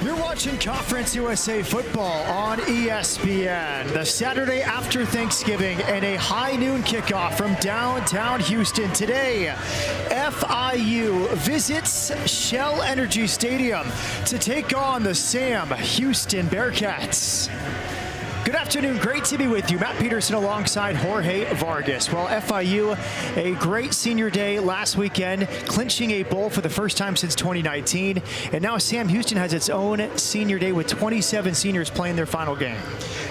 You're watching Conference USA football on ESPN. The Saturday after Thanksgiving and a high noon kickoff from downtown Houston. Today, FIU visits Shell Energy Stadium to take on the Sam Houston Bearcats. Good afternoon, great to be with you. Matt Peterson alongside Jorge Vargas. Well, FIU, a great senior day last weekend, clinching a bowl for the first time since 2019. And now Sam Houston has its own senior day with 27 seniors playing their final game.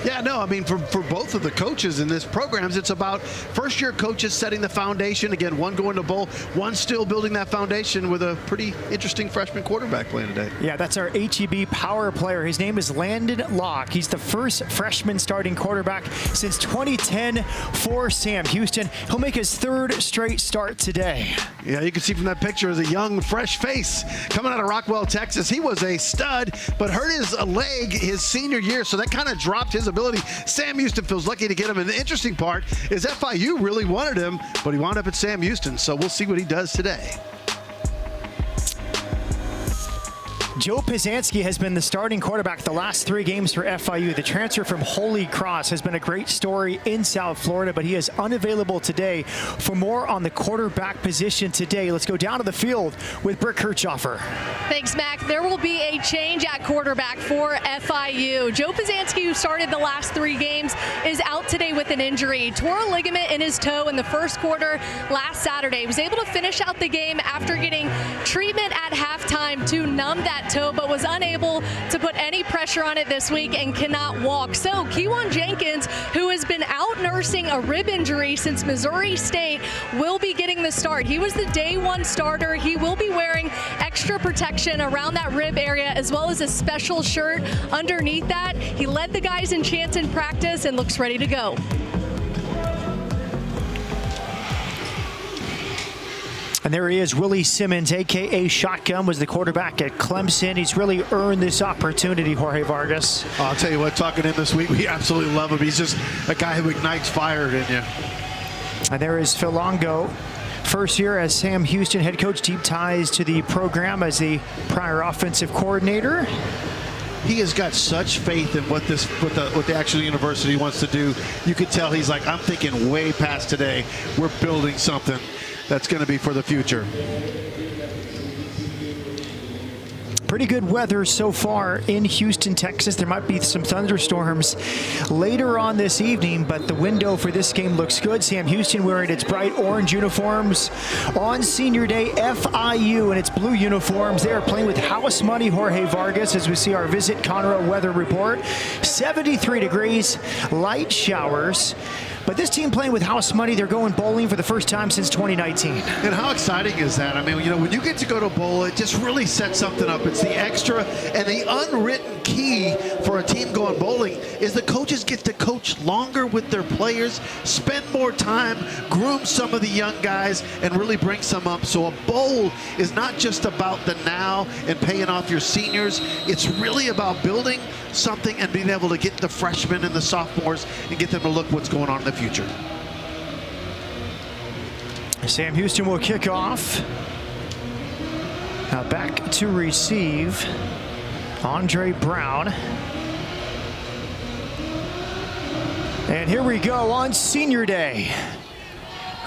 Yeah, no, I mean, for both of the coaches in this programs, it's about first-year coaches setting the foundation. Again, one going to bowl, one still building that foundation with a pretty interesting freshman quarterback playing today. Yeah, that's our HEB power player. His name is Landon Locke. He's the first freshman starting quarterback since 2010 for Sam Houston. He'll make his third straight start today. Yeah, you can see from that picture is a young, fresh face coming out of Rockwell, Texas. He was a stud, but hurt his leg his senior year, so that kind of dropped his ability. Sam Houston feels lucky to get him, and the interesting part is FIU really wanted him, but he wound up at Sam Houston, so we'll see what he does today. Joe Pizanski has been the starting quarterback the last 3 games for FIU. The transfer from Holy Cross has been a great story in South Florida, but he is unavailable today. For more on the quarterback position today, let's go down to the field with Brick Kirchhoffer. Thanks, Mac. There will be a change at quarterback for FIU. Joe Pizanski, who started the last 3 games, is out today with an injury. Tore a ligament in his toe in the first quarter last Saturday. He was able to finish out the game after getting treatment at halftime to numb that toe, but was unable to put any pressure on it this week and cannot walk. So Kewan Jenkins, who has been out nursing a rib injury since Missouri State, will be getting the start. He was the day 1 starter. He will be wearing extra protection around that rib area as well as a special shirt underneath that. He led the guys in chants in practice and looks ready to go. And there he is, Willie Simmons, a.k.a. Shotgun, was the quarterback at Clemson. He's really earned this opportunity, Jorge Vargas. I'll tell you what, talking to him this week, we absolutely love him. He's just a guy who ignites fire in you. And there is Phil Longo, first year as Sam Houston head coach, deep ties to the program as the prior offensive coordinator. He has got such faith in what the actual university wants to do. You could tell he's like, I'm thinking way past today. We're building something that's going to be for the future. Pretty good weather so far in Houston, Texas. There might be some thunderstorms later on this evening, but the window for this game looks good. Sam Houston wearing its bright orange uniforms on senior day. FIU in its blue uniforms. They are playing with house money, Jorge Vargas, as we see our Visit Conroe weather report. 73 degrees, light showers. But this team playing with house money, they're going bowling for the first time since 2019. And how exciting is that? I mean, you know, when you get to go to bowl, it just really sets something up. It's the extra and the unwritten key for a team going bowling is the coaches get to coach longer with their players, spend more time, groom some of the young guys, and really bring some up. So a bowl is not just about the now and paying off your seniors. It's really about building something and being able to get the freshmen and the sophomores and get them to look what's going on in the future. Sam Houston will kick off. Now back to receive Andre Brown. And here we go on senior day.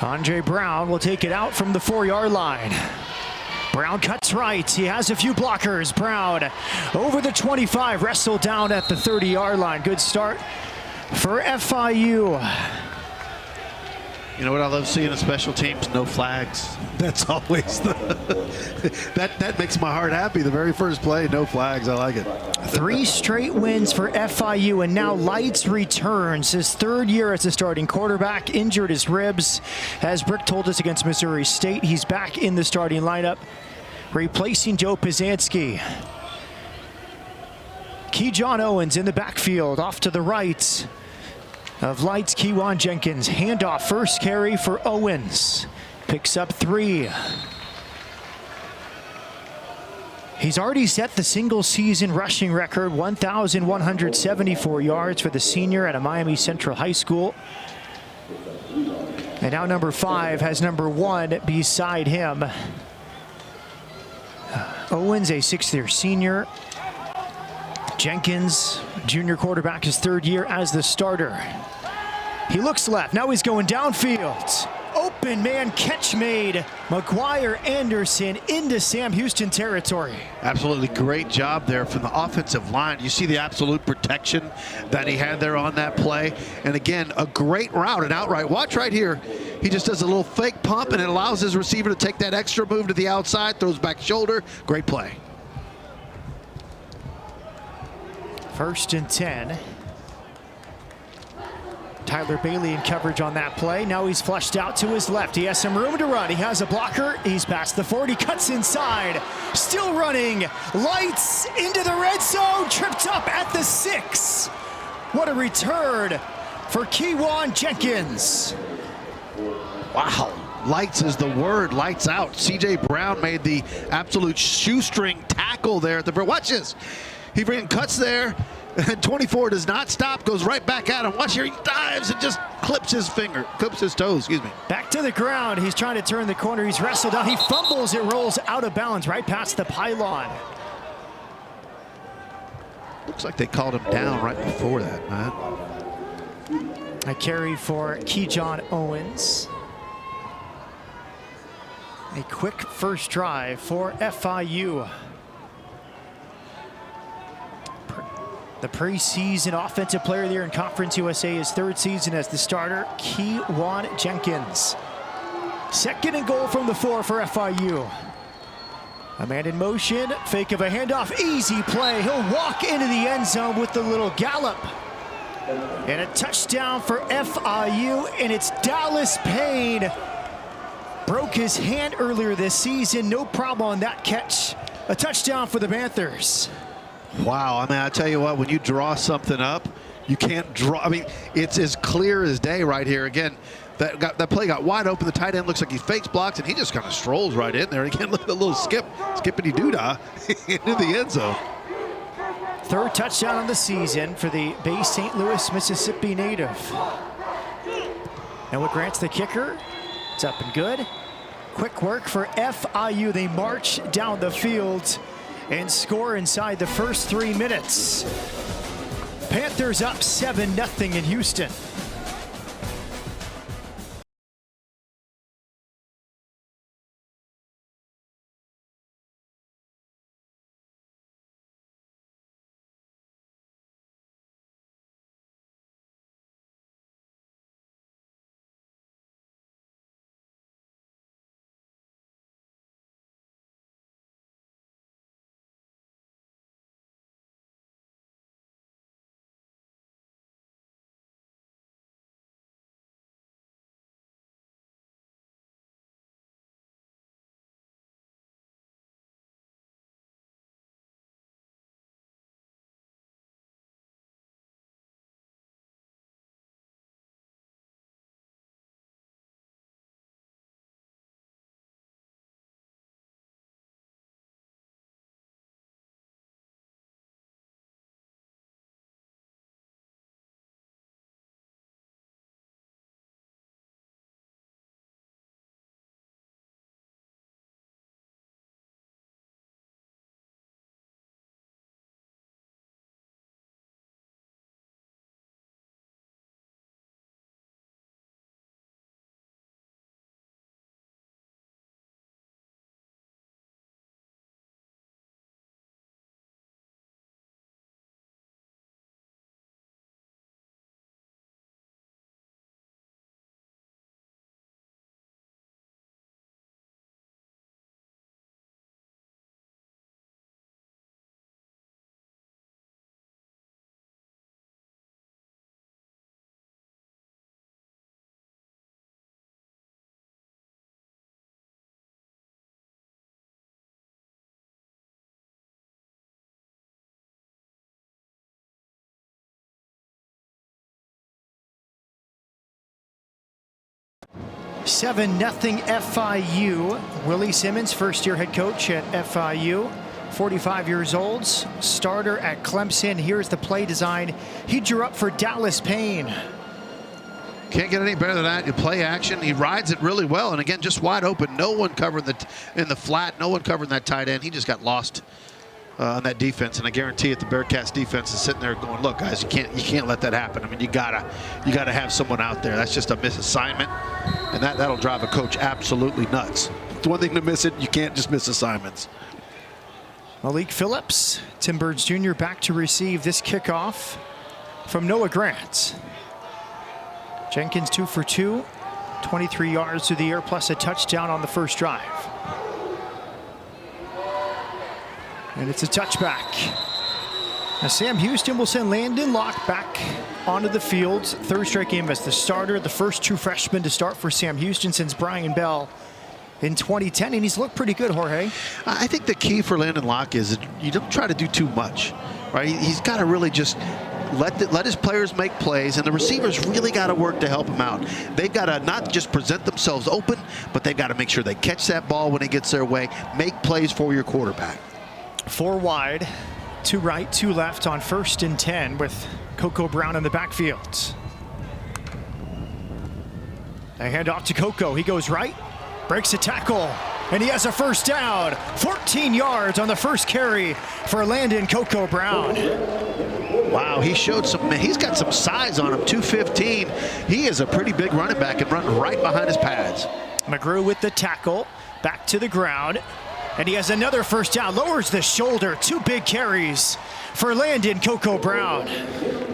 Andre Brown will take it out from the 4-yard line. Brown cuts right. He has a few blockers. Brown over the 25, wrestled down at the 30-yard line. Good start for FIU. You know what I love seeing in special teams? No flags. That's always that makes my heart happy. The very first play, no flags. I like it. 3 straight wins for FIU, and now Lights returns. His 3rd year as a starting quarterback, injured his ribs. As Brick told us against Missouri State, he's back in the starting lineup, replacing Joe Pizanski. Kejon Owens in the backfield, off to the right of Lights, Kewan Jenkins. Handoff, first carry for Owens. Picks up 3. He's already set the single season rushing record, 1,174 yards for the senior at a Miami Central High School. And now number 5 has number 1 beside him. Owens, a 6th-year senior. Jenkins, junior quarterback, his third year as the starter. He looks left, now he's going downfield. Open man catch made. McGuire Anderson into Sam Houston territory. Absolutely great job there from the offensive line. You see the absolute protection that he had there on that play. And again, a great route and outright. Watch right here. He just does a little fake pump and it allows his receiver to take that extra move to the outside, throws back shoulder. Great play. 1st and 10. Tyler Bailey in coverage on that play. Now he's flushed out to his left. He has some room to run. He has a blocker. He's past the 40, cuts inside. Still running. Lights into the red zone. Tripped up at the 6. What a return for Kewan Jenkins. Wow. Lights is the word. Lights out. C.J. Brown made the absolute shoestring tackle there at the front. Watch this. He cuts there. And 24 does not stop, goes right back at him. Watch here, he dives and just clips his toes, excuse me. Back to the ground, he's trying to turn the corner, he's wrestled out, he fumbles, it rolls out of bounds right past the pylon. Looks like they called him down right before that, man. A carry for Kejon Owens. A quick first drive for FIU. The preseason offensive player of the year in Conference USA, his 3rd season as the starter, Kewan Jenkins. 2nd and goal from the 4 for FIU. A man in motion, fake of a handoff, easy play. He'll walk into the end zone with the little gallop. And a touchdown for FIU, and it's Dallas Payne. Broke his hand earlier this season, no problem on that catch. A touchdown for the Panthers. Wow, I mean, I tell you what, when you draw something up, you can't draw. I mean, it's as clear as day right here. Again, that play got wide open. The tight end looks like he fakes blocks, and he just kind of strolls right in there. Again, look at the little skippity-doo-dah into the end zone. 3rd touchdown of the season for the Bay St. Louis, Mississippi native. And what Grant's the kicker? It's up and good. Quick work for FIU. They march down the field and score inside the first 3 minutes. Panthers up 7-0 in Houston. Seven nothing FIU. Willie Simmons, first-year head coach at FIU, 45 years old, starter at Clemson. Here's the play design he drew up for Dallas Payne. Can't get any better than that. You play action. He rides it really well, and again, just wide open. No one covering in the flat. No one covering that tight end. He just got lost on that defense, and I guarantee it, the Bearcats defense is sitting there going, "Look, guys, you can't let that happen. I mean, you gotta have someone out there. That's just a misassignment, and that'll drive a coach absolutely nuts. It's one thing to miss it; you can't just miss assignments." Malik Phillips, Tim Burns Jr. back to receive this kickoff from Noah Grant. Jenkins 2 for 2, 23 yards through the air plus a touchdown on the first drive. And it's a touchback. Now Sam Houston will send Landon Locke back onto the field. Third straight game as the starter. The first true freshman to start for Sam Houston since Brian Bell in 2010, and he's looked pretty good, Jorge. I think the key for Landon Locke is that you don't try to do too much, right? He's got to really just let his players make plays, and the receivers really got to work to help him out. They've got to not just present themselves open, but they've got to make sure they catch that ball when it gets their way, make plays for your quarterback. 4 wide, 2 right, 2 left on 1st and 10 with Coco Brown in the backfield. They hand off to Coco. He goes right, breaks a tackle, and he has a first down. 14 yards on the first carry for Landon Coco Brown. Wow, he's got some size on him, 215. He is a pretty big running back and running right behind his pads. McGrew with the tackle, back to the ground, and he has another first down, lowers the shoulder. 2 big carries for Landon Coco Brown.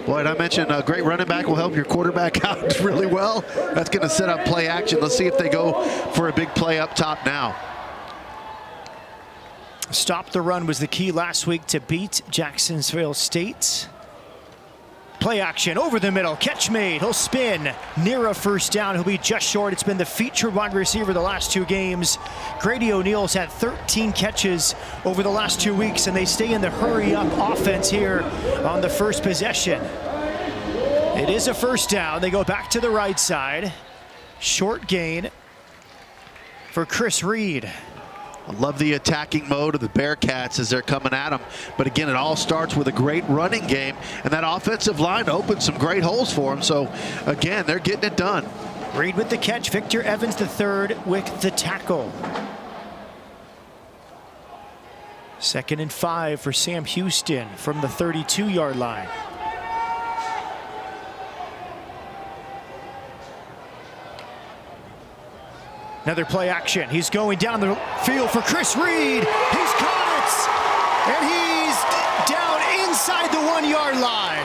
Boy, did I mention a great running back will help your quarterback out really well. That's going to set up play action. Let's see if they go for a big play up top now. Stop the run was the key last week to beat Jacksonville State. Play action over the middle, catch made, he'll spin near a first down, he'll be just short. It's been the featured wide receiver the last 2 games. Grady O'Neal's had 13 catches over the last 2 weeks, and they stay in the hurry up offense here on the first possession. It is a first down. They go back to the right side. Short gain for Chris Reed. I love the attacking mode of the Bearcats as they're coming at them. But again, it all starts with a great running game, and that offensive line opened some great holes for them. So again, they're getting it done. Reed with the catch, Victor Evans III with the tackle. 2nd and 5 for Sam Houston from the 32-yard line. Another play action. He's going down the field for Chris Reed. He's caught it, and he's down inside the 1-yard line.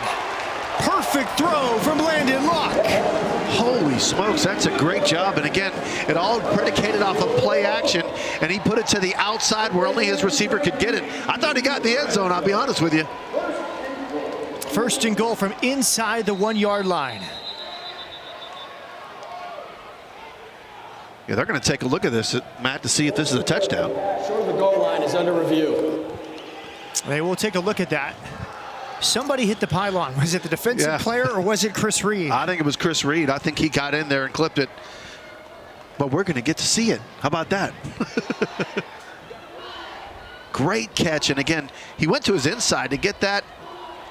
Perfect throw from Landon Locke. Holy smokes, that's a great job. And again, it all predicated off of play action, and he put it to the outside where only his receiver could get it. I thought he got in the end zone, I'll be honest with you. 1st and goal from inside the 1-yard line. Yeah, they're going to take a look at this, Matt, to see if this is a touchdown. Short of the goal line is under review. They will take a look at that. Somebody hit the pylon. Was it the defensive player or was it Chris Reed? I think it was Chris Reed. I think he got in there and clipped it. But we're going to get to see it. How about that? Great catch. And again, he went to his inside to get that.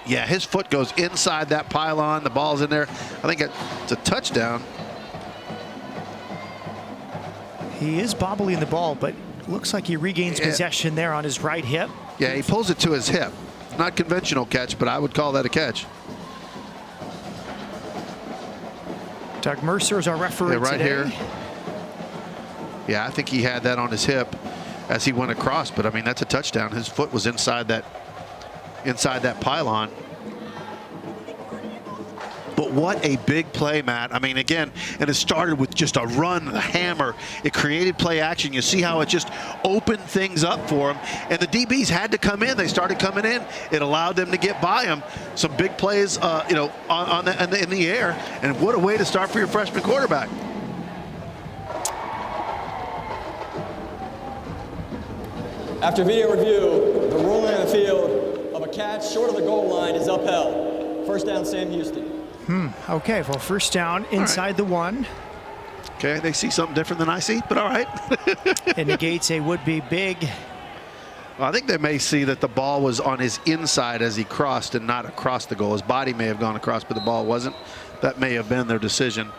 Yeah, his foot goes inside that pylon. The ball's in there. I think it's a touchdown. He is bobbling the ball, but looks like he regains possession there on his right hip. Yeah, he pulls it to his hip. Not conventional catch, but I would call that a catch. Doug Mercer is our referee right today. Here. Yeah, I think he had that on his hip as he went across, but I mean, that's a touchdown. His foot was inside that pylon. But what a big play, Matt. I mean, again, and it started with just a run, a hammer. It created play action. You see how it just opened things up for him. And the DBs had to come in. They started coming in. It allowed them to get by him. Some big plays, in the air. And what a way to start for your freshman quarterback. After video review, the ruling on the field of a catch short of the goal line is upheld. First down, Sam Houston. Okay, well, first down inside the 1. Okay, they see something different than I see, but all right. It negates a would-be big. Well, I think they may see that the ball was on his inside as he crossed and not across the goal. His body may have gone across, but the ball wasn't. That may have been their decision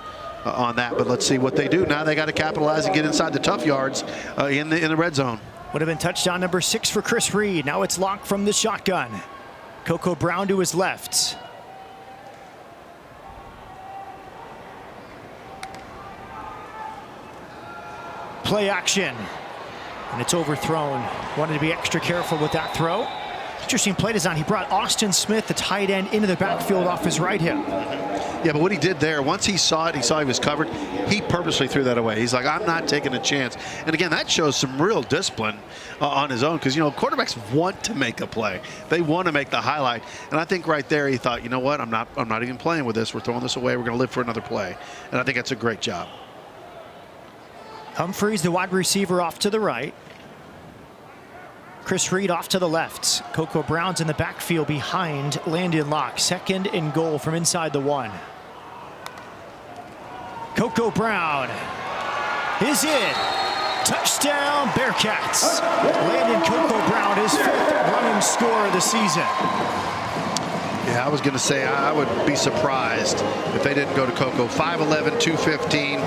on that, but let's see what they do. Now they got to capitalize and get inside the tough yards in the red zone. Would have been touchdown number 6 for Chris Reed. Now it's Locke from the shotgun. Coco Brown to his left. Play action. And it's overthrown. Wanted to be extra careful with that throw. Interesting play design. He brought Austin Smith, the tight end, into the backfield off his right hip. Yeah, but what he did there, once he saw it, he saw he was covered, he purposely threw that away. He's like, I'm not taking a chance. And again, that shows some real discipline on his own, because, you know, quarterbacks want to make a play. They want to make the highlight. And I think right there he thought, you know what, I'm not even playing with this. We're throwing this away. We're going to live for another play. And I think that's a great job. Humphreys, the wide receiver, off to the right. Chris Reed off to the left. Coco Brown's in the backfield behind Landon Locke. 2nd and goal from inside the 1. Coco Brown is in. Touchdown, Bearcats. Landon Coco Brown, his 5th running score of the season. Yeah, I was going to say I would be surprised if they didn't go to Coco. 5'11", 215.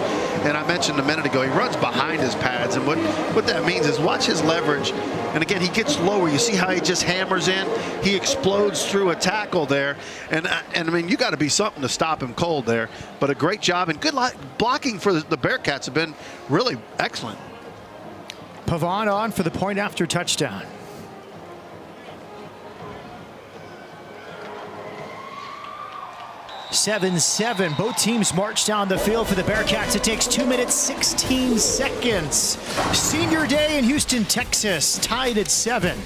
And I mentioned a minute ago, he runs behind his pads. And what that means is watch his leverage. And again, he gets lower. You see how he just hammers in? He explodes through a tackle there. And I mean, you got to be something to stop him cold there. But a great job. And good blocking for the Bearcats have been really excellent. Pavon on for the point after touchdown. 7-7. Both teams march down the field. For the Bearcats, it takes 2 minutes, 16 seconds. Senior day in Houston, Texas, tied at 7.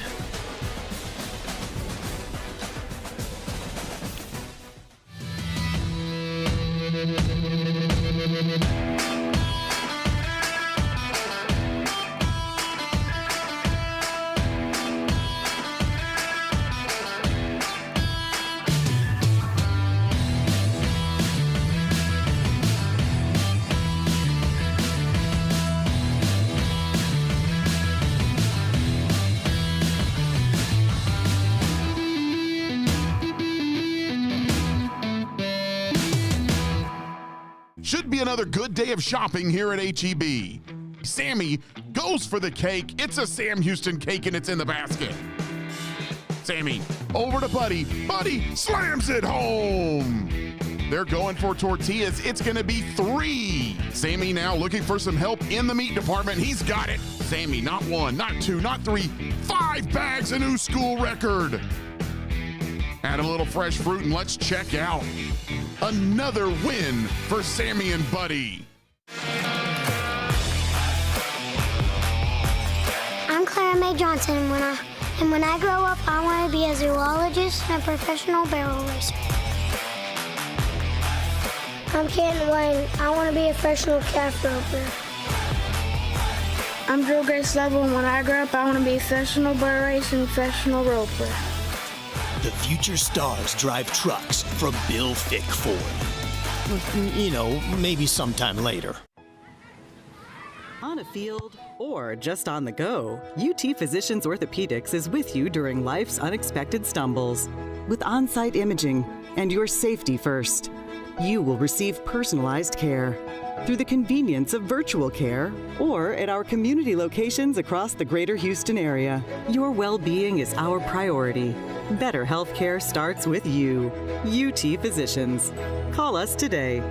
Should be another good day of shopping here at H-E-B. Sammy goes for the cake. It's a Sam Houston cake and it's in the basket. Sammy over to Buddy. Buddy slams it home. They're going for tortillas. It's going to be 3. Sammy now looking for some help in the meat department. He's got it. Sammy, not 1, not 2, not 3, 5 bags, a new school record. Add a little fresh fruit and let's check out. Another win for Sammy and Buddy. I'm Clara Mae Johnson, and when I grow up, I want to be a zoologist and a professional barrel racer. I'm Canton Wayne. I want to be a professional calf roper. I'm Drew Grace Level, and when I grow up, I want to be a professional barrel racer and professional roper. The future stars drive trucks from Bill Fick Ford. You know, maybe sometime later. On a field or just on the go, UT Physicians Orthopedics is with you during life's unexpected stumbles. With on-site imaging and your safety first, you will receive personalized care through the convenience of virtual care or at our community locations across the greater Houston area. Your well-being is our priority. Better healthcare starts with you. UT Physicians. Call us today.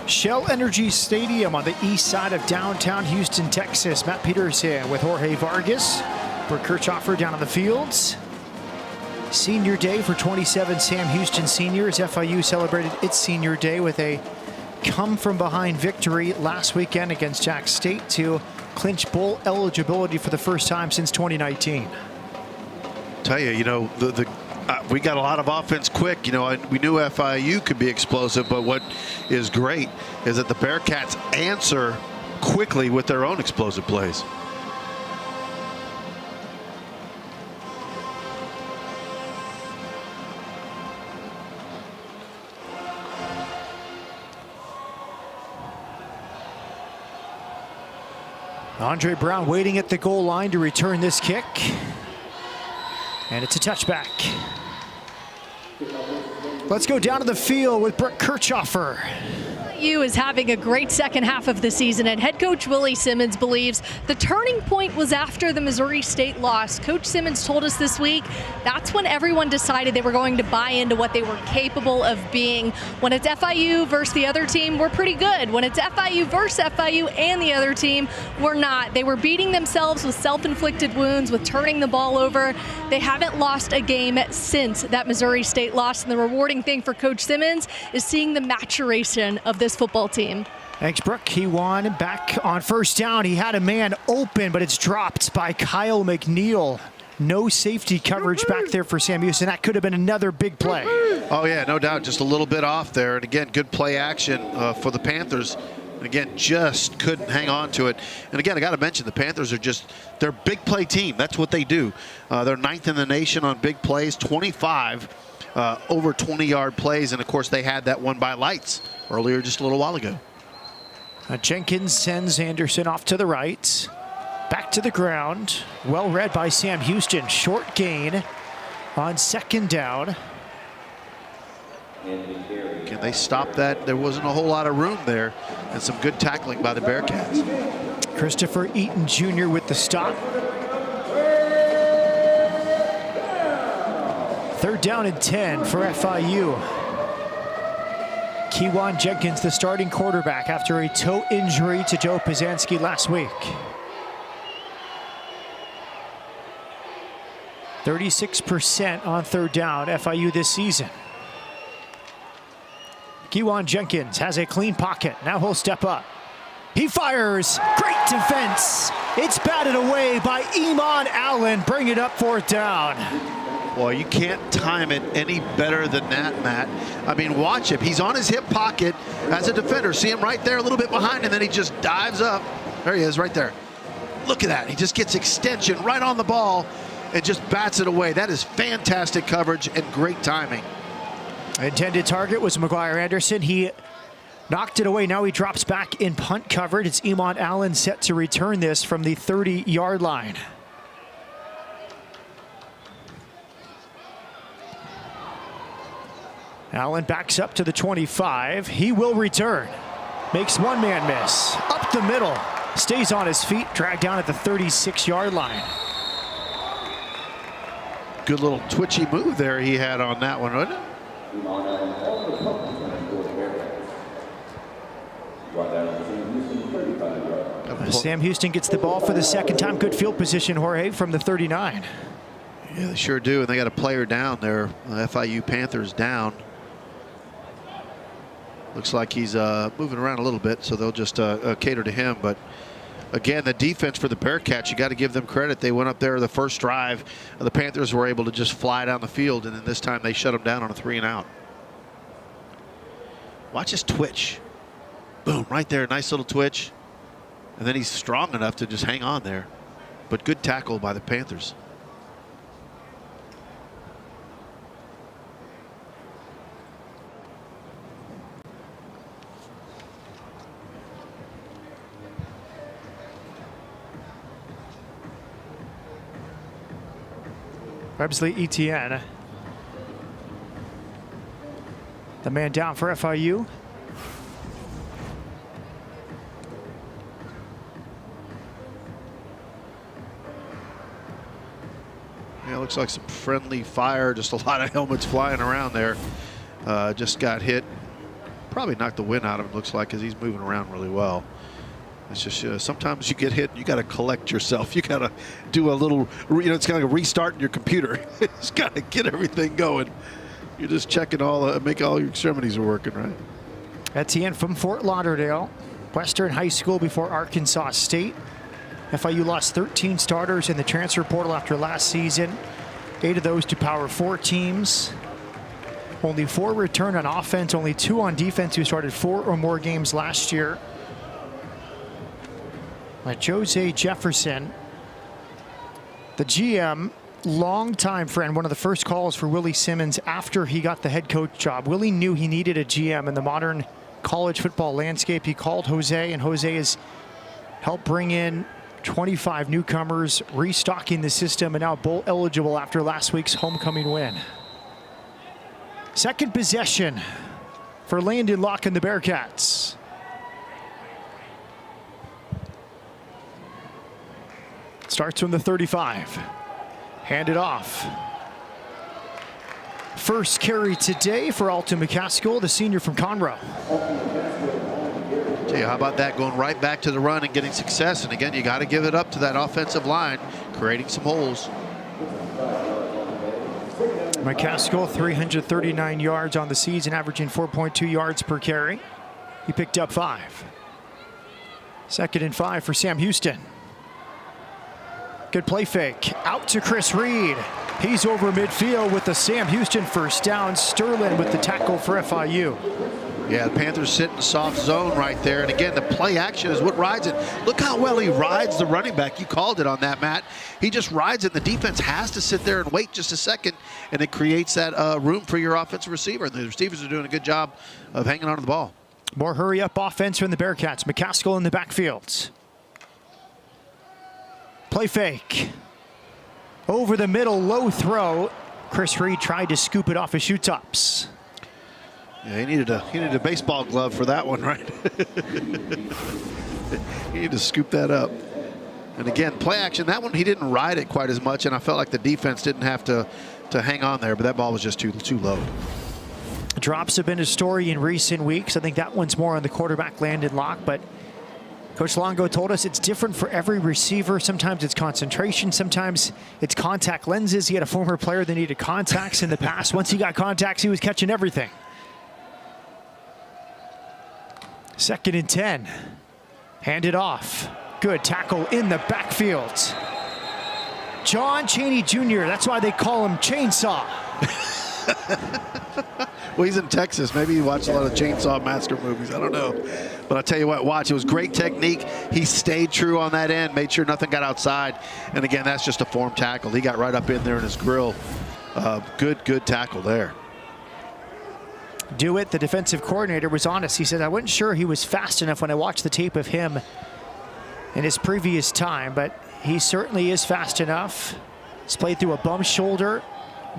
Shell Energy Stadium on the east side of downtown Houston, Texas. Matt Peterson with Jorge Vargas. Brooke Kirchhoffer down on the fields. Senior day for 27 Sam Houston seniors. FIU celebrated its senior day with a come-from-behind victory last weekend against Jack State to clinch bowl eligibility for the first time since 2019. Tell you, you know, we got a lot of offense quick. You know, we knew FIU could be explosive, but what is great is that the Bearcats answer quickly with their own explosive plays. Andre Brown waiting at the goal line to return this kick. And it's a touchback. Let's go down to the field with Brooke Kirchhoffer. FIU is having a great second half of the season, and head coach Willie Simmons believes the turning point was after the Missouri State loss. Coach Simmons told us this week that's when everyone decided they were going to buy into what they were capable of being. When it's FIU versus the other team, we're pretty good. When it's FIU versus FIU and the other team, we're not. They were beating themselves with self-inflicted wounds, with turning the ball over. They haven't lost a game since that Missouri State loss, and the rewarding thing for Coach Simmons is seeing the maturation of this football team. Thanks, Brooke. He won back on first down. He had a man open, but it's dropped by Kyle McNeil. No safety coverage back there for Sam Houston. That could have been another big play. Oh, yeah, no doubt. Just a little bit off there. And again, good play action for the Panthers. And again, just couldn't hang on to it. And again, I got to mention the Panthers are they're a big play team. That's what they do. They're 9th in the nation on big plays, 25 over 20-yard plays. And of course, they had that one by Lights earlier just a little while ago. Jenkins sends Anderson off to the right. Back to the ground. Well read by Sam Houston. Short gain on second down. Can they stop that? There wasn't a whole lot of room there, and some good tackling by the Bearcats. Christopher Eaton Jr. with the stop. Third down and 10 for FIU. Kewan Jenkins, the starting quarterback, after a toe injury to Joe Pizanski last week. 36% on third down, FIU this season. Kewan Jenkins has a clean pocket. Now he'll step up. He fires. Great defense. It's batted away by Iman Allen. Bring it up, fourth down. Boy, you can't time it any better than that, Matt. I mean, watch him. He's on his hip pocket as a defender. See him right there, a little bit behind, and then he just dives up. There he is, right there. Look at that. He just gets extension right on the ball and just bats it away. That is fantastic coverage and great timing. Intended target was McGuire Anderson. He knocked it away. Now he drops back in punt coverage. It's Iman Allen set to return this from the 30-yard line. Allen backs up to the 25. He will return. Makes one man miss. Up the middle. Stays on his feet. Dragged down at the 36-yard line. Good little twitchy move there he had on that one, wasn't it? Sam Houston gets the ball for the second time. Good field position, Jorge, from the 39. Yeah, they sure do. And they got a player down there. FIU Panthers down. Looks like he's moving around a little bit, so they'll just cater to him. But again, the defense for the Bearcats, you got to give them credit. They went up there the first drive. The Panthers were able to just fly down the field, and then this time they shut them down on a 3-and-out. Watch his twitch. Boom, right there, nice little twitch. And then he's strong enough to just hang on there. But good tackle by the Panthers. Websley Etienne, the man down for FIU. Yeah, looks like some friendly fire, just a lot of helmets flying around there. Just got hit. Probably knocked the wind out of him, looks like, because he's moving around really well. It's just sometimes you get hit, you got to collect yourself. You got to do a little, it's kind of like restarting your computer. It's got to get everything going. You're just checking make all your extremities are working, right? Etienne from Fort Lauderdale, Western High School before Arkansas State. FIU lost 13 starters in the transfer portal after last season. 8 of those to Power 4 teams. Only 4 return on offense, only 2 on defense who started 4 or more games last year. Jose Jefferson, the GM, longtime friend, one of the first calls for Willie Simmons after he got the head coach job. Willie knew he needed a GM in the modern college football landscape. He called Jose, and Jose has helped bring in 25 newcomers, restocking the system, and now bowl eligible after last week's homecoming win. Second possession for Landon Locke and the Bearcats. Starts from the 35. Hand it off. First carry today for Alton McCaskill, the senior from Conroe. Tell you, how about that, going right back to the run and getting success? And again, you got to give it up to that offensive line, creating some holes. McCaskill, 339 yards on the season, averaging 4.2 yards per carry. He picked up 5. 2nd and 5 for Sam Houston. Good play fake. Out to Chris Reed. He's over midfield with the Sam Houston first down. Sterling with the tackle for FIU. Yeah, the Panthers sit in a soft zone right there. And again, the play action is what rides it. Look how well he rides the running back. You called it on that, Matt. He just rides it. The defense has to sit there and wait just a second, and it creates that room for your offensive receiver. The receivers are doing a good job of hanging on to the ball. More hurry-up offense from the Bearcats. McCaskill in the backfield. Play fake. Over the middle, low throw. Chris Reed tried to scoop it off his shoe-tops. Yeah, he needed a baseball glove for that one, right? He needed to scoop that up. And again, play action, that one he didn't ride it quite as much, and I felt like the defense didn't have to hang on there, but that ball was just too low. Drops have been a story in recent weeks. I think that one's more on the quarterback Landon Locke, but Coach Longo told us it's different for every receiver. Sometimes it's concentration, sometimes it's contact lenses. He had a former player that needed contacts in the past. Once he got contacts, he was catching everything. 2nd and 10. Hand it off. Good tackle in the backfield. John Chaney Jr., that's why they call him Chainsaw. Well, he's in Texas. Maybe he watched a lot of Chainsaw Massacre movies. I don't know. But I'll tell you what, watch. It was great technique. He stayed true on that end, made sure nothing got outside. And again, that's just a form tackle. He got right up in there in his grill. Good tackle there. Dewitt, the defensive coordinator, was honest. He said, I wasn't sure he was fast enough when I watched the tape of him in his previous time, but he certainly is fast enough. He's played through a bum shoulder,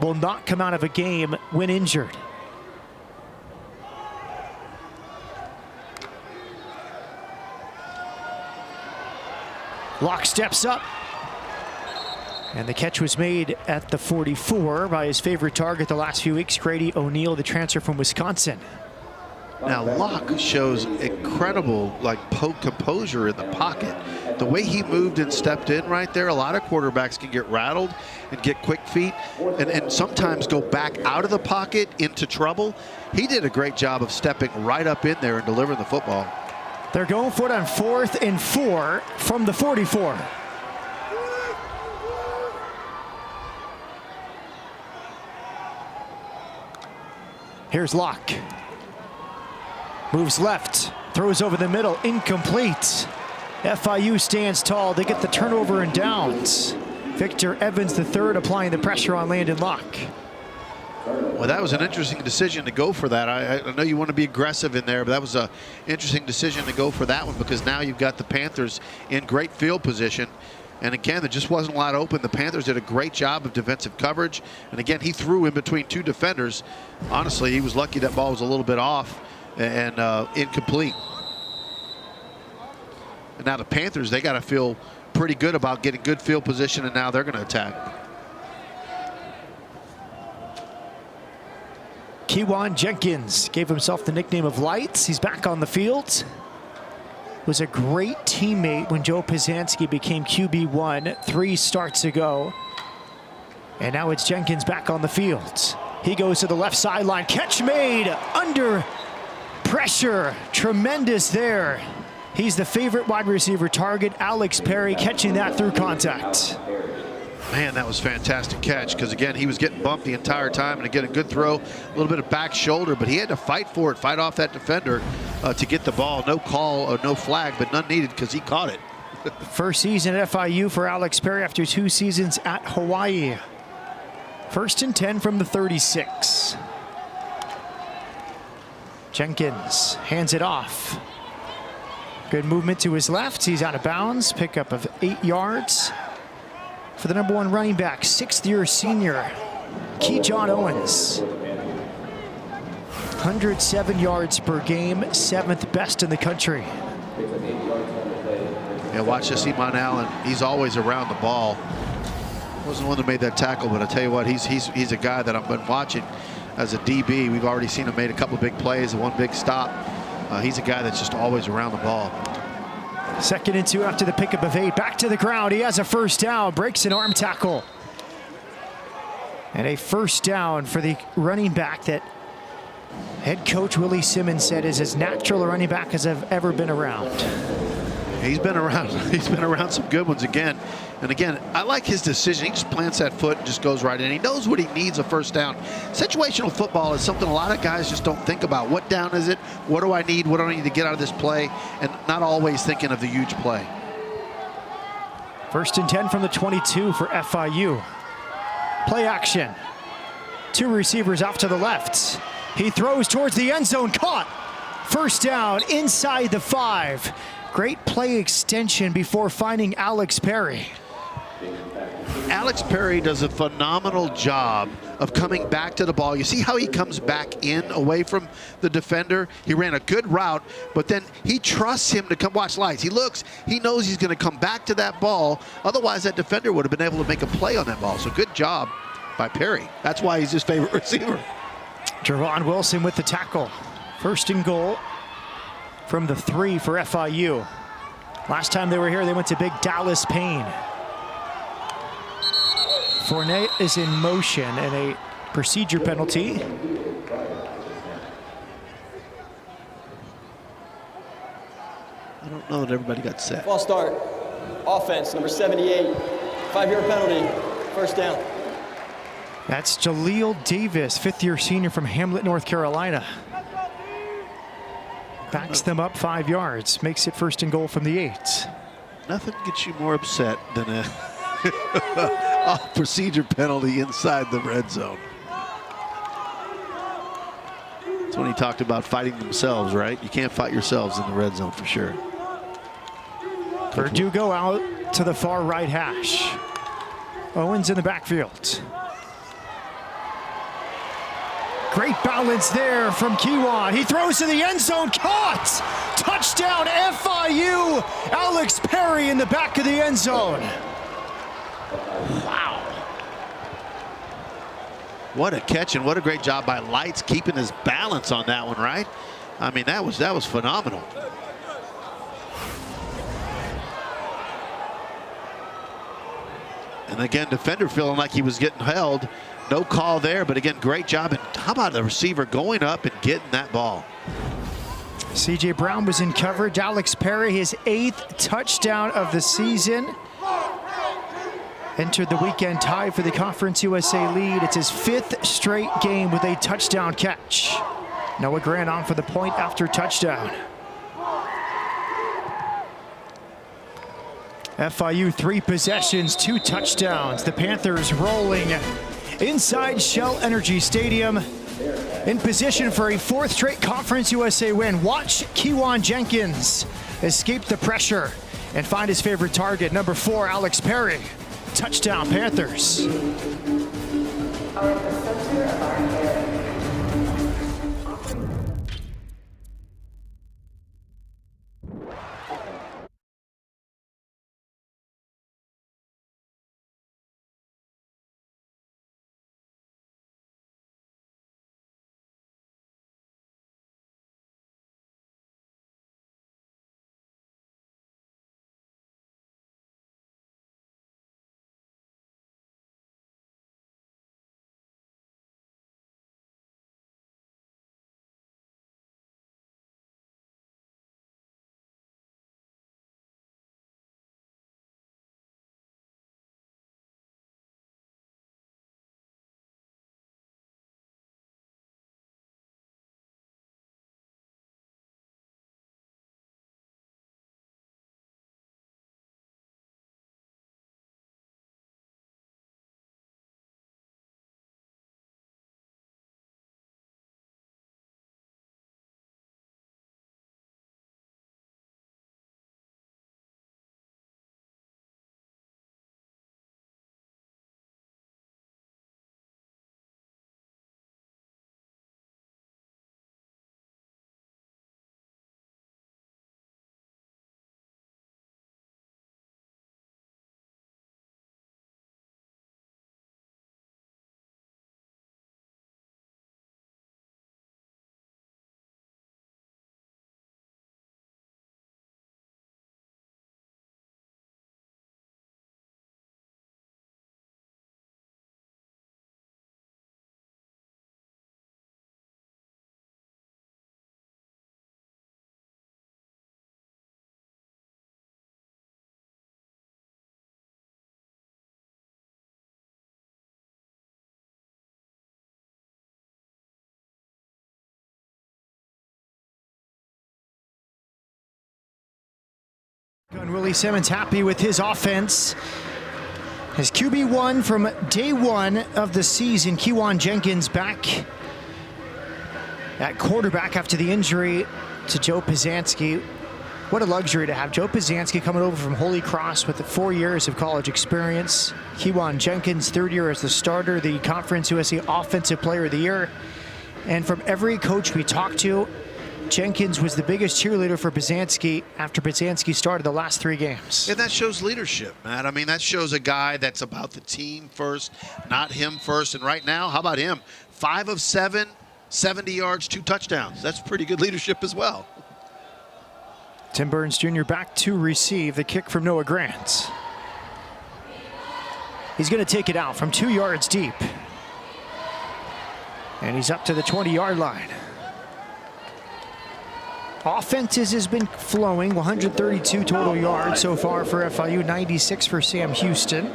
will not come out of a game when injured. Locke steps up. And the catch was made at the 44 by his favorite target the last few weeks, Grady O'Neill, the transfer from Wisconsin. Now, Locke shows incredible composure in the pocket. The way he moved and stepped in right there, a lot of quarterbacks can get rattled and get quick feet and sometimes go back out of the pocket into trouble. He did a great job of stepping right up in there and delivering the football. They're going for it on 4th and 4 from the 44. Here's Locke. Moves left, throws over the middle, incomplete. FIU stands tall. They get the turnover and downs. Victor Evans III applying the pressure on Landon Locke. Well, that was an interesting decision to go for that. I know you want to be aggressive in there, but that was an interesting decision to go for that one because now you've got the Panthers in great field position. And again, there just wasn't a lot open. The Panthers did a great job of defensive coverage. And again, he threw in between 2 defenders. Honestly, he was lucky that ball was a little bit off and incomplete. And now the Panthers, they got to feel pretty good about getting good field position, and now they're going to attack. Kewan Jenkins gave himself the nickname of Lights. He's back on the field. Was a great teammate when Joe Pizanski became QB1 3 starts ago. And now it's Jenkins back on the field. He goes to the left sideline. Catch made under pressure. Tremendous there. He's the favorite wide receiver target. Alex Perry catching that through contact. Man, that was a fantastic catch because, again, he was getting bumped the entire time. And, again, a good throw, a little bit of back shoulder, but he had to fight for it, fight off that defender to get the ball. No call or no flag, but none needed because he caught it. First season at FIU for Alex Perry after 2 seasons at Hawaii. 1st and 10 from the 36. Jenkins hands it off. Good movement to his left. He's out of bounds. Pickup of 8 yards. For the #1 running back, 6th-year senior, Keyjon Owens. 107 yards per game, 7th best in the country. Yeah, watch this, Iman Allen. He's always around the ball. Wasn't the one that made that tackle, but I tell you what, he's a guy that I've been watching as a DB. We've already seen him made a couple of big plays and one big stop. He's a guy that's just always around the ball. 2nd and 2 after the pickup of 8. Back to the ground. He has a first down. Breaks an arm tackle. And a first down for the running back that head coach Willie Simmons said is as natural a running back as I've ever been around. He's been around. He's been around some good ones again. And again, I like his decision. He just plants that foot and just goes right in. He knows what he needs a first down. Situational football is something a lot of guys just don't think about. What down is it? What do I need? What do I need to get out of this play? And not always thinking of the huge play. 1st and 10 from the 22 for FIU. Play action. 2 receivers off to the left. He throws towards the end zone. Caught. First down inside the 5. Great play extension before finding Alex Perry. Alex Perry does a phenomenal job of coming back to the ball. You see how he comes back in away from the defender? He ran a good route, but then he trusts him to come. Watch lights. He looks, he knows he's going to come back to that ball. Otherwise, that defender would have been able to make a play on that ball. So good job by Perry. That's why he's his favorite receiver. Javon Wilson with the tackle. 1st and goal from the 3 for FIU. Last time they were here, they went to Big Dallas Payne. Fournette is in motion and a procedure penalty. I don't know that everybody got set. False start. Offense, number 78. 5-yard penalty. First down. That's Jaleel Davis, 5th-year senior from Hamlet, North Carolina. Backs them up 5 yards, makes it 1st and goal from the 8. Nothing gets you more upset than a procedure penalty inside the red zone. That's when he talked about fighting themselves, right? You can't fight yourselves in the red zone for sure. Verdugo out to the far right hash. Owens in the backfield. Great balance there from Kiwan. He throws to the end zone. Caught! Touchdown FIU! Alex Perry in the back of the end zone. Wow. What a catch and what a great job by Lights keeping his balance on that one, right? I mean, that was phenomenal. And again, defender feeling like he was getting held. No call there, but again, great job. And how about the receiver going up and getting that ball? C.J. Brown was in coverage. Alex Perry, his 8th touchdown of the season. Entered the weekend tie for the Conference USA lead. It's his 5th straight game with a touchdown catch. Noah Grant on for the point after touchdown. FIU 3 possessions, 2 touchdowns. The Panthers rolling inside Shell Energy Stadium in position for a 4th straight Conference USA win. Watch Kiwan Jenkins escape the pressure and find his favorite target, number 4, Alex Perry. Touchdown, Panthers. And Willie Simmons happy with his offense. His QB1 from day one of the season. Kewan Jenkins back at quarterback after the injury to Joe Pizanski. What a luxury to have Joe Pizanski coming over from Holy Cross with 4 years of college experience. Kewan Jenkins, third year as the starter, the Conference USA Offensive Player of the Year. And from every coach we talked to, Jenkins was the biggest cheerleader for Pizanski after Pizanski started the last 3 games. And that shows leadership, Matt. I mean, that shows a guy that's about the team first, not him first. And right now, how about him? 5 of 7, 70 yards, 2 touchdowns. That's pretty good leadership as well. Tim Burns Jr. back to receive the kick from Noah Grant. He's going to take it out from 2 yards deep. And he's up to the 20-yard line. Offenses has been flowing, 132 total yards so far for FIU, 96 for Sam Houston.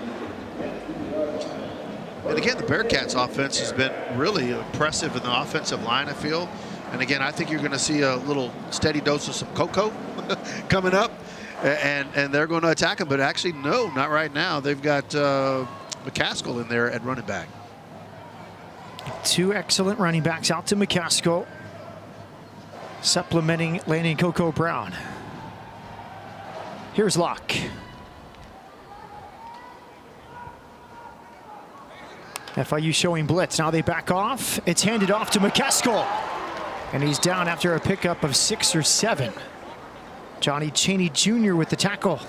And again, the Bearcats offense has been really impressive in the offensive line, I feel. And again, I think you're going to see a little steady dose of some cocoa coming up, and they're going to attack him. But actually, no, not right now. They've got McCaskill in there at running back. 2 excellent running backs out to McCaskill, supplementing Landon Coco Brown. Here's Locke. FIU showing blitz. Now they back off. It's handed off to McCaskill. And he's down after a pickup of 6 or 7. Johnny Chaney Jr. with the tackle.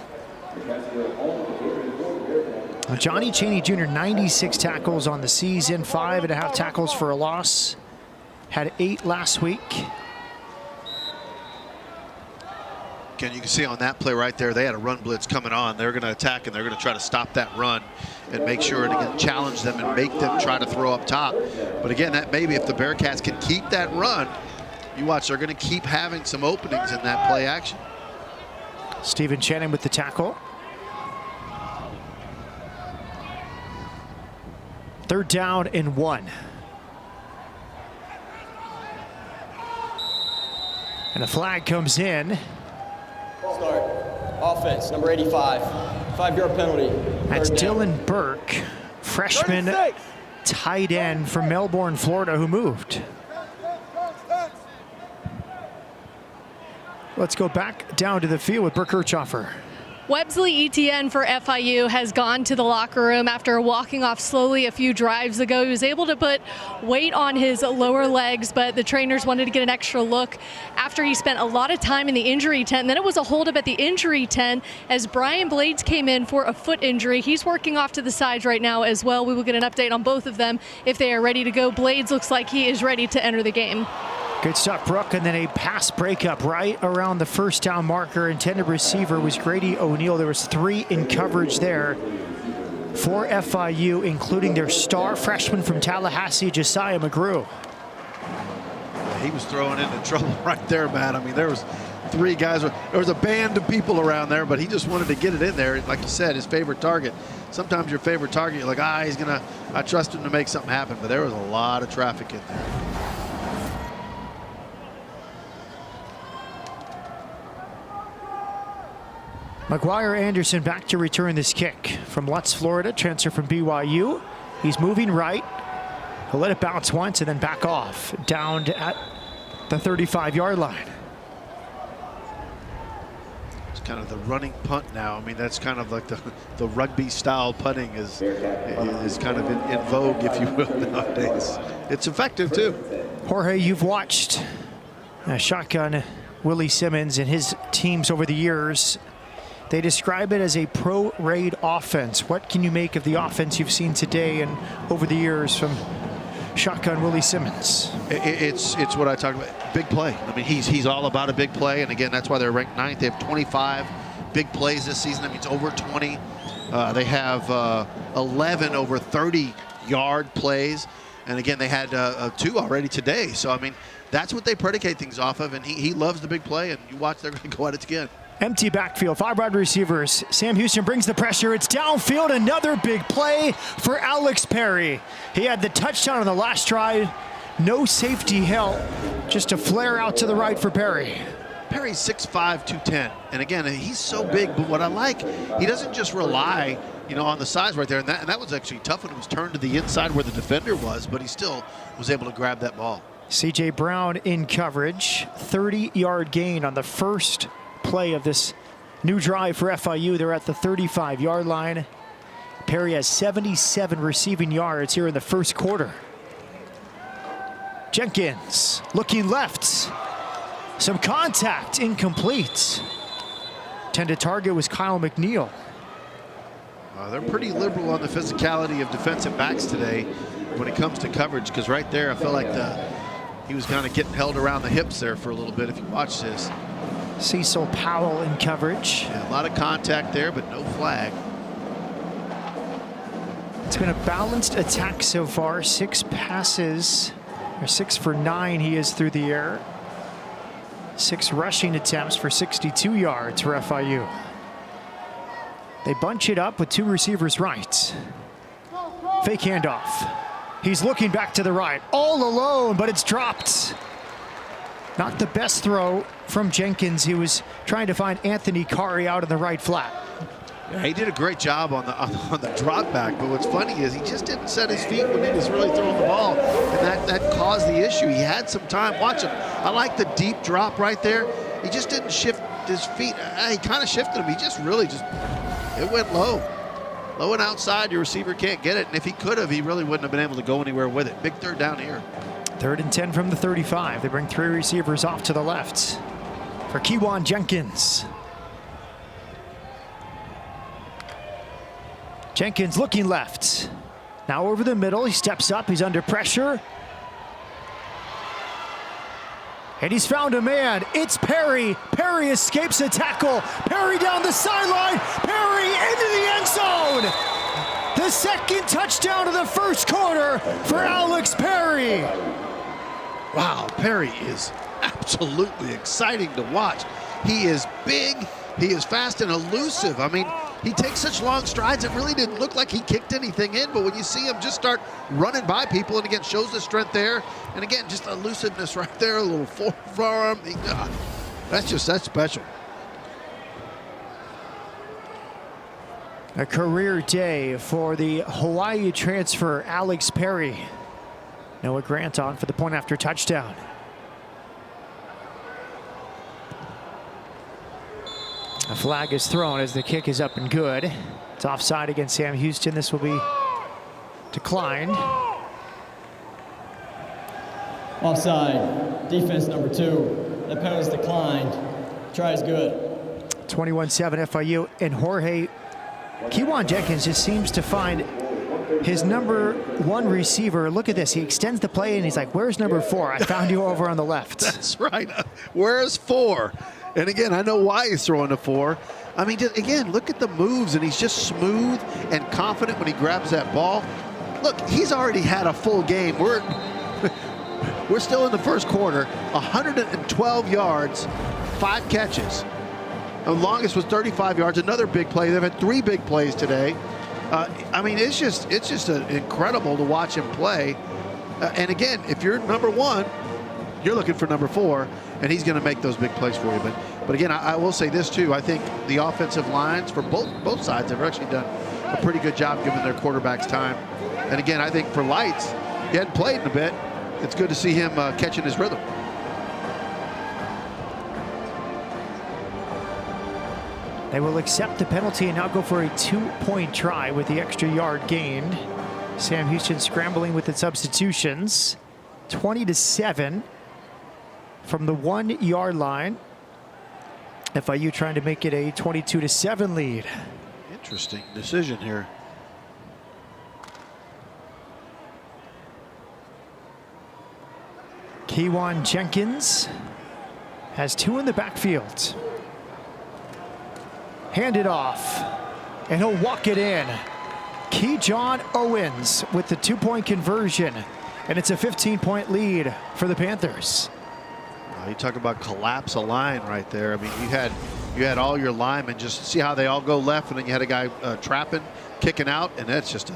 Johnny Chaney Jr. 96 tackles on the season, 5.5 tackles for a loss. Had 8 last week. Again, you can see on that play right there, they had a run blitz coming on. They're going to attack, and they're going to try to stop that run and make sure to again, challenge them and make them try to throw up top. But again, that maybe if the Bearcats can keep that run, you watch, they're going to keep having some openings in that play action. Stephen Shannon with the tackle. 3rd down and 1. And a flag comes in. Start. Offense, number 85. 5-yard penalty. That's Dylan Burke, freshman 36. tight end from Melbourne, Florida, who moved. Let's go back down to the field with Burke Kirchhoffer. Websley Etienne for FIU has gone to the locker room after walking off slowly a few drives ago. He was able to put weight on his lower legs, but the trainers wanted to get an extra look after he spent a lot of time in the injury tent. And then it was a holdup at the injury tent as Brian Blades came in for a foot injury. He's working off to the sides right now as well. We will get an update on both of them if they are ready to go. Blades looks like he is ready to enter the game. Good stuff, Brooke, and then a pass breakup right around the 1st down marker. Intended receiver was Grady O'Neill. There was 3 in coverage there for FIU, including their star freshman from Tallahassee, Josiah McGrew. He was throwing into trouble right there, Matt. I mean, there was 3 guys. There was a band of people around there, but he just wanted to get it in there. Like you said, his favorite target. Sometimes your favorite target, you're like, I trust him to make something happen. But there was a lot of traffic in there. McGuire Anderson back to return this kick from Lutz, Florida, transfer from BYU. He's moving right. He'll let it bounce once and then back off down at the 35-yard line. It's kind of the running punt now. I mean, that's kind of like the rugby style punting is kind of in vogue, if you will, nowadays. It's effective too. Jorge, you've watched shotgun Willie Simmons and his teams over the years. They describe it as a pro-raid offense. What can you make of the offense you've seen today and over the years from shotgun Willie Simmons? It's what I talked about. Big play. I mean, he's all about a big play. And again, that's why they're ranked 9th. They have 25 big plays this season. That means over 20. They have 11 over 30-yard plays. And again, they had 2 already today. So, I mean, that's what they predicate things off of. And he loves the big play. And you watch, they're going to go at it again. Empty backfield, 5 wide receivers. Sam Houston brings the pressure. It's downfield, another big play for Alex Perry. He had the touchdown on the last drive. No safety help, just a flare out to the right for Perry. Perry's 6'5", 210. And again, he's so big, but what I like, he doesn't just rely, on the size right there. And that was actually tough when it was turned to the inside where the defender was, but he still was able to grab that ball. C.J. Brown in coverage, 30-yard gain on the first play of this new drive for FIU. They're at the 35-yard line. Perry has 77 receiving yards here in the first quarter. Jenkins looking left. Some contact, incomplete. Intended target was Kyle McNeil. They're pretty liberal on the physicality of defensive backs today when it comes to coverage, because right there I feel like he was kind of getting held around the hips there for a little bit if you watch this. Cecil Powell in coverage. Yeah, a lot of contact there, but no flag. It's been a balanced attack so far. 6 passes, or 6 for 9 he is through the air. 6 rushing attempts for 62 yards for FIU. They bunch it up with 2 receivers right. Fake handoff. He's looking back to the right, all alone, but it's dropped. Not the best throw from Jenkins. He was trying to find Anthony Kari out in the right flat. Yeah, he did a great job on the drop back, but what's funny is he just didn't set his feet when he was really throwing the ball, and that caused the issue. He had some time. Watch him. I like the deep drop right there. He just didn't shift his feet. He kind of shifted them. He just really it went low. Low and outside, your receiver can't get it, and if he could have, he really wouldn't have been able to go anywhere with it. Big third down here. 3rd and 10 from the 35. They bring 3 receivers off to the left for Kewan Jenkins. Jenkins looking left. Now over the middle, he steps up, he's under pressure. And he's found a man, it's Perry. Perry escapes a tackle. Perry down the sideline, Perry into the end zone. The second touchdown of the first quarter for Alex Perry. Wow, Perry is absolutely exciting to watch. He is big, he is fast and elusive. I mean, he takes such long strides, it really didn't look like he kicked anything in, but when you see him just start running by people, and again, shows the strength there, and again, just elusiveness right there, a little forearm, that's special. A career day for the Hawaii transfer, Alex Perry. Noah Grant on for the point after touchdown. A flag is thrown as the kick is up and good. It's offside against Sam Houston. This will be declined. Offside. Defense number 2. The penalty's declined. Try is good. 21-7 FIU, and Jorge Kewan Jenkins just seems to find his number 1 receiver. Look at this. He extends the play and he's like, where's number 4? I found you over on the left. That's right. Where's 4? And again, I know why he's throwing the 4. I mean, just, again, look at the moves, and he's just smooth and confident when he grabs that ball. Look, he's already had a full game. We're still in the first quarter. 112 yards, 5 catches. The longest was 35 yards. Another big play. They've had 3 big plays today. I mean, it's just incredible to watch him play. And again, if you're number 1, you're looking for number 4, and he's going to make those big plays for you. But again, I will say this too. I think the offensive lines for both sides have actually done a pretty good job giving their quarterbacks time. And again, I think for Lights, he hadn't played in a bit. It's good to see him catching his rhythm. They will accept the penalty and now go for a 2-point try with the extra yard gained. Sam Houston scrambling with its substitutions. 20-7 from the 1-yard line. FIU trying to make it a 22-7 lead. Interesting decision here. Kewan Jenkins has 2 in the backfield. Hand it off, and he'll walk it in. Kejon Owens with the 2-point conversion, and it's a 15-point lead for the Panthers. You talk about collapse a line right there. I mean, you had all your linemen, just see how they all go left, and then you had a guy trapping, kicking out, and that's just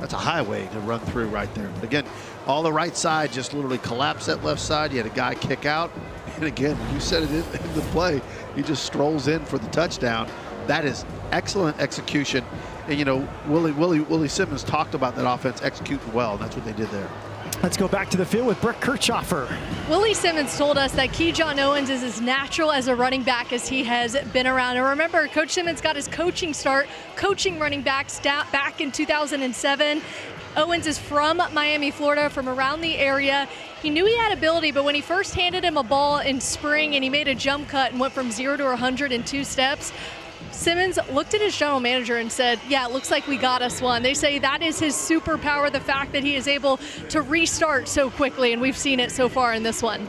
That's a highway to run through right there. But again, all the right side just literally collapsed that left side. You had a guy kick out. And again, you said it in the play. He just strolls in for the touchdown. That is excellent execution. And, you know, Willie Simmons talked about that offense executing well, and that's what they did there. Let's go back to the field with Brett Kirchhoffer. Willie Simmons told us that Keyjon Owens is as natural as a running back as he has been around. And remember, Coach Simmons got his coaching start coaching running backs back in 2007. Owens is from Miami, Florida, from around the area. He knew he had ability, but when he first handed him a ball in spring and he made a jump cut and went from 0 to 100 in 2 steps, Simmons looked at his general manager and said, yeah, it looks like we got us one. They say that is his superpower, the fact that he is able to restart so quickly, and we've seen it so far in this one.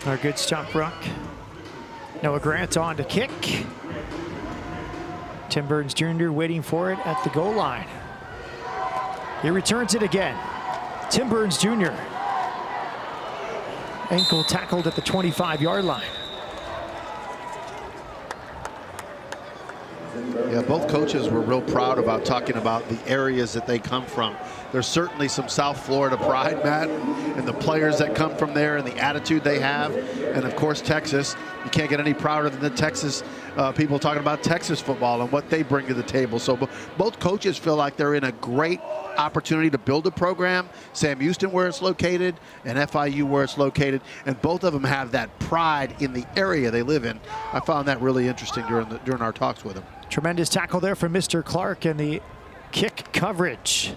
Our good stop, Brock. Noah Grant on to kick. Tim Burns Jr. waiting for it at the goal line. He returns it again. Tim Burns Jr. Ankle tackled at the 25-yard line. Yeah, both coaches were real proud about talking about the areas that they come from. There's certainly some South Florida pride, Matt, and the players that come from there and the attitude they have. And of course, Texas. You can't get any prouder than the Texas people talking about Texas football and what they bring to the table. So both coaches feel like they're in a great opportunity to build a program. Sam Houston where it's located and FIU where it's located. And both of them have that pride in the area they live in. I found that really interesting during our talks with them. Tremendous tackle there from Mr. Clark and the kick coverage.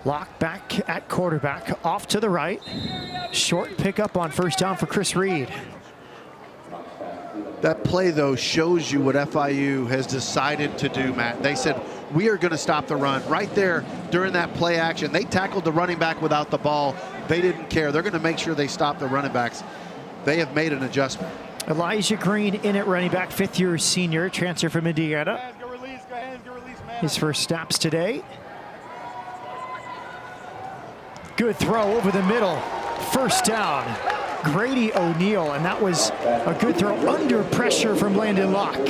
Lock back at quarterback, off to the right. Short pickup on first down for Chris Reed. That play, though, shows you what FIU has decided to do, Matt. They said, we are going to stop the run. Right there during that play action, they tackled the running back without the ball. They didn't care. They're going to make sure they stop the running backs. They have made an adjustment. Elijah Green in at running back, fifth-year senior, transfer from Indiana. His first snaps today. Good throw over the middle. First down. Grady O'Neal, and that was a good throw under pressure from Landon Locke.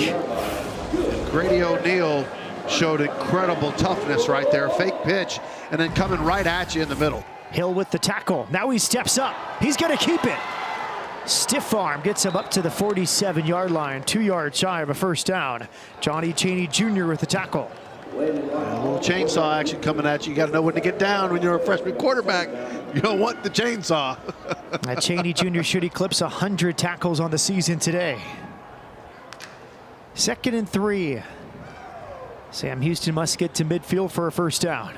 Grady O'Neal showed incredible toughness right there. Fake pitch, and then coming right at you in the middle. Hill with the tackle. Now he steps up. He's going to keep it. Stiff arm gets him up to the 47-yard line, 2 yards shy of a first down. Johnny Chaney Jr. with the tackle. A little chainsaw action coming at you. You got to know when to get down when you're a freshman quarterback. You don't want the chainsaw. Chaney Jr. should eclipse 100 tackles on the season today. 2nd and 3. Sam Houston must get to midfield for a first down.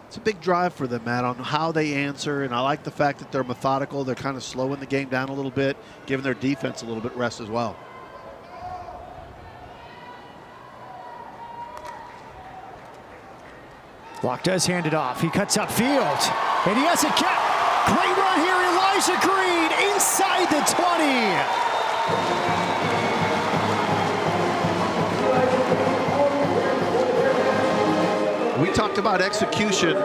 It's a big drive for them, Matt, on how they answer, and I like the fact that they're methodical. They're kind of slowing the game down a little bit, giving their defense a little bit rest as well. Locke does hand it off. He cuts upfield, and he has a catch. Great run here, Elijah Green inside the 20. We talked about execution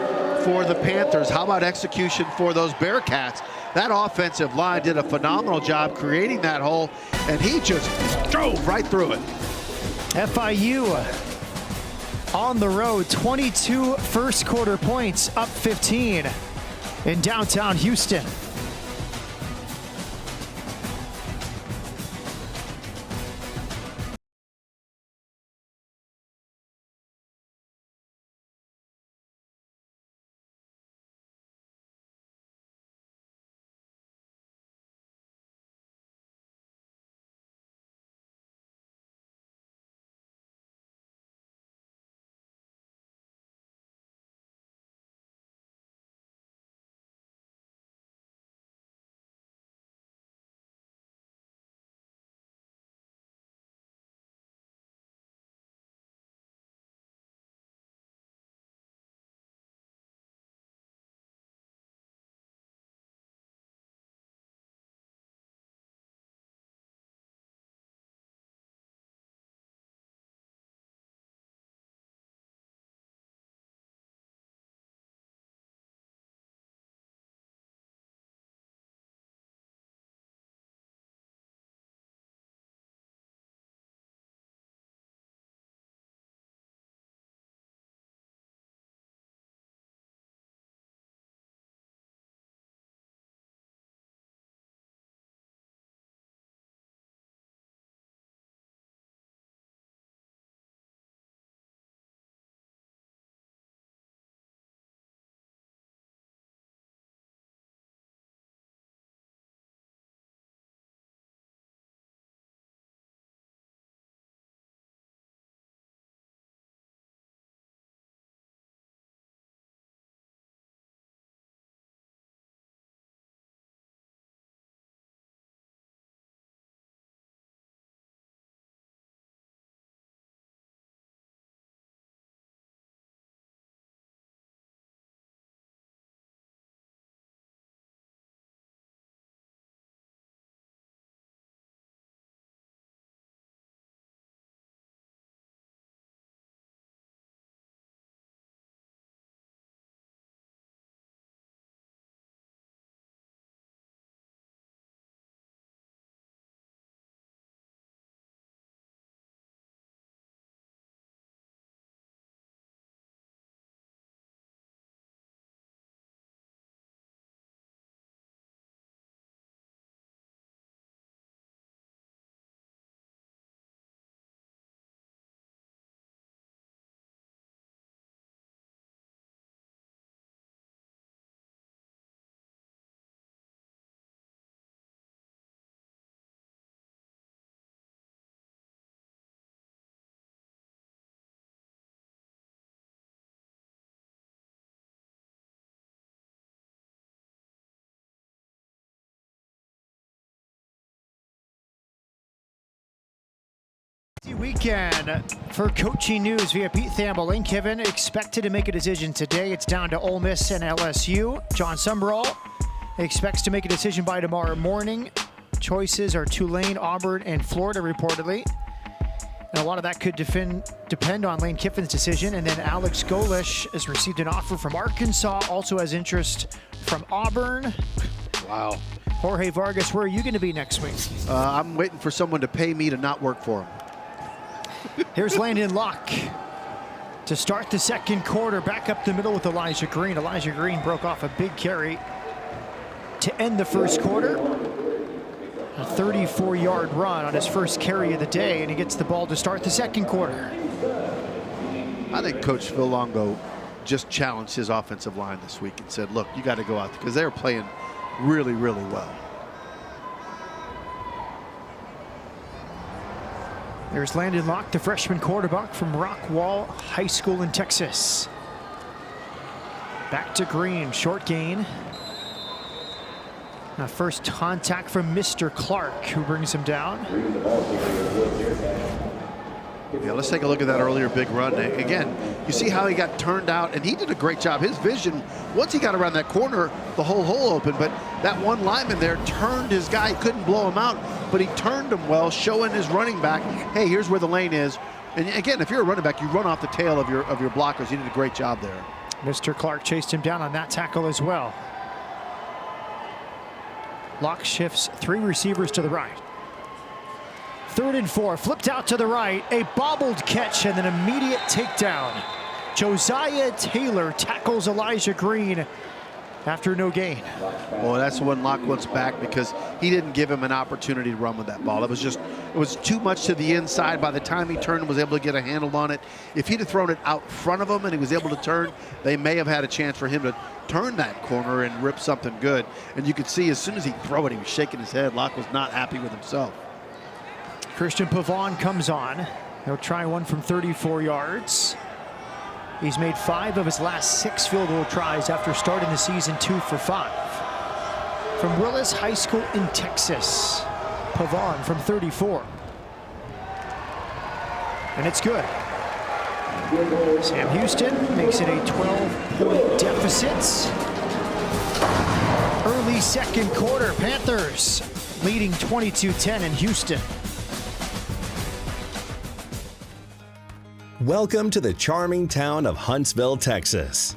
for the Panthers. How about execution for those Bearcats? That offensive line did a phenomenal job creating that hole, and he just drove right through it. FIU on the road, 22 first quarter points, up 15 in downtown Houston. Weekend for coaching news via Pete Thamel. Lane Kiffin expected to make a decision today. It's down to Ole Miss and LSU. John Summerall expects to make a decision by tomorrow morning. Choices are Tulane, Auburn, and Florida reportedly. And a lot of that could depend on Lane Kiffin's decision. And then Alex Golish has received an offer from Arkansas, also has interest from Auburn. Wow. Jorge Vargas, where are you going to be next week? I'm waiting for someone to pay me to not work for him. Here's Landon Locke to start the second quarter. Back up the middle with Elijah Green. Elijah Green broke off a big carry to end the first quarter. A 34-yard run on his first carry of the day, and he gets the ball to start the second quarter. I think Coach Phil Longo just challenged his offensive line this week and said, look, you got to go out there, because they were playing really, really well. There's Landon Locke, the freshman quarterback from Rockwall High School in Texas. Back to Green, short gain. Now first contact from Mr. Clark, who brings him down. Yeah, let's take a look at that earlier big run. Again, you see how he got turned out, and he did a great job. His vision, once he got around that corner, the whole hole opened, but that one lineman there turned his guy, couldn't blow him out, but he turned him well, showing his running back, hey, here's where the lane is. And again, if you're a running back, you run off the tail of your blockers. He did a great job there. Mr. Clark chased him down on that tackle as well. Locke shifts 3 receivers to the right. 3rd and 4, flipped out to the right, a bobbled catch and an immediate takedown. Josiah Taylor tackles Elijah Green after no gain. Well, that's the one Locke wants back, because he didn't give him an opportunity to run with that ball. It was too much to the inside. By the time he turned and was able to get a handle on it, if he'd have thrown it out front of him and he was able to turn, they may have had a chance for him to turn that corner and rip something good. And you could see as soon as he threw it, he was shaking his head. Locke was not happy with himself. Christian Pavon comes on. He'll try one from 34 yards. He's made 5 of his last 6 field goal tries after starting the season 2 for 5. From Willis High School in Texas, Pavon from 34. And it's good. Sam Houston makes it a 12-point deficit. Early second quarter, Panthers leading 22-10 in Houston. Welcome to the charming town of Huntsville, Texas,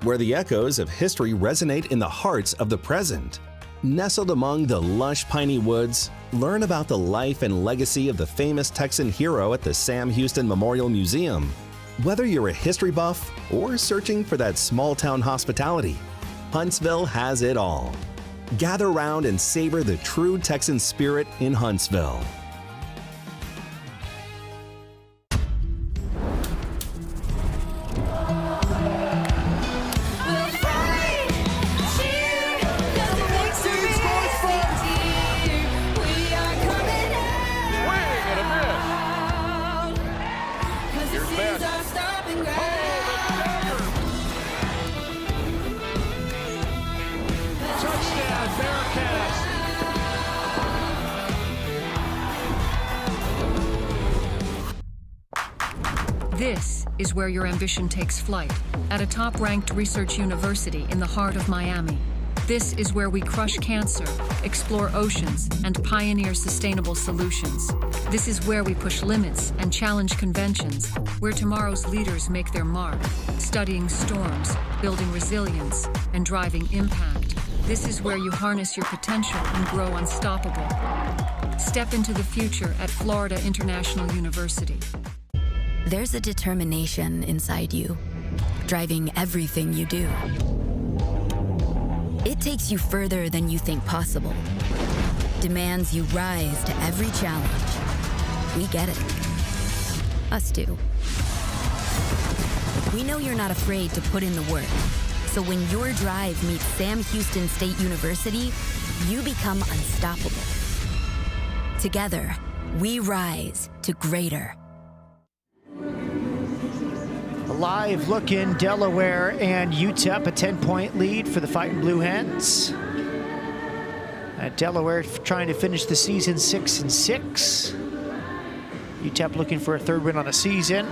where the echoes of history resonate in the hearts of the present. Nestled among the lush piney woods, learn about the life and legacy of the famous Texan hero at the Sam Houston Memorial Museum. Whether you're a history buff or searching for that small-town hospitality, Huntsville has it all. Gather round and savor the true Texan spirit in Huntsville. This is where your ambition takes flight, at a top-ranked research university in the heart of Miami. This is where we crush cancer, explore oceans, and pioneer sustainable solutions. This is where we push limits and challenge conventions, where tomorrow's leaders make their mark, studying storms, building resilience, and driving impact. This is where you harness your potential and grow unstoppable. Step into the future at Florida International University. There's a determination inside you, driving everything you do. It takes you further than you think possible, demands you rise to every challenge. We get it. Us too. We know you're not afraid to put in the work, so when your drive meets Sam Houston State University, you become unstoppable. Together, we rise to greater. Live look in Delaware and UTEP, a 10-point lead for the Fighting Blue Hens. Delaware trying to finish the season 6-6. UTEP looking for a third win on the season.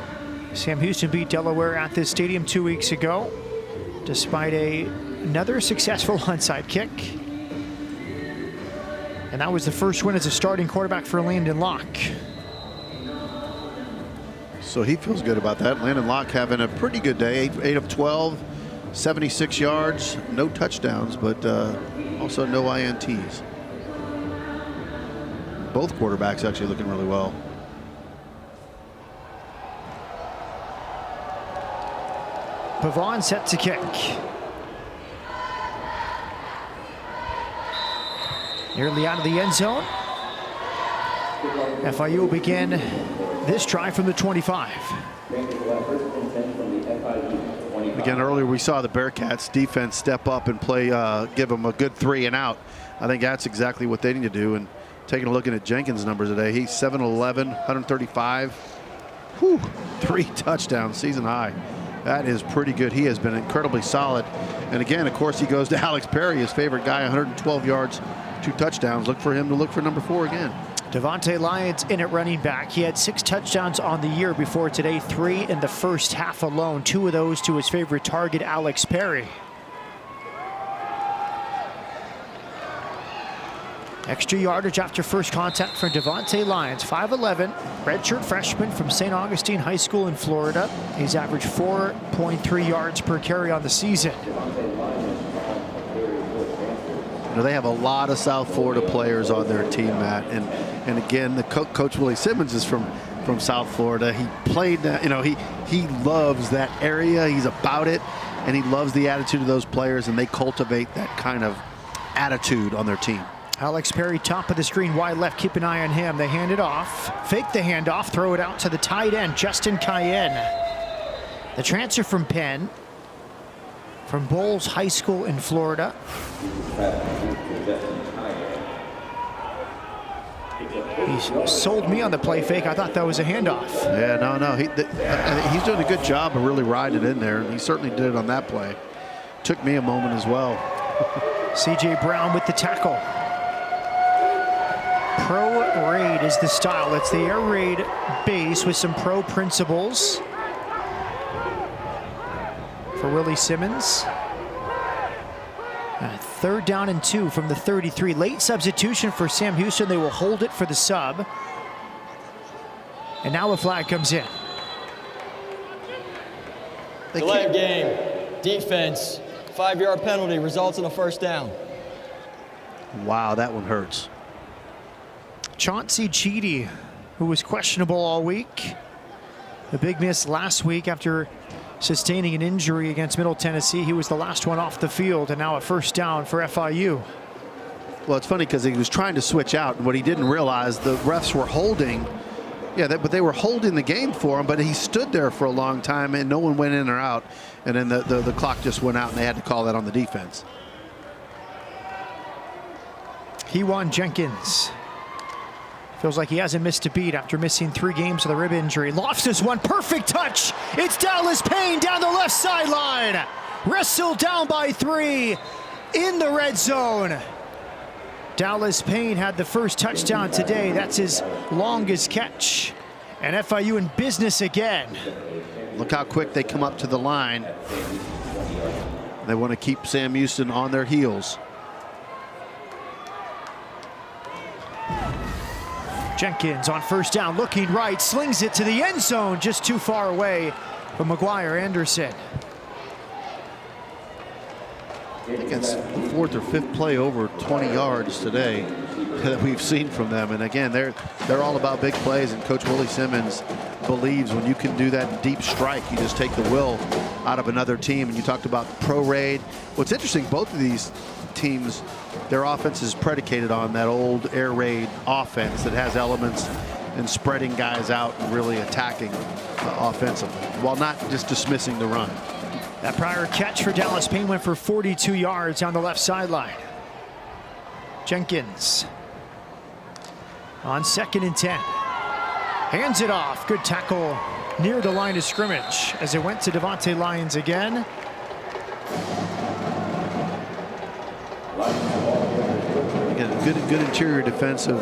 Sam Houston beat Delaware at this stadium 2 weeks ago, despite another successful onside kick. And that was the first win as a starting quarterback for Landon Locke. So he feels good about that. Landon Locke having a pretty good day. 8 of 12, 76 yards, no touchdowns, but also no INTs. Both quarterbacks actually looking really well. Pavon set to kick. Nearly out of the end zone. FIU will begin this drive from the 25. Again, earlier we saw the Bearcats defense step up and play, give them a good 3 and out. I think that's exactly what they need to do. And taking a look at Jenkins' numbers today, he's 7-11, 135. Whew, 3 touchdowns, season high. That is pretty good. He has been incredibly solid. And again, of course, he goes to Alex Perry, his favorite guy, 112 yards, 2 touchdowns. Look for him to look for number 4 again. Devontae Lyons in at running back. He had 6 touchdowns on the year before today, 3 in the first half alone. 2 of those to his favorite target, Alex Perry. Extra yardage after first contact for Devontae Lyons, 5'11", redshirt freshman from St. Augustine High School in Florida. He's averaged 4.3 yards per carry on the season. You know, they have a lot of South Florida players on their team, Matt, and again, the Coach Willie Simmons is from South Florida. He played, you know, he loves that area. He's about it, and he loves the attitude of those players, and they cultivate that kind of attitude on their team. Alex Perry, top of the screen, wide left. Keep an eye on him. They hand it off. Fake the handoff. Throw it out to the tight end, Justin Cayenne. The transfer from Penn, from Bowles High School in Florida. He sold me on the play fake. I thought that was a handoff. Yeah, no. He's doing a good job of really riding it in there. He certainly did it on that play. Took me a moment as well. C.J. Brown with the tackle. Pro raid is the style. It's the air raid base with some pro principles for Willie Simmons. 3rd down and 2 from the 33. Late substitution for Sam Houston. They will hold it for the sub. And now a flag comes in. Delay of game. Defense. 5-yard penalty results in a first down. Wow, that one hurts. Chauncey Cheedy, who was questionable all week. The big miss last week after sustaining an injury against Middle Tennessee. He was the last one off the field, and now a first down for FIU. Well, it's funny because he was trying to switch out, and what he didn't realize, the refs were holding. Yeah, but they were holding the game for him, but he stood there for a long time, and no one went in or out. And then the clock just went out, and they had to call that on the defense. Hewan Jenkins. Feels like he hasn't missed a beat after missing 3 games with a rib injury. Lofts this one, perfect touch. It's Dallas Payne down the left sideline. Wrestled down by 3 in the red zone. Dallas Payne had the first touchdown today. That's his longest catch. And FIU in business again. Look how quick they come up to the line. They want to keep Sam Houston on their heels. Jenkins on first down, looking right, slings it to the end zone, just too far away from McGuire Anderson. I think it's the 4th or 5th play over 20 yards today that we've seen from them. And again, they're all about big plays, and Coach Willie Simmons believes when you can do that deep strike, you just take the will out of another team. And you talked about pro raid. What's interesting, both of these teams, their offense is predicated on that old air raid offense that has elements in spreading guys out and really attacking offensively, while not just dismissing the run. That prior catch for Dallas Payne went for 42 yards on the left sideline. Jenkins on 2nd and 10. Hands it off. Good tackle near the line of scrimmage as it went to Devontae Lyons again. Again, good interior defensive,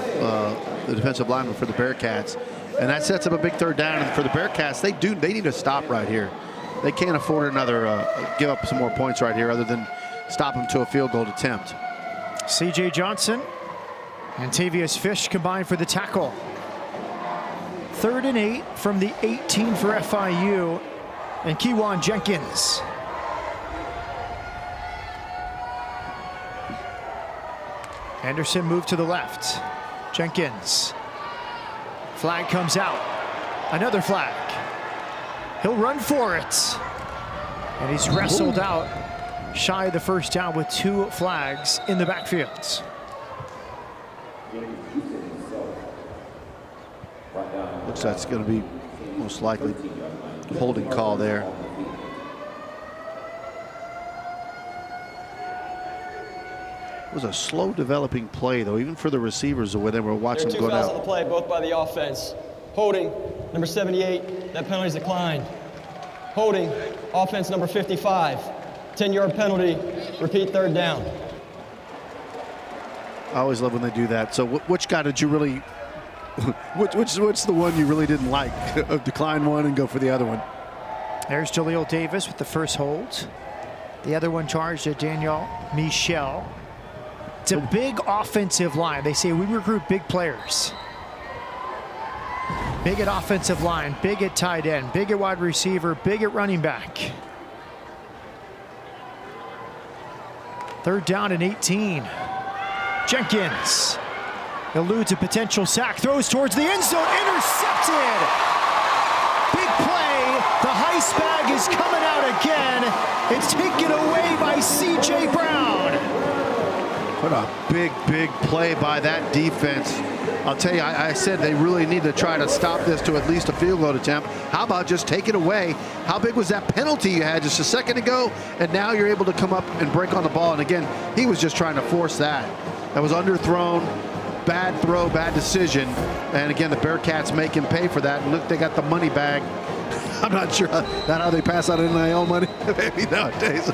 the defensive lineman for the Bearcats. And that sets up a big third down. And for the Bearcats, they need to stop right here. They can't afford another, give up some more points right here other than stop them to a field goal attempt. C.J. Johnson and Tavius Fish combined for the tackle. 3rd and 8 from the 18 for FIU, and Kewan Jenkins. Anderson moved to the left. Jenkins. Flag comes out. Another flag. He'll run for it. And he's wrestled out shy of the first down with 2 flags in the backfield. Looks like it's going to be most likely a holding call there. It was a slow developing play, though, even for the receivers when they were watching There them are 2 go fouls down. on the play, both by the offense. Holding, number 78, that penalty's declined. Holding, offense number 55. 10-yard penalty, repeat 3rd down. I always love when they do that. So which guy did you really, what's the one you really didn't like? Decline one and go for the other one. There's Jaleel Davis with the first hold. The other one charged at Daniel Michel. It's a big offensive line. They say we recruit big players. Big at offensive line, big at tight end, big at wide receiver, big at running back. 3rd down and 18. Jenkins eludes a potential sack, throws towards the end zone, intercepted. Big play. The heist bag is coming out again. It's taken away by C.J. Brown. What a big play by that defense. I'll tell you, I said they really need to try to stop this to at least a field goal attempt. How about just take it away? How big was that penalty you had just a second ago? And now you're able to come up and break on the ball. And again, he was just trying to force that. That was underthrown, bad throw, bad decision. And again, the Bearcats make him pay for that. And look, they got the money bag. I'm not sure that's how they pass out NIL money. Maybe nowadays.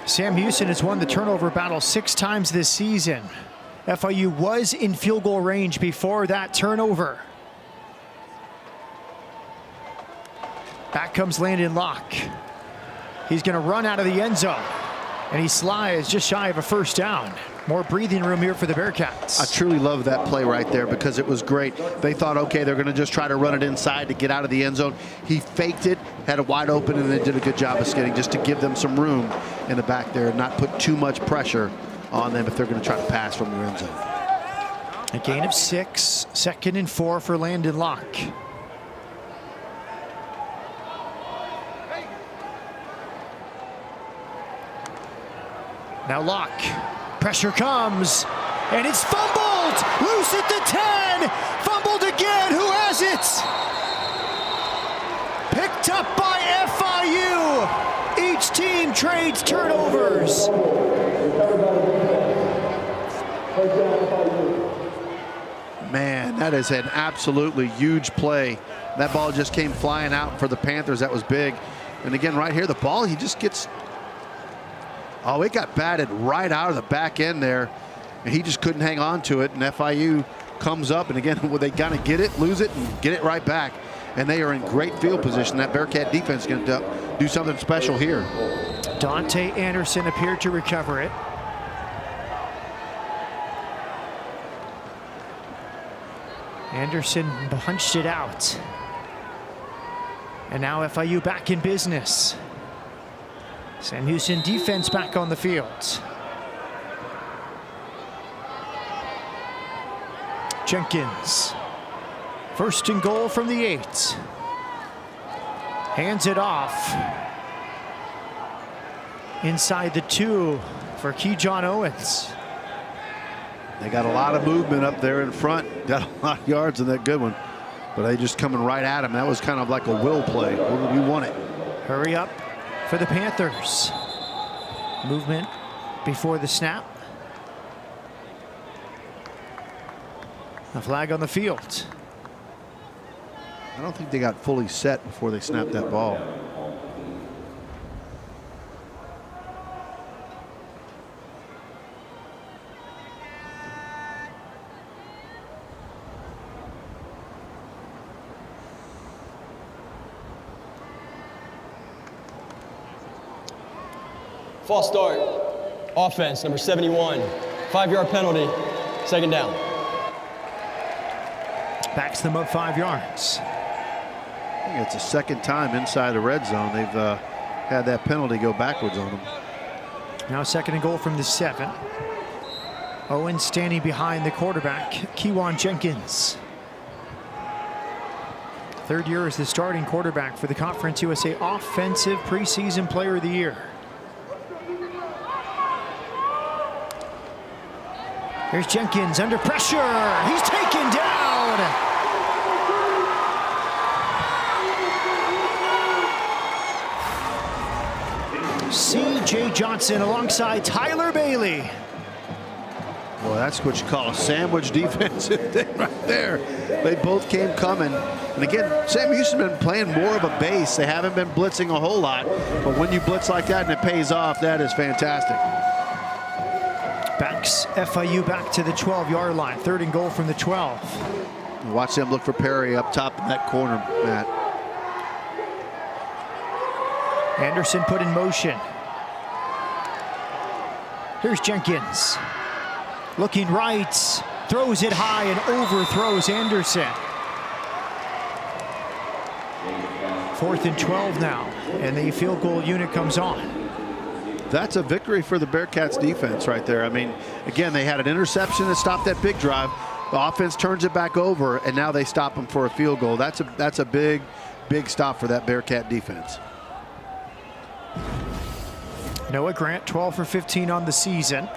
Sam Houston has won the turnover battle 6 times this season. FIU was in field goal range before that turnover. Back comes Landon Locke. He's going to run out of the end zone, and he slides just shy of a first down. More breathing room here for the Bearcats. I truly love that play right there because it was great. They thought, okay, they're going to just try to run it inside to get out of the end zone. He faked it, had it wide open, and they did a good job of skating just to give them some room in the back there and not put too much pressure on them if they're going to try to pass from their end zone. A gain of 6, 2nd and 4 for Landon Locke. Now Locke, pressure comes, and it's fumbled! Loose at the 10! Fumbled again, who has it? Picked up by FIU! Each team trades turnovers. Man, that is an absolutely huge play. That ball just came flying out for the Panthers. That was big. And again, right here, the ball, he just gets... Oh, it got batted right out of the back end there. And he just couldn't hang on to it. And FIU comes up. And again, they kind of get it, lose it, and get it right back. And they are in great field position. That Bearcat defense is going to do something special here. Dante Anderson appeared to recover it. Anderson punched it out. And now FIU back in business. Sam Houston defense back on the field. Jenkins. 1st and goal from the 8. Hands it off. Inside the 2 for Kejon Owens. They got a lot of movement up there in front. Got a lot of yards in that good one. But they just coming right at him. That was kind of like a will play. We won it. Hurry up for the Panthers. Movement before the snap. A flag on the field. I don't think they got fully set before they snapped that ball. False start. Offense, number 71. 5-yard penalty, second down. Backs them up 5 yards. I think it's the second time inside the red zone they've had that penalty go backwards on them. Now 2nd and goal from the 7. Owen standing behind the quarterback, Kewan Jenkins. 3rd year as the starting quarterback for the Conference USA Offensive Preseason Player of the Year. Here's Jenkins under pressure. He's taken down. C.J. Johnson alongside Tyler Bailey. Boy, that's what you call a sandwich defensive thing right there. They both came coming. And again, Sam Houston's been playing more of a base. They haven't been blitzing a whole lot. But when you blitz like that and it pays off, that is fantastic. Backs FIU back to the 12-yard line. 3rd and goal from the 12. Watch them look for Perry up top in that corner, Matt. Anderson put in motion. Here's Jenkins. Looking right, throws it high and overthrows Anderson. 4th and 12 now, and the field goal unit comes on. That's a victory for the Bearcats defense right there. I mean, again, they had an interception that stopped that big drive. The offense turns it back over, and now they stop them for a field goal. That's a big, big stop for that Bearcat defense. Noah Grant, 12 for 15 on the season.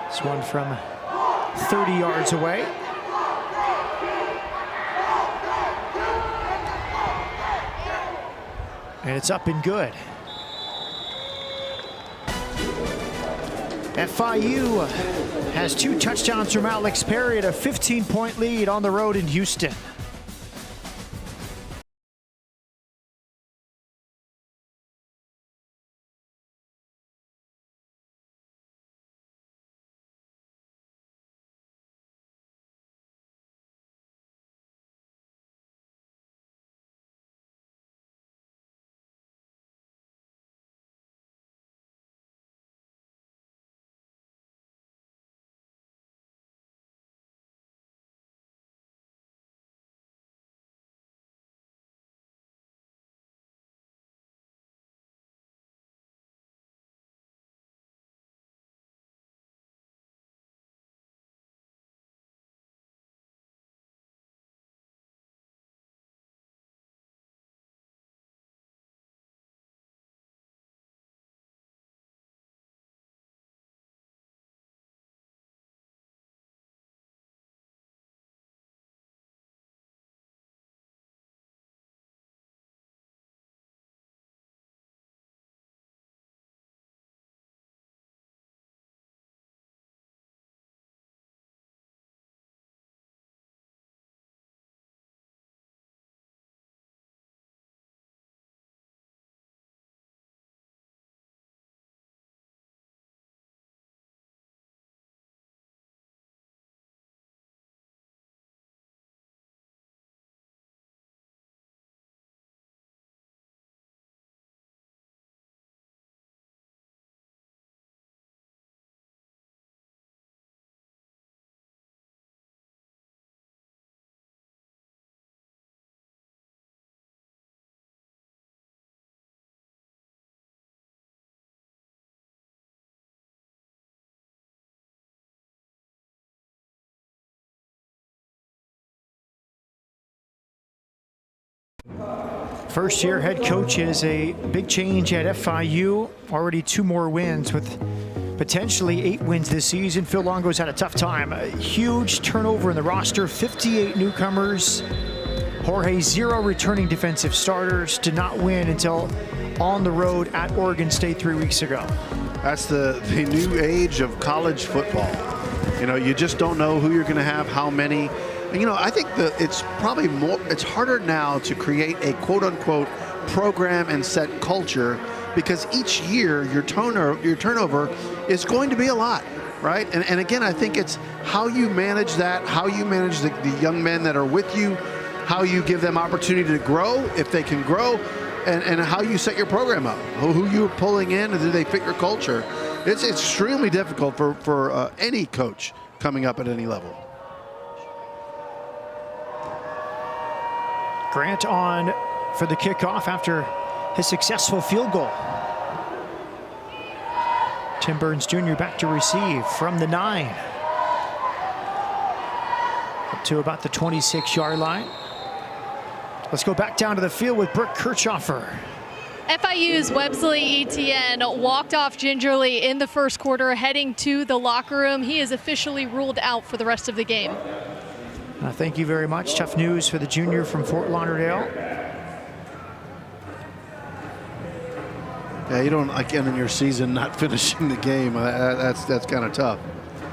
This one from 30 yards away. And it's up and good. FIU has 2 touchdowns from Alex Perry at a 15-point lead on the road in Houston. First year head coach is a big change at FIU. Already 2 more wins with potentially 8 wins this season. Phil Longo's had a tough time. A huge turnover in the roster, 58 newcomers. Jorge, 0 returning defensive starters. Did not win until on the road at Oregon State 3 weeks ago. That's the new age of college football. You know, you just don't know who you're going to have, how many. You know, I think that it's probably more, it's harder now to create a quote-unquote program and set culture because each year your turnover is going to be a lot, right? And again, I think it's how you manage that, how you manage the young men that are with you, how you give them opportunity to grow if they can grow, and how you set your program up, who you're pulling in, and do they fit your culture. It's extremely difficult for any coach coming up at any level. Grant on for the kickoff after his successful field goal. Tim Burns Jr. back to receive from the 9. Up to about the 26-yard line. Let's go back down to the field with Brooke Kirchhoffer. FIU's Websley Etienne walked off gingerly in the first quarter, heading to the locker room. He is officially ruled out for the rest of the game. Thank you very much. Tough news for the junior from Fort Lauderdale. Yeah, you don't like ending your season not finishing the game. That's kind of tough.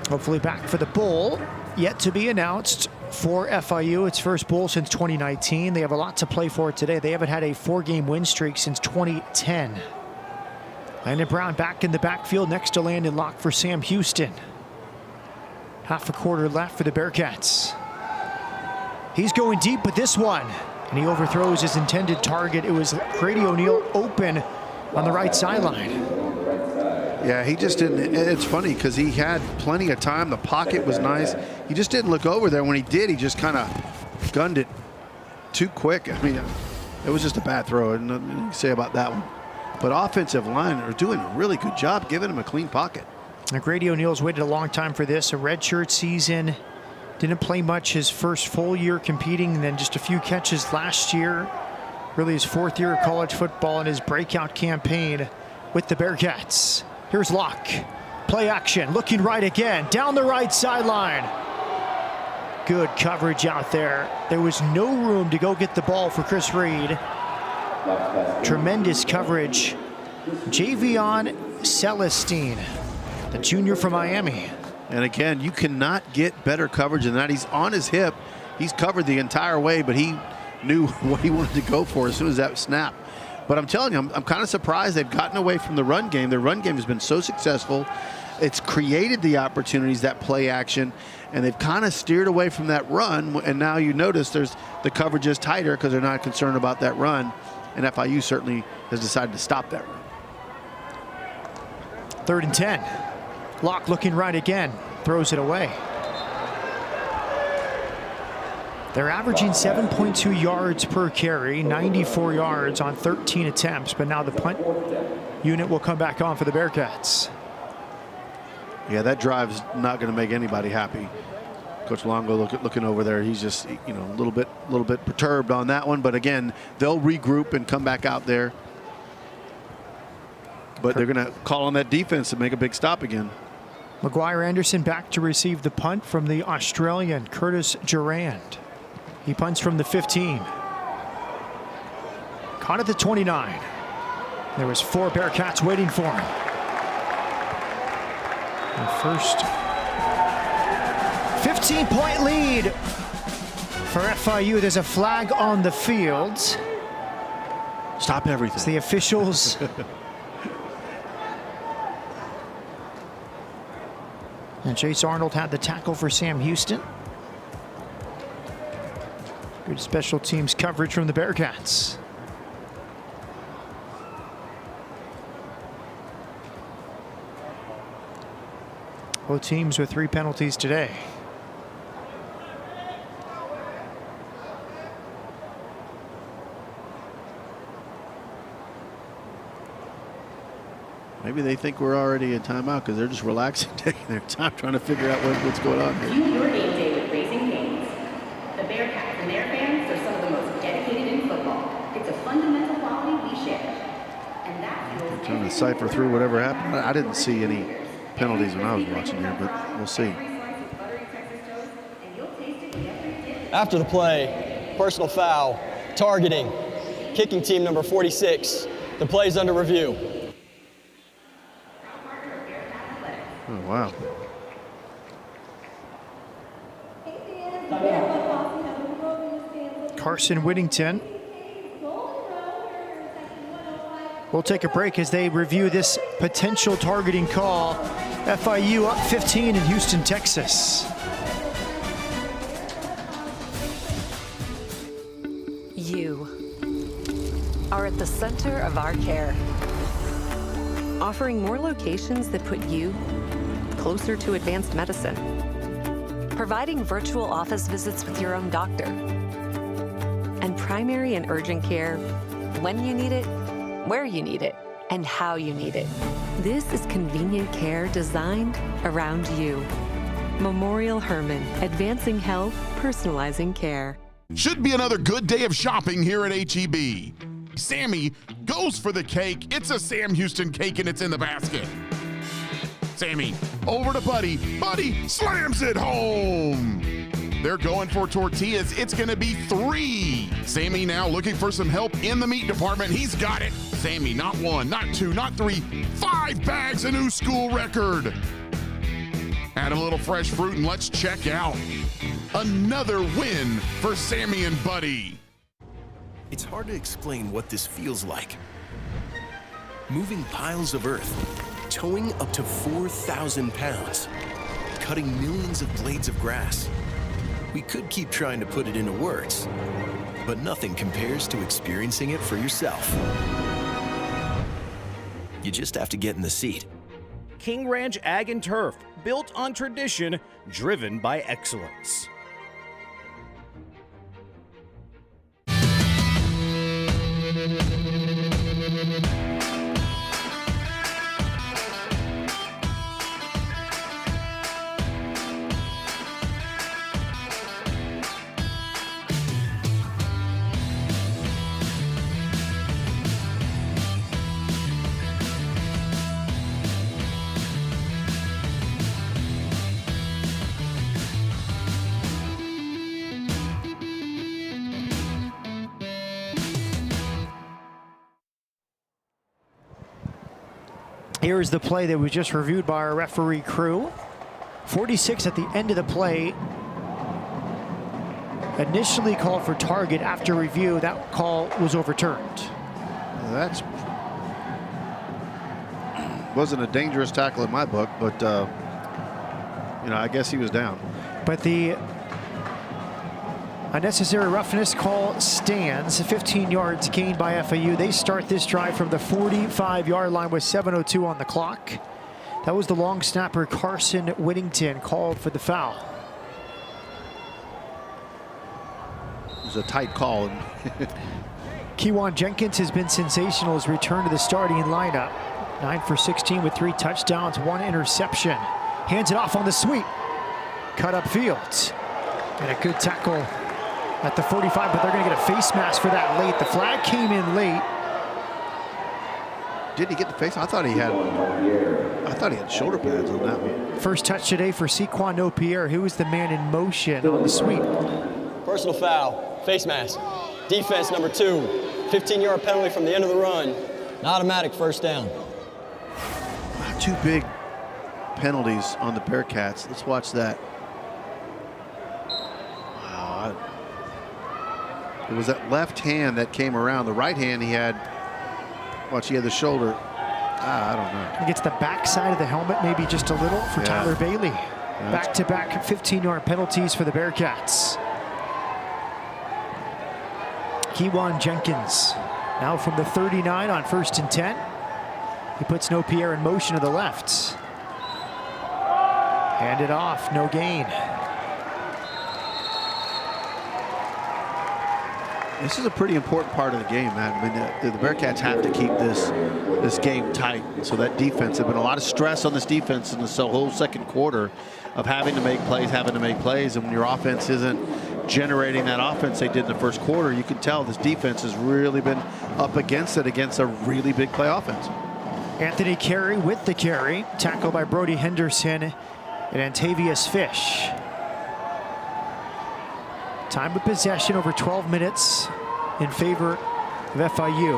Hopefully back for the bowl, yet to be announced for FIU. Its first bowl since 2019. They have a lot to play for today. They haven't had a 4-game win streak since 2010. Landon Brown back in the backfield next to Landon Locke for Sam Houston. Half a quarter left for the Bearcats. He's going deep with this one, and he overthrows his intended target. It was Grady O'Neal open on the right sideline. Yeah, he just didn't. It's funny because he had plenty of time. The pocket was nice. He just didn't look over there. When he did, he just kind of gunned it too quick. I mean, it was just a bad throw. And nothing to say about that one. But offensive line are doing a really good job giving him a clean pocket. Now, Grady O'Neal's waited a long time for this. A redshirt season. Didn't play much his first full year competing, and then just a few catches last year. Really his 4th year of college football and his breakout campaign with the Bearcats. Here's Locke. Play action, looking right again, down the right sideline. Good coverage out there. There was no room to go get the ball for Chris Reed. Tremendous coverage. Javion Celestine, the junior from Miami. And again, you cannot get better coverage than that. He's on his hip. He's covered the entire way, but he knew what he wanted to go for as soon as that snap. But I'm telling you, I'm kind of surprised they've gotten away from the run game. Their run game has been so successful. It's created the opportunities, that play action, and they've kind of steered away from that run. And now you notice the coverage is tighter because they're not concerned about that run. And FIU certainly has decided to stop that run. 3rd and 10. Locke looking right again, throws it away. They're averaging 7.2 yards per carry, 94 yards on 13 attempts, but now the punt unit will come back on for the Bearcats. Yeah, that drive's not going to make anybody happy. Coach Longo looking over there, he's just, you know, a little bit perturbed on that one, but again, they'll regroup and come back out there. But they're going to call on that defense to make a big stop again. McGuire Anderson back to receive the punt from the Australian Curtis Durand. He punts from the 15. Caught at the 29. There was 4 Bearcats waiting for him. And first 15-point lead for FIU. There's a flag on the field. Stop everything. It's the officials. And Chase Arnold had the tackle for Sam Houston. Good special teams coverage from the Bearcats. Both teams with 3 penalties today. Maybe they think we're already in timeout because they're just relaxing, taking their time, trying to figure out what's going on here. View your game day with Raising Cane's. The Bearcats and their fans are some of the most dedicated in football. It's a fundamental quality we share. And that fuels. I'm trying to cipher through whatever happened. I didn't see any penalties when I was watching here, but we'll see. After the play, personal foul, targeting, kicking team number 46. The play's under review. Oh, wow. Carson Whittington will take a break as they review this potential targeting call. FIU up 15 in Houston, Texas. You are are at the center of our care, offering more locations that put you closer to advanced medicine, providing virtual office visits with your own doctor, and primary and urgent care when you need it, where you need it, and how you need it. This is convenient care designed around you. Memorial Hermann, advancing health, personalizing care. Should be another good day of shopping here at HEB. Sammy goes for the cake. It's a Sam Houston cake and it's in the basket. Sammy over to Buddy. Buddy slams it home. They're going for tortillas. It's going to be 3. Sammy now looking for some help in the meat department. He's got it. Sammy, not 1, not 2, not 3, 5 bags, a new school record. Add a little fresh fruit and let's check out. Another win for Sammy and Buddy. It's hard to explain what this feels like. Moving piles of earth, towing up to 4,000 pounds, cutting millions of blades of grass. We could keep trying to put it into words, but nothing compares to experiencing it for yourself. You just have to get in the seat. King Ranch Ag and Turf, built on tradition, driven by excellence. Here's the play that was just reviewed by our referee crew. 46 at the end of the play. Initially called for target. After review, that call was overturned. That's wasn't a dangerous tackle in my book, but you know, I guess he was down. But the unnecessary roughness call stands. 15 yards gained by FIU. They start this drive from the 45-yard line with 7:02 on the clock. That was the long snapper Carson Whittington called for the foul. It was a tight call. Kewan Jenkins has been sensational as return to the starting lineup. 9 for 16 with 3 touchdowns, 1 interception. Hands it off on the sweep. Cut up field. And a good tackle at the 45, but they're going to get a face mask for that late. The flag came in late. Did he get the face? I thought he had shoulder pads on that one. First touch today for Sequan Nopierre, who was the man in motion on the sweep. Personal foul, face mask. Defense number 2, 15-yard penalty from the end of the run. An automatic first down. 2 big penalties on the Bearcats. Let's watch that. Wow. It was that left hand that came around. The right hand he had, watch, he had the shoulder. I don't know. He gets the back side of the helmet, maybe just a little for Tyler Bailey. Back-to-back 15-yard penalties for the Bearcats. Kewan Jenkins now from the 39 on 1st and 10. He puts Nopierre in motion to the left. Hand it off, no gain. This is a pretty important part of the game, man. I mean, the Bearcats have to keep this game tight. So that defense, there's been a lot of stress on this defense in the whole second quarter of having to make plays. And when your offense isn't generating that offense they did in the first quarter, you can tell this defense has really been up against it, against a really big play offense. Anthony Carey with the carry. Tackled by Brody Henderson and Antavius Fish. Time of possession over 12 minutes in favor of FIU.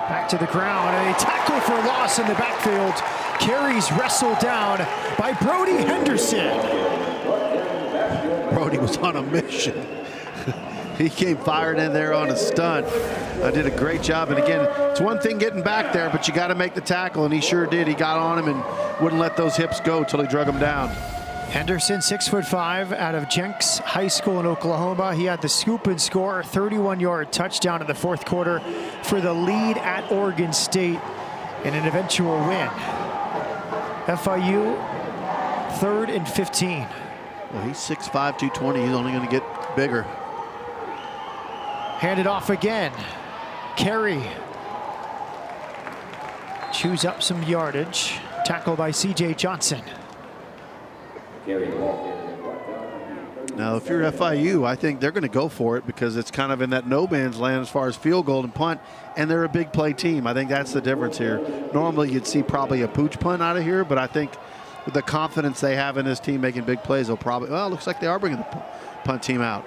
Back to the ground, and a tackle for loss in the backfield. Carey's wrestled down by Brody Henderson. Brody was on a mission. He came fired in there on a stunt. Did a great job. And again, it's one thing getting back there, but you got to make the tackle, and he sure did. He got on him and wouldn't let those hips go till he drug him down. Henderson, 6'5", out of Jenks High School in Oklahoma. He had the scoop and score, 31-yard touchdown in the fourth quarter for the lead at Oregon State in an eventual win. FIU, 3rd and 15. Well, he's 6'5", 220. He's only going to get bigger. Handed off again. Carey chews up some yardage. Tackle by C.J. Johnson. Now, if you're FIU, I think they're going to go for it because it's kind of in that no man's land as far as field goal and punt, and they're a big play team. I think that's the difference here. Normally, you'd see probably a pooch punt out of here, but I think with the confidence they have in this team making big plays, they'll probably, well, it looks like they are bringing the punt team out.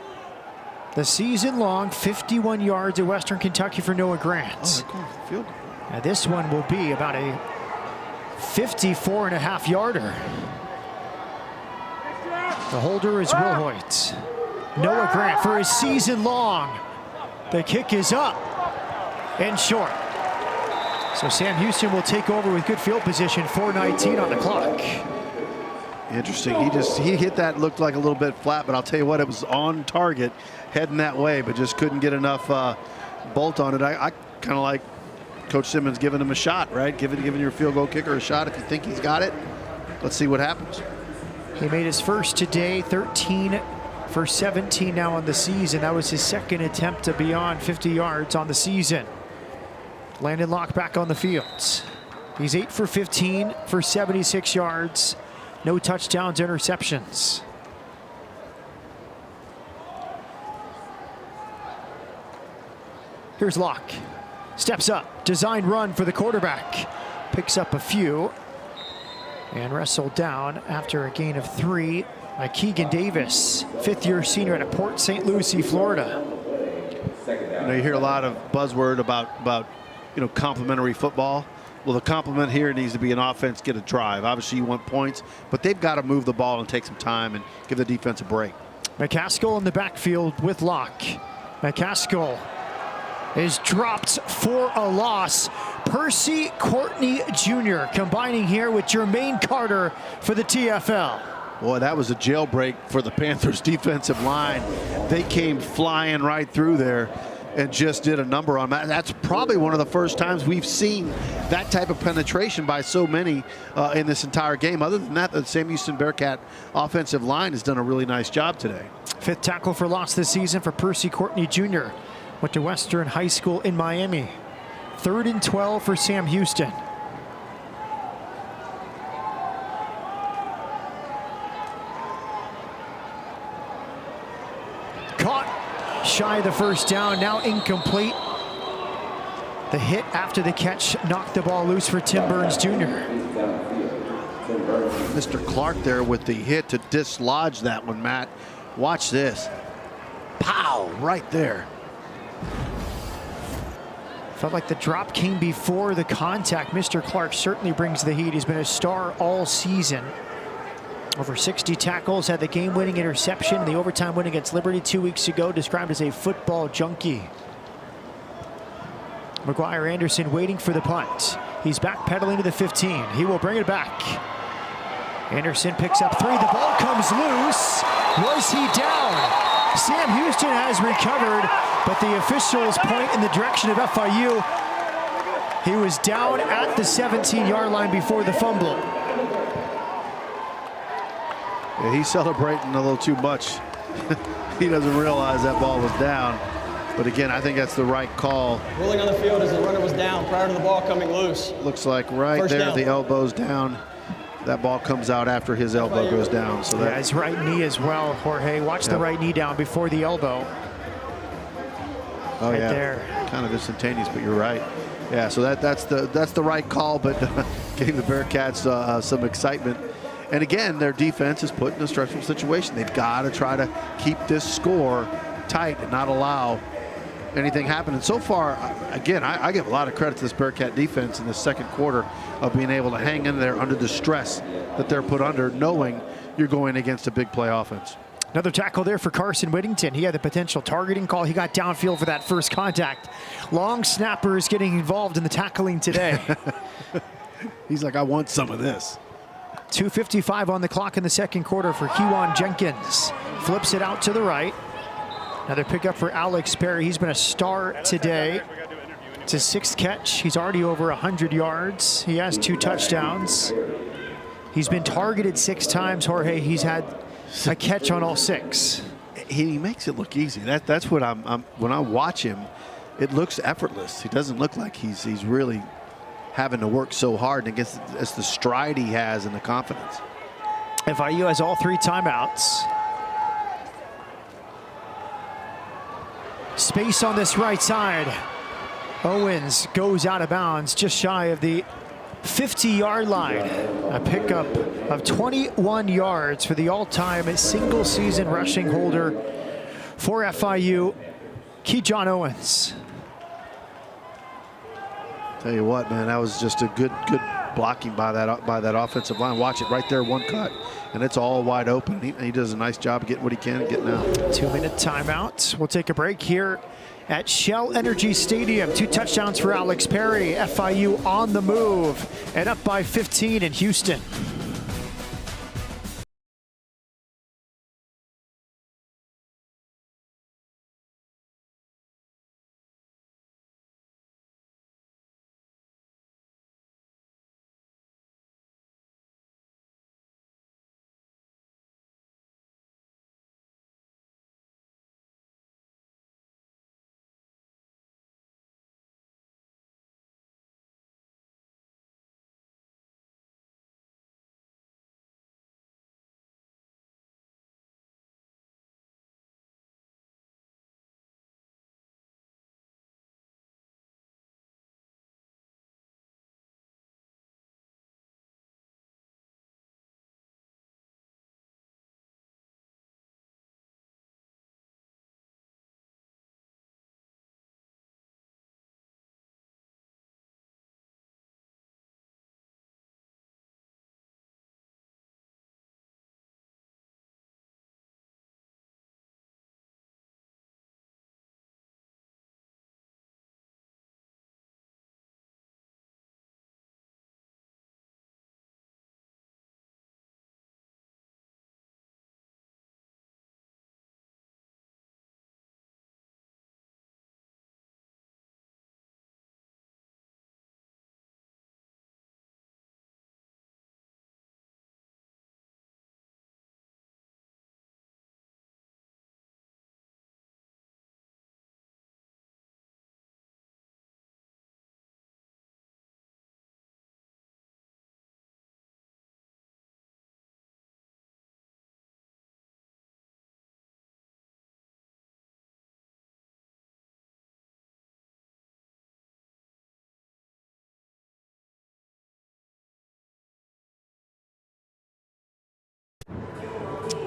The season-long 51 yards at Western Kentucky for Noah Grant. Oh, they're going for the field goal. Now, this one will be about a 54.5-yarder. The holder is Will Hoyt. Noah Grant for his season long. The kick is up and short. So Sam Houston will take over with good field position, 4:19 on the clock. Interesting. He hit that, looked like a little bit flat, but I'll tell you what, it was on target, heading that way, but just couldn't get enough bolt on it. I kind of like Coach Simmons giving him a shot, right? Giving your field goal kicker a shot if you think he's got it. Let's see what happens. He made his first today, 13 for 17 now on the season. That was his second attempt to beyond 50 yards on the season. Landon Locke back on the field. He's 8 for 15 for 76 yards. No touchdowns, interceptions. Here's Locke. Steps up, designed run for the quarterback. Picks up a few. And wrestled down after a gain of 3 by Keegan Davis, 5th-year senior out of Port St. Lucie, Florida. You hear a lot of buzzword about complimentary football. Well, the compliment here needs to be an offense get a drive. Obviously, you want points, but they've got to move the ball and take some time and give the defense a break. McCaskill in the backfield with Locke. McCaskill is dropped for a loss. Percy Courtney Jr. combining here with Jermaine Carter for the TFL. Boy, that was a jailbreak for the Panthers defensive line. They came flying right through there and just did a number on that. That's probably one of the first times we've seen that type of penetration by so many in this entire game. Other than that, the Sam Houston Bearcat offensive line has done a really nice job today. 5th tackle for loss this season for Percy Courtney Jr. Went to Western High School in Miami. 3rd and 12 for Sam Houston. Caught shy of the first down, now incomplete. The hit after the catch knocked the ball loose for Tim Burns Jr. Mr. Clark there with the hit to dislodge that one, Matt. Watch this. Pow, right there. Felt like the drop came before the contact. Mr. Clark certainly brings the heat. He's been a star all season. Over 60 tackles, had the game-winning interception, the overtime win against Liberty 2 weeks ago, described as a football junkie. McGuire Anderson waiting for the punt. He's backpedaling to the 15. He will bring it back. Anderson picks up 3. The ball comes loose. Was he down? Sam Houston has recovered, but the officials point in the direction of FIU. He was down at the 17-yard line before the fumble. Yeah, he's celebrating a little too much. He doesn't realize that ball was down. But again, I think that's the right call. Ruling on the field as the runner was down prior to the ball coming loose. Looks like right First there, down. the elbow's down. That ball comes out after his elbow goes down. So that, yeah, his right knee as well, Jorge. Watch the right knee down before the elbow. Oh right yeah, there. Kind of instantaneous, but you're right. Yeah, so that's the right call, but gave the Bearcats some excitement. And again, their defense is put in a stressful situation. They've got to try to keep this score tight and not allow anything happen. And so far, again, I give a lot of credit to this Bearcat defense in the second quarter of being able to hang in there under the stress that they're put under, knowing you're going against a big play offense. Another tackle there for Carson Whittington. He had the potential targeting call. He got downfield for that first contact. Long snapper is getting involved in the tackling today. He's like, I want some of this. 2:55 on the clock in the second quarter for Kewan Jenkins. Flips it out to the right. Another pickup for Alex Perry. He's been a star today. It's his 6th catch. He's already over 100 yards. He has 2 touchdowns. He's been targeted 6 times, Jorge. He's had a catch on all 6. He makes it look easy. That's what when I watch him, it looks effortless. He doesn't look like he's really having to work so hard, and it's the stride he has and the confidence. FIU has all 3 timeouts. Space on this right side. Owens goes out of bounds just shy of the 50-yard line. A pickup of 21 yards for the all-time single-season rushing holder for FIU, Kejon Owens. Tell you what, man, that was just a good blocking by that offensive line. Watch it right there, 1 cut, and it's all wide open. He does a nice job of getting what he can and getting out. 2-minute timeout. We'll take a break here at Shell Energy Stadium. 2 touchdowns for Alex Perry. FIU on the move and up by 15 in Houston.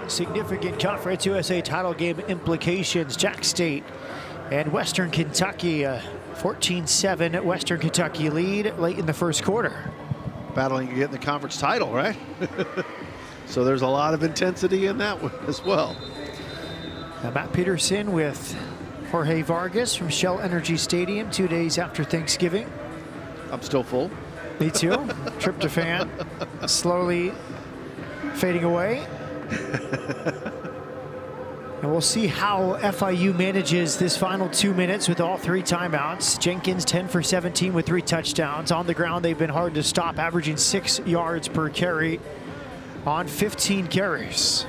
Significant Conference USA title game implications. Jack State and Western Kentucky, 14-7 Western Kentucky lead late in the first quarter. Battling to get the conference title, right? So there's a lot of intensity in that one as well. Now Matt Peterson with Jorge Vargas from Shell Energy Stadium 2 days after Thanksgiving. I'm still full. Me too. Tryptophan slowly fading away. And we'll see how FIU manages this final 2 minutes with all 3 timeouts. Jenkins 10 for 17 with 3 touchdowns. On the ground, they've been hard to stop, averaging 6 yards per carry on 15 carries.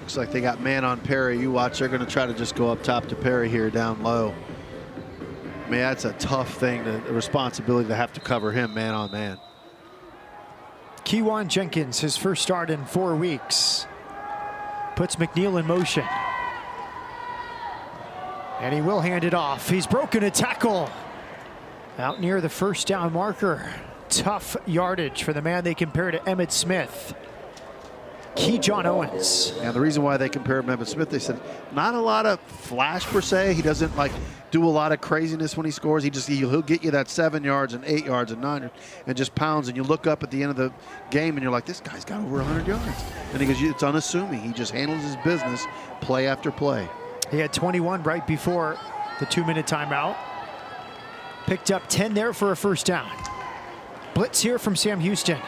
Looks like they got man on Perry. You watch, they're going to try to just go up top to Perry here down low. I mean, that's a tough thing, a responsibility to have to cover him man on man. Kewan Jenkins, his first start in 4 weeks, puts McNeil in motion. And he will hand it off. He's broken a tackle out near the first down marker. Tough yardage for the man they compare to Emmitt Smith. Kejon Owens. And the reason why they compare him to Emmitt Smith, they said not a lot of flash per se. He doesn't like do a lot of craziness when he scores. He'll get you that 7 yards and 8 yards and 9 and just pounds. And you look up at the end of the game and you're like, this guy's got over 100 yards. And he goes, it's unassuming. He just handles his business play after play. He had 21 right before the 2-minute timeout. Picked up 10 there for a first down. Blitz here from Sam Houston.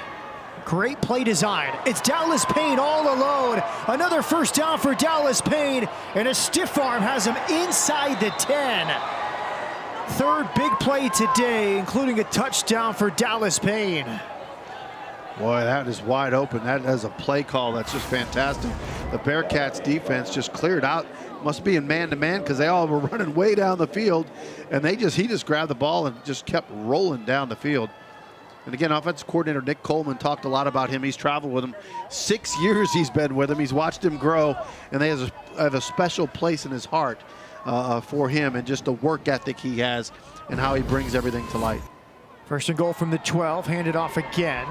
Great play design. It's Dallas Payne all alone. Another first down for Dallas Payne, and a stiff arm has him inside the 10. Third big play today, including a touchdown for Dallas Payne. Boy, that is wide open. That is a play call that's just fantastic. The Bearcats defense just cleared out. Must be in man-to-man because they all were running way down the field, and he just grabbed the ball and just kept rolling down the field. And again, offensive coordinator Nick Coleman talked a lot about him. He's traveled with him. 6 years he's been with him. He's watched him grow, and they have a special place in his heart for him, and just the work ethic he has and how he brings everything to light. First and goal from the 12, handed off again.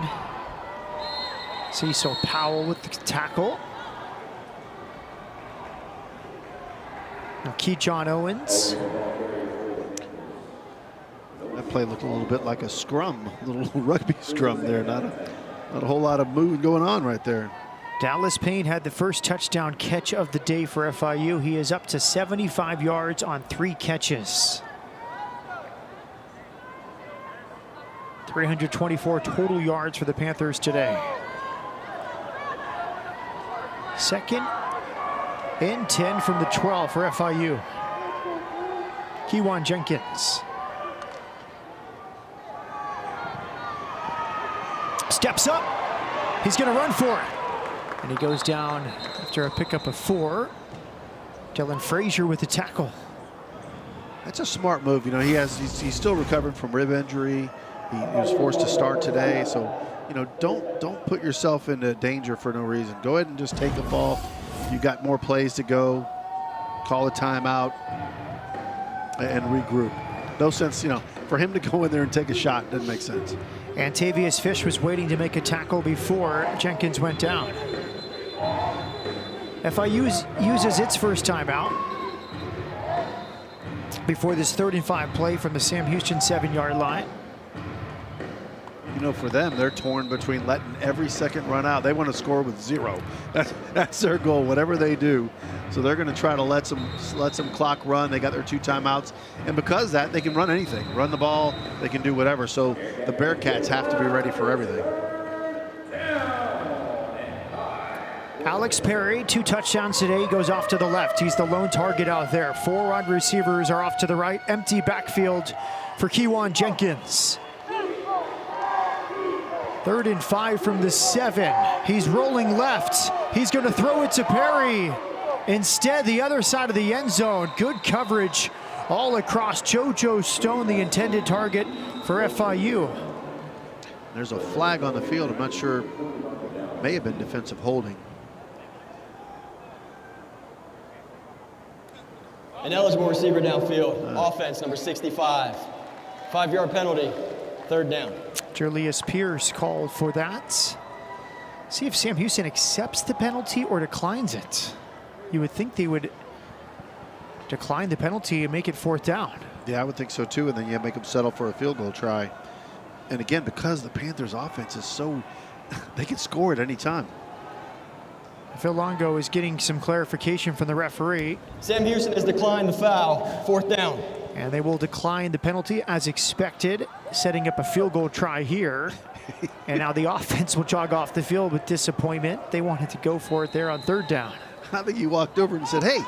Cecil Powell with the tackle. Now Keyshawn Owens. That play looked a little bit like a scrum, a little rugby scrum there. Not a whole lot of movement going on right there. Dallas Payne had the first touchdown catch of the day for FIU. He is up to 75 yards on 3 catches. 324 total yards for the Panthers today. Second and 10 from the 12 for FIU. Keyshawn Jenkins. Steps up. He's going to run for it. And he goes down after a pickup of 4. Dylan Frazier with the tackle. That's a smart move. You know, he's still recovering from rib injury. He was forced to start today. So, you know, don't put yourself into danger for no reason. Go ahead and just take the ball. You got more plays to go. Call a timeout and regroup. No sense, you know, for him to go in there and take a shot doesn't make sense. Antavius Fish was waiting to make a tackle before Jenkins went down. FIU uses its first timeout before this 3rd and 5 play from the Sam Houston 7-yard line. You know, for them, they're torn between letting every second run out. They want to score with 0. That's their goal, whatever they do. So they're going to try to let some clock run. They got their 2 timeouts, and because of that, they can run anything, run the ball. They can do whatever. So the Bearcats have to be ready for everything. Alex Perry, 2 touchdowns today, goes off to the left. He's the lone target out there. 4 wide receivers are off to the right. Empty backfield for Keyshawn Jenkins. 3rd and 5 from the 7. He's rolling left. He's going to throw it to Perry. Instead, the other side of the end zone. Good coverage all across. JoJo Stone, the intended target for FIU. There's a flag on the field. I'm not sure. May have been defensive holding. An eligible receiver downfield. Offense, number 65. 5-yard penalty. 3rd down. Julius Pierce called for that. See if Sam Houston accepts the penalty or declines it. You would think they would decline the penalty and make it 4th down. Yeah, I would think so too, and then you make them settle for a field goal try. And again, because the Panthers offense is so, they can score at any time. Phil Longo is getting some clarification from the referee. Sam Houston has declined the foul. 4th down. And they will decline the penalty as expected, setting up a field goal try here. And now the offense will jog off the field with disappointment. They wanted to go for it there on 3rd down. I think he walked over and said, hey,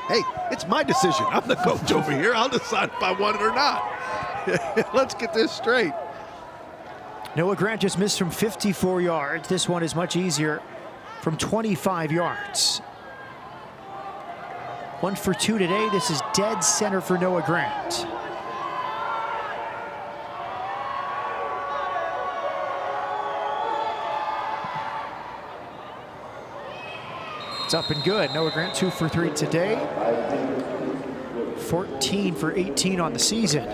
it's my decision. I'm the coach over here. I'll decide if I want it or not. Let's get this straight. Noah Grant just missed from 54 yards. This one is much easier from 25 yards. 1 for 2 today. This is dead center for Noah Grant. It's up and good. Noah Grant 2 for 3 today. 14 for 18 on the season.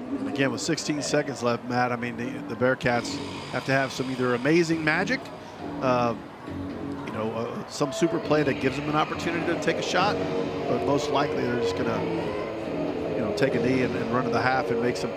And again, with 16 seconds left, Matt, I mean, the Bearcats have to have some either amazing magic, some super play that gives them an opportunity to take a shot, but most likely they're just gonna, take a knee and run to the half and make some.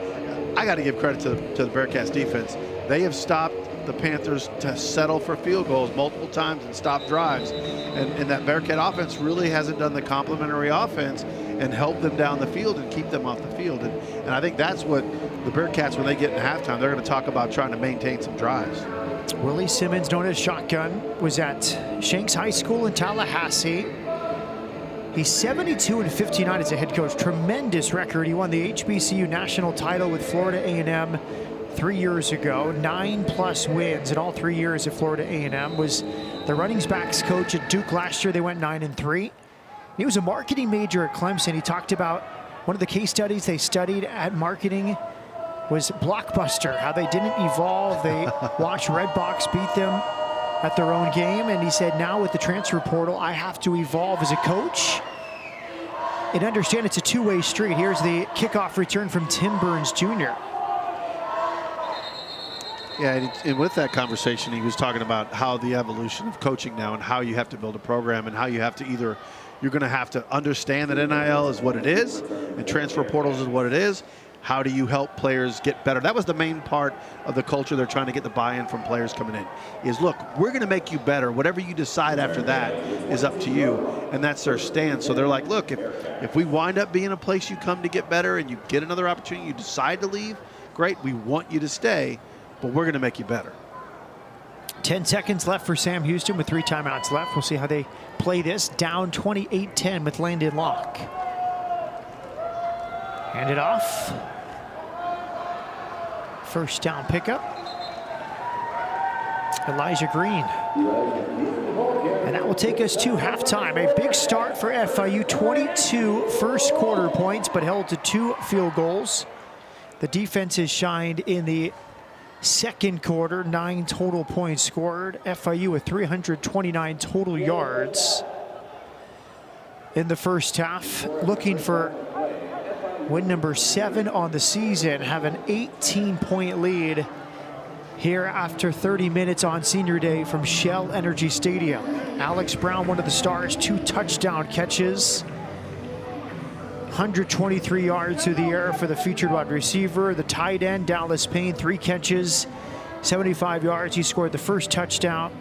I got to give credit to the Bearcats defense. They have stopped the Panthers to settle for field goals multiple times and stop drives. And that Bearcat offense really hasn't done the complementary offense and help them down the field and keep them off the field. And I think that's what the Bearcats, when they get in halftime, they're going to talk about trying to maintain some drives. Willie Simmons, known as Shotgun, was at Shanks High School in Tallahassee. He's 72-59 as a head coach. Tremendous record. He won the HBCU national title with Florida A&M 3 years ago. 9+ wins in all 3 years at Florida A&M. Was the running backs coach at Duke last year. They went 9-3. He was a marketing major at Clemson. He talked about one of the case studies they studied at marketing was Blockbuster, how they didn't evolve. They watched Redbox beat them at their own game, and he said, now with the transfer portal, I have to evolve as a coach and understand it's a two-way street. Here's the kickoff return from Tim Burns Jr. Yeah, and with that conversation, he was talking about how the evolution of coaching now and how you have to build a program and how you have to either, you're going to have to understand that NIL is what it is and transfer portals is what it is. How do you help players get better? That was the main part of the culture they're trying to get the buy-in from players coming in, is look, we're going to make you better. Whatever you decide after that is up to you, and that's their stance. So they're like, look, if we wind up being a place you come to get better and you get another opportunity, you decide to leave, great, we want you to stay, but we're going to make you better. 10 seconds left for Sam Houston with 3 timeouts left. We'll see how they play this. Down 28-10 with Landon Locke. Hand it off. First down pickup. Elijah Green. And that will take us to halftime. A big start for FIU. 22 first quarter points, but held to 2 field goals. The defense has shined in the second quarter. 9 total points scored. FIU with 329 total yards in the first half. Looking for win number 7 on the season, have an 18-point lead here after 30 minutes on senior day from Shell Energy Stadium. Alex Brown, one of the stars, 2 touchdown catches. 123 yards through the air for the featured wide receiver. The tight end, Dallas Payne, 3 catches, 75 yards. He scored the first touchdown.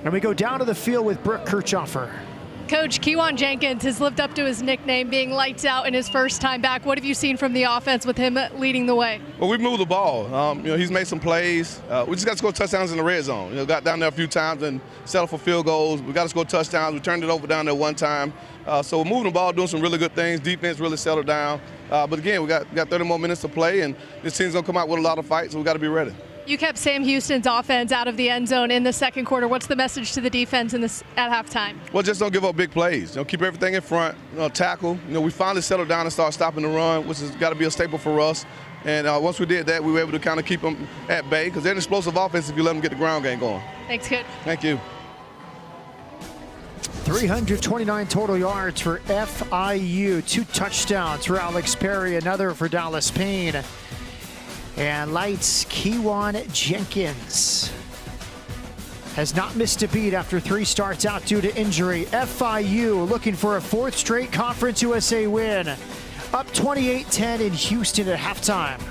And we go down to the field with Brooke Kirchhoffer. Coach, Kewan Jenkins has lived up to his nickname, being lights out in his first time back. What have you seen from the offense with him leading the way? Well, we've moved the ball. He's made some plays. We just got to score touchdowns in the red zone. Got down there a few times and settled for field goals. We got to score touchdowns. We turned it over down there one time. So we're moving the ball, doing some really good things. Defense really settled down. But again, we got 30 more minutes to play, and this team's going to come out with a lot of fights, so we got to be ready. You kept Sam Houston's offense out of the end zone in the second quarter. What's the message to the defense at halftime? Well, just don't give up big plays. Keep everything in front. Tackle. We finally settled down and started stopping the run, which has got to be a staple for us. And once we did that, we were able to kind of keep them at bay because they're an explosive offense if you let them get the ground game going. Thanks, Coach. Thank you. 329 total yards for FIU. 2 touchdowns for Alex Perry, another for Dallas Payne. And lights, Kewan Jenkins has not missed a beat after 3 starts out due to injury. FIU looking for a 4th straight Conference USA win. Up 28-10 in Houston at halftime.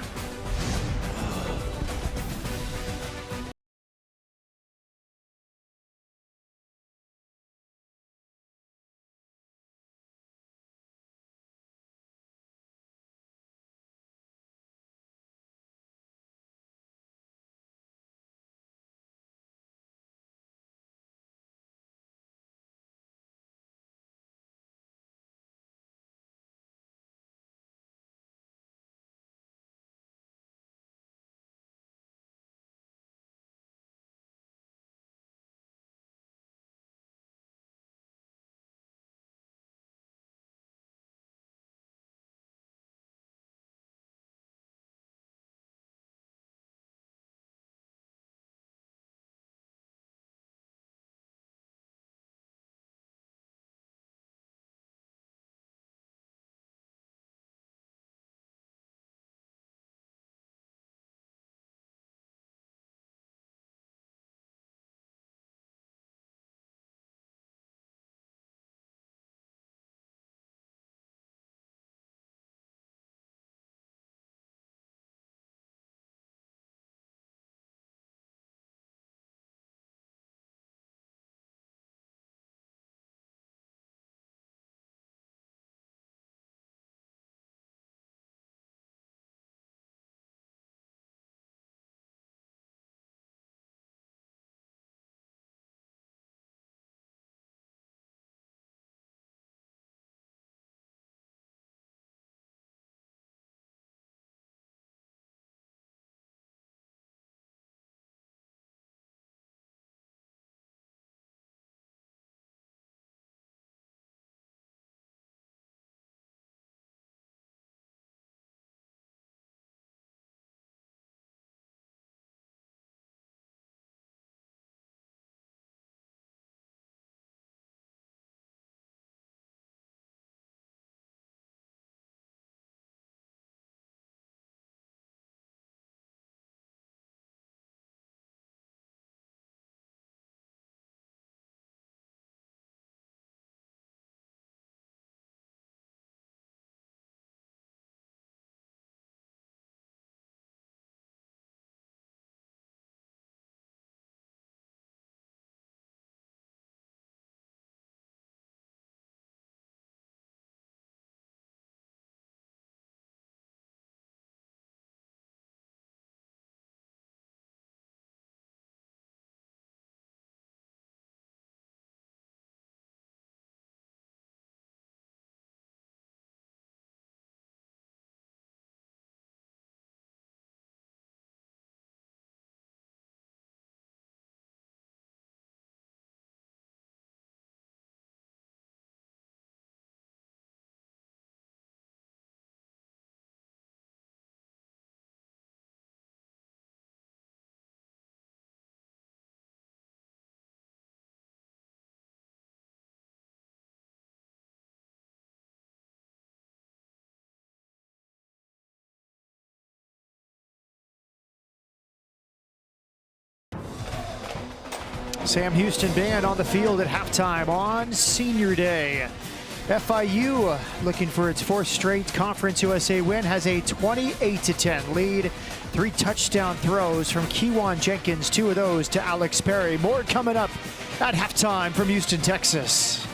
Sam Houston Band on the field at halftime on Senior Day. FIU, looking for its fourth straight Conference USA win, has a 28-10 lead. 3 touchdown throws from Kewan Jenkins, 2 of those to Alex Perry. More coming up at halftime from Houston, Texas.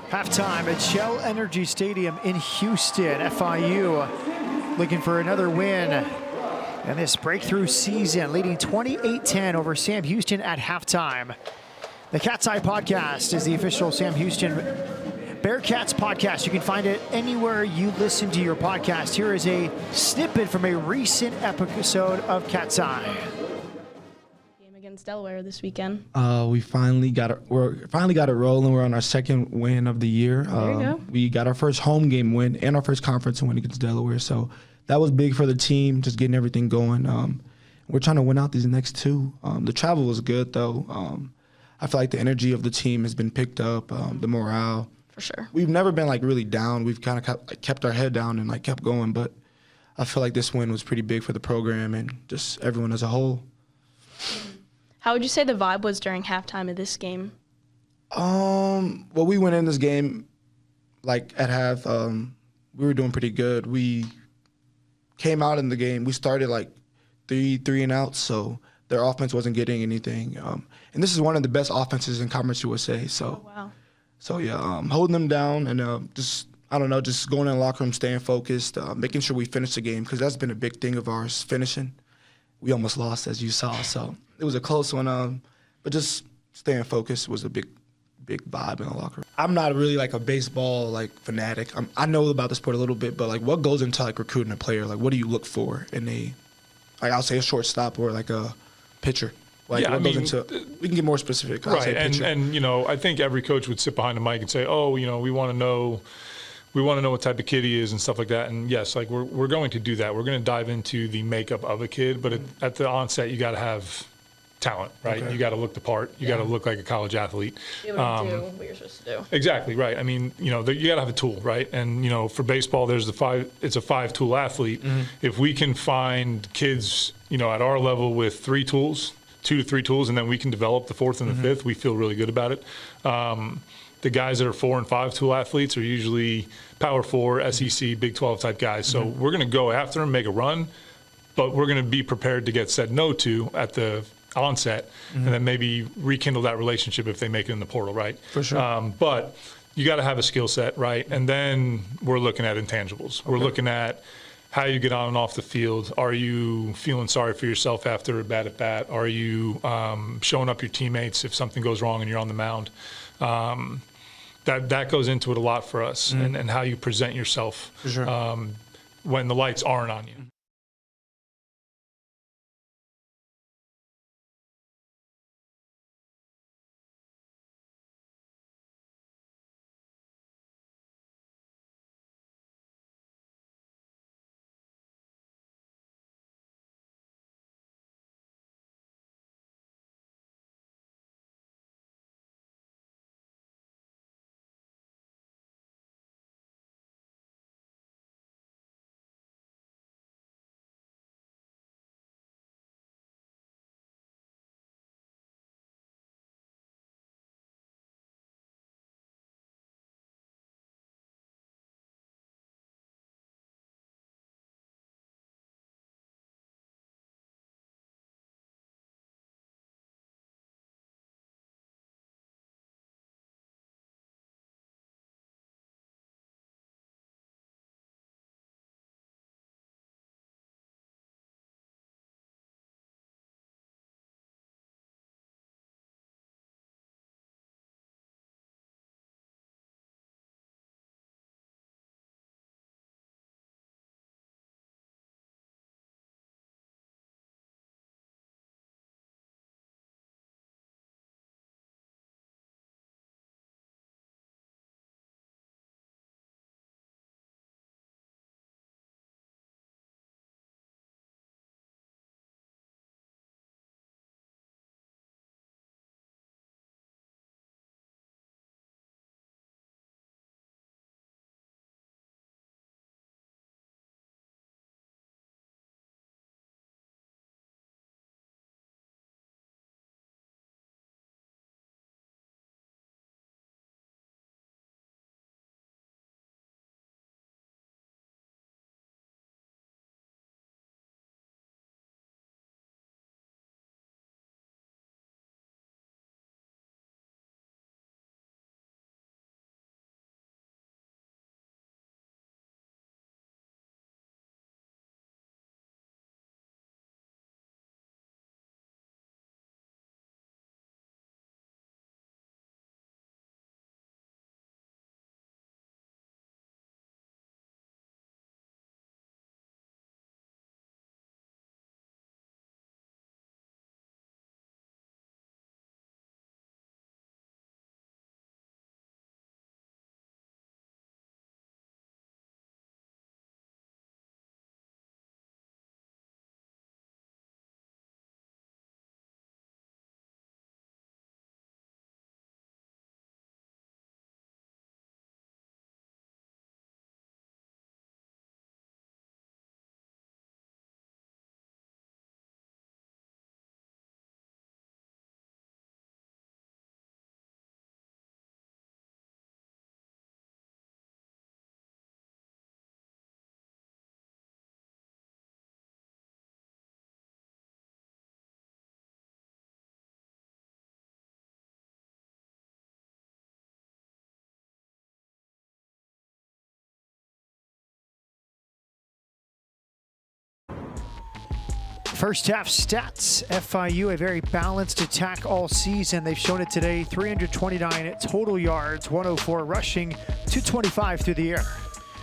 Halftime at Shell Energy Stadium in Houston. FIU looking for another win in this breakthrough season, leading 28-10 over Sam Houston at halftime. The Cat's Eye Podcast is the official Sam Houston Bearcats podcast. You can find it anywhere you listen to your podcast. Here is a snippet from a recent episode of Cat's Eye. Against Delaware this weekend. We finally got it rolling. We're on our second win of the year. There you go. We got our first home game win and our first conference win against Delaware. So that was big for the team, just getting everything going. We're trying to win out these next 2. The travel was good though. I feel like the energy of the team has been picked up. The morale. For sure. We've never been really down. We've kind of kept our head down and kept going. But I feel like this win was pretty big for the program and just everyone as a whole. How would you say the vibe was during halftime of this game? Well, we went in this game at half. We were doing pretty good. We came out in the game. We started 3 and outs, so their offense wasn't getting anything. And this is one of the best offenses in Conference USA. So, Wow. so yeah, holding them down and just going in the locker room, staying focused, making sure we finish the game because that's been a big thing of ours, finishing. We almost lost, as you saw, so it was a close one. But just staying focused was a big vibe in the locker room. I'm not really like a baseball fanatic. I know about the sport a little bit, but what goes into recruiting a player? What do you look for in I'll say a shortstop or a pitcher? What goes into? We can get more specific. I'll say pitcher. And I think every coach would sit behind the mic and say, "Oh, we want to know." We want to know what type of kid he is and stuff like that. And yes, we're going to do that. We're going to dive into the makeup of a kid, but at the onset, you got to have talent, right? Okay. You got to look the part. You got to look like a college athlete. Be able to do what you're supposed to do. Exactly, right. I mean, you got to have a tool, right? And, for baseball, it's a 5-tool athlete. Mm-hmm. If we can find kids, at our level with 3 tools, 2 to 3 tools, and then we can develop the 4th and the 5th, we feel really good about it. The guys that are 4 and 5 tool athletes are usually Power 4, SEC, Big 12 type guys. So we're going to go after them, make a run, but we're going to be prepared to get said no to at the onset, and then maybe rekindle that relationship if they make it in the portal, right? For sure. But you got to have a skill set, right? And then we're looking at intangibles. We're looking at how you get on and off the field. Are you feeling sorry for yourself after a bad at bat? Are you showing up your teammates if something goes wrong and you're on the mound? That goes into it a lot for us, and how you present yourself For sure. When the lights aren't on you. First half stats, FIU, a very balanced attack all season. They've shown it today, 329 total yards, 104 rushing, 225 through the air.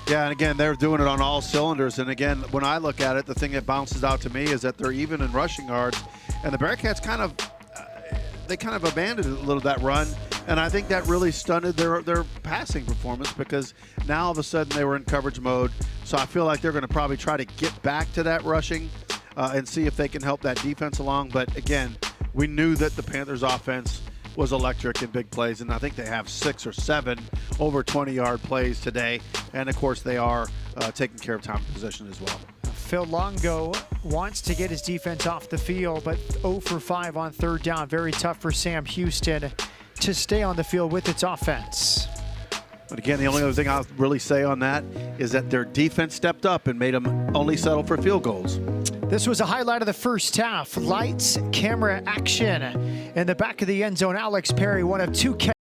Yeah, and again, they're doing it on all cylinders. And again, when I look at it, the thing that bounces out to me is that they're even in rushing yards. And the Bearcats kind of abandoned a little that run. And I think that really stunted their passing performance, because now all of a sudden they were in coverage mode. So I feel like they're going to probably try to get back to that rushing and see if they can help that defense along. But again, we knew that the Panthers offense was electric in big plays, and I think they have 6 or 7 over 20-yard plays today. And of course, they are taking care of time of possession as well. Phil Longo wants to get his defense off the field, but 0 for 5 on third down. Very tough for Sam Houston to stay on the field with its offense. But again, the only other thing I'll really say on that is that their defense stepped up and made them only settle for field goals. This was a highlight of the first half. Lights, camera, action. In the back of the end zone, Alex Perry, one of 2 catches.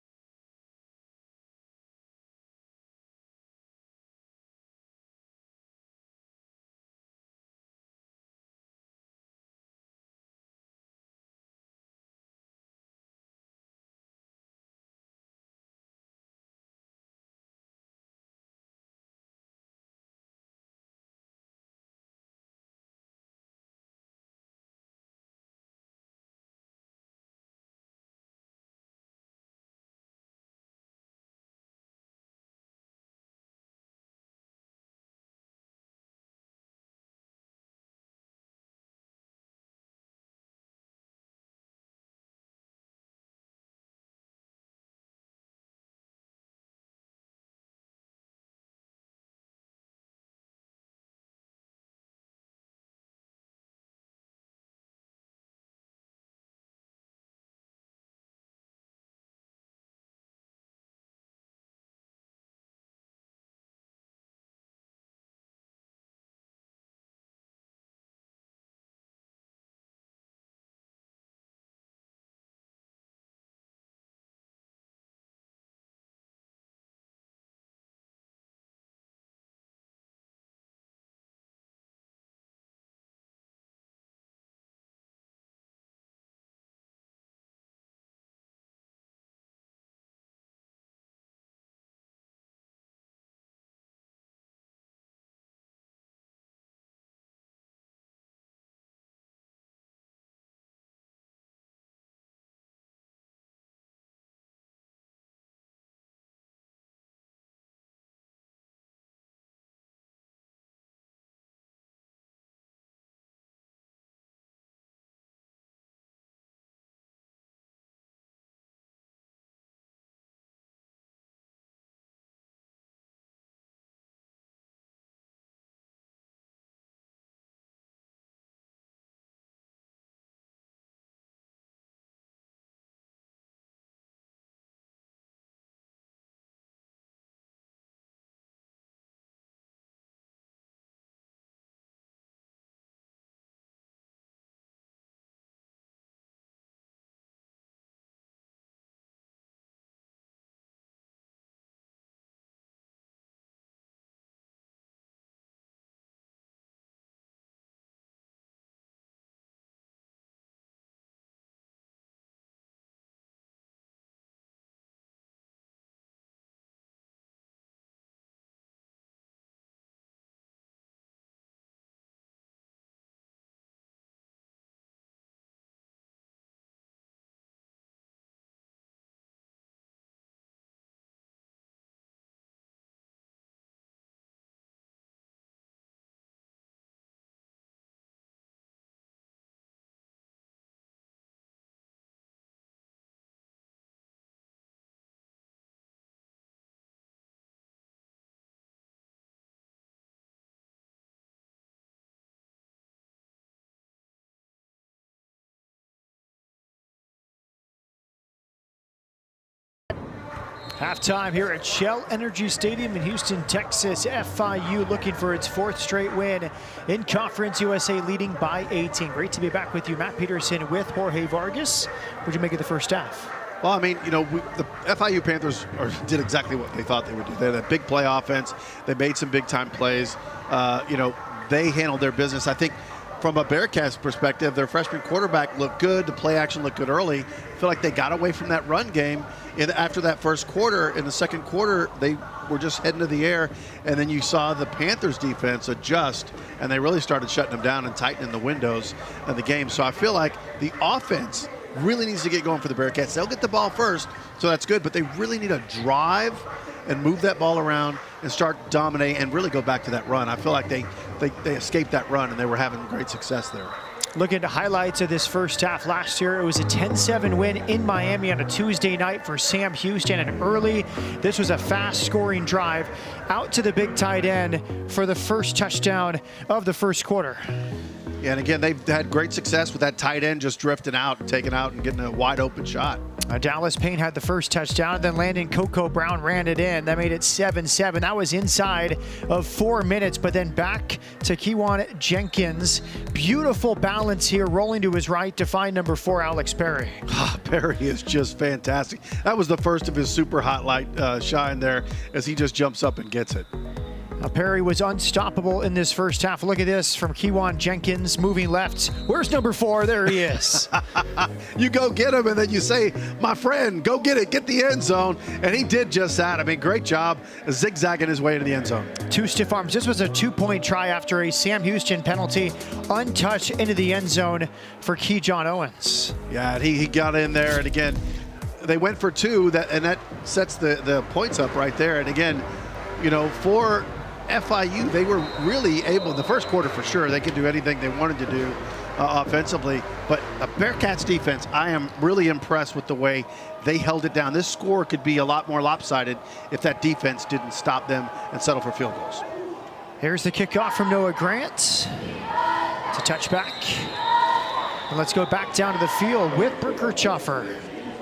Halftime here at Shell Energy Stadium in Houston, Texas. FIU looking for its 4th straight win in Conference USA, leading by 18. Great to be back with you, Matt Peterson with Jorge Vargas. What did you make of the first half? Well, I mean, you know, the FIU Panthers did exactly what they thought they would do. They had a big play offense. They made some big-time plays. You know, they handled their business. I think from a Bearcats perspective, their freshman quarterback looked good. The play action looked good early. I feel like they got away from that run game after that first quarter. In the second quarter, they were just heading to the air, and then you saw the Panthers defense adjust, and they really started shutting them down and tightening the windows of the game. So I feel like the offense really needs to get going for the Bearcats. They'll get the ball first, so that's good, but they really need to drive and move that ball around and start dominating and really go back to that run. I feel like they escaped that run, and they were having great success there. Looking at the highlights of this first half last year, it was a 10-7 win in Miami on a Tuesday night for Sam Houston, and early, this was a fast-scoring drive out to the big tight end for the first touchdown of the first quarter. Yeah, and again, they've had great success with that tight end just drifting out and taking out and getting a wide open shot. Dallas Payne had the first touchdown, then Landon Coco Brown ran it in. That made it 7-7. That was inside of 4 minutes, but then back to Kewan Jenkins. Beautiful balance here, rolling to his right to find number 4, Alex Perry. Perry is just fantastic. That was the first of his super hot light shine there as he just jumps up and gets it. Perry was unstoppable in this first half. Look at this from Kewan Jenkins moving left. Where's number 4? There he is. You go get him, and then you say, my friend, go get it, get the end zone. And he did just that. I mean, great job zigzagging his way into the end zone. 2 stiff arms. This was a 2-point try after a Sam Houston penalty. Untouched into the end zone for Keyjon Owens. Yeah, he got in there, and again, they went for 2, and that sets the points up right there. And again, you know, for FIU, they were really able, in the first quarter for sure, they could do anything they wanted to do offensively. But the Bearcats defense, I am really impressed with the way they held it down. This score could be a lot more lopsided if that defense didn't stop them and settle for field goals. Here's the kickoff from Noah Grant. It's a touchback. And let's go back down to the field with Burkerchoffer.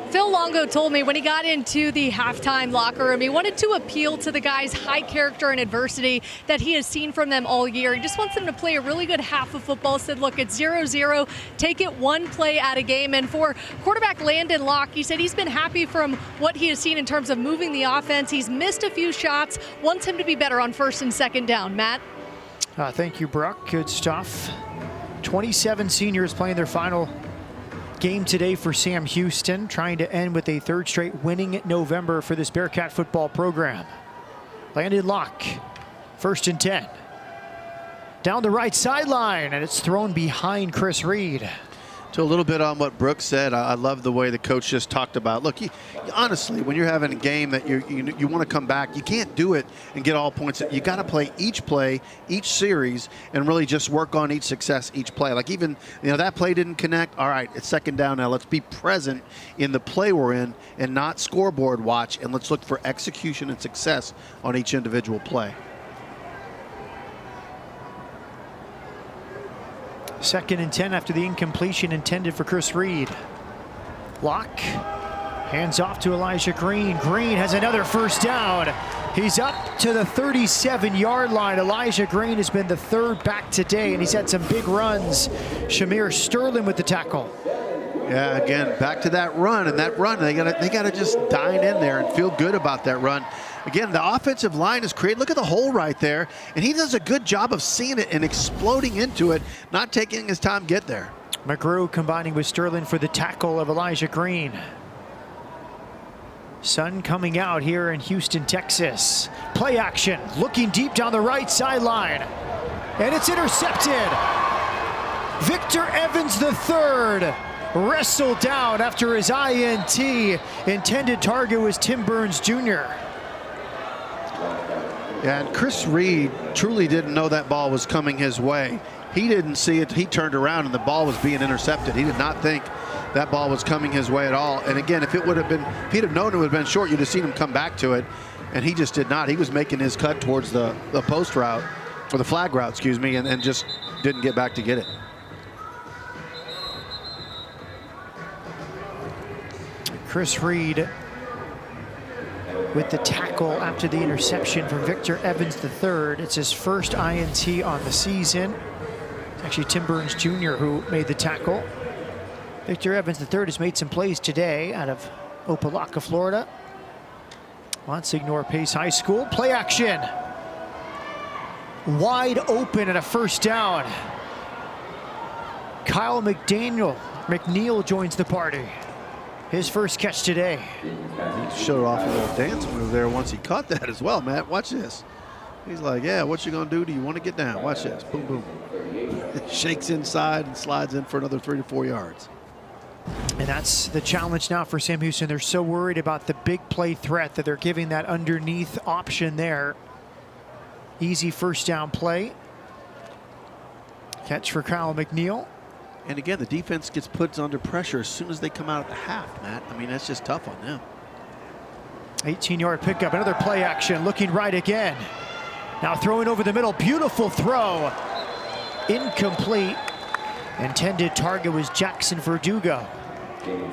Phil Longo told me when he got into the halftime locker room, he wanted to appeal to the guys' high character and adversity that he has seen from them all year. He just wants them to play a really good half of football. Said, look, it's 0-0. Take it one play at a game. And for quarterback Landon Locke, he said he's been happy from what he has seen in terms of moving the offense. He's missed a few shots, wants him to be better on first and second down. Matt? Thank you, Brooke. Good stuff. 27 seniors playing their final game today for Sam Houston, trying to end with a 3rd straight winning November for this Bearcat football program. Landon Locke, 1st and 10. Down the right sideline, and it's thrown behind Chris Reed. To a little bit on what Brooks said, I love the way the coach just talked about. Look, honestly, when you're having a game that you want to come back, you can't do it and get all points. You got to play, each series, and really just work on each success, each play. Like even, that play didn't connect. All right, it's 2nd down now. Let's be present in the play we're in and not scoreboard watch, and let's look for execution and success on each individual play. 2nd and 10 after the incompletion intended for Chris Reed. Locke hands off to Elijah Green. Green has another 1st down. He's up to the 37-yard line. Elijah Green has been the 3rd back today, and he's had some big runs. Shamir Sterling with the tackle. Yeah, again, back to that run, and that run, they gotta just dine in there and feel good about that run. Again, the offensive line is created. Look at the hole right there, and he does a good job of seeing it and exploding into it, not taking his time to get there. McGrew combining with Sterling for the tackle of Elijah Green. Sun coming out here in Houston, Texas. Play action, looking deep down the right sideline, and it's intercepted. Victor Evans III wrestled down after his INT. Intended target was Tim Burns Jr. Yeah, and Chris Reed truly didn't know that ball was coming his way. He didn't see it. He turned around and the ball was being intercepted. He did not think that ball was coming his way at all. And again, if he'd have known it would have been short, you'd have seen him come back to it. And he just did not. He was making his cut towards the post route, or the flag route, excuse me, and just didn't get back to get it. Chris Reed with the tackle after the interception from Victor Evans III. It's his 1st INT on the season. It's actually Tim Burns Jr. who made the tackle. Victor Evans III has made some plays today out of Opelika, Florida. Monsignor Pace High School. Play action. Wide open and a 1st down. Kyle McNeil joins the party. His first catch today. He showed off a little dance move there once he caught that as well, Matt. Watch this. He's like, yeah, what you gonna do? Do you want to get down? Watch this. Boom, boom. Shakes inside and slides in for another 3 to 4 yards. And that's the challenge now for Sam Houston. They're so worried about the big play threat that they're giving that underneath option there. Easy first down play. Catch for Kyle McNeil. And again, the defense gets put under pressure as soon as they come out at the half, Matt. I mean, that's just tough on them. 18-yard pickup, another play action, looking right again. Now throwing over the middle, beautiful throw. Incomplete. Intended target was Jackson Verdugo.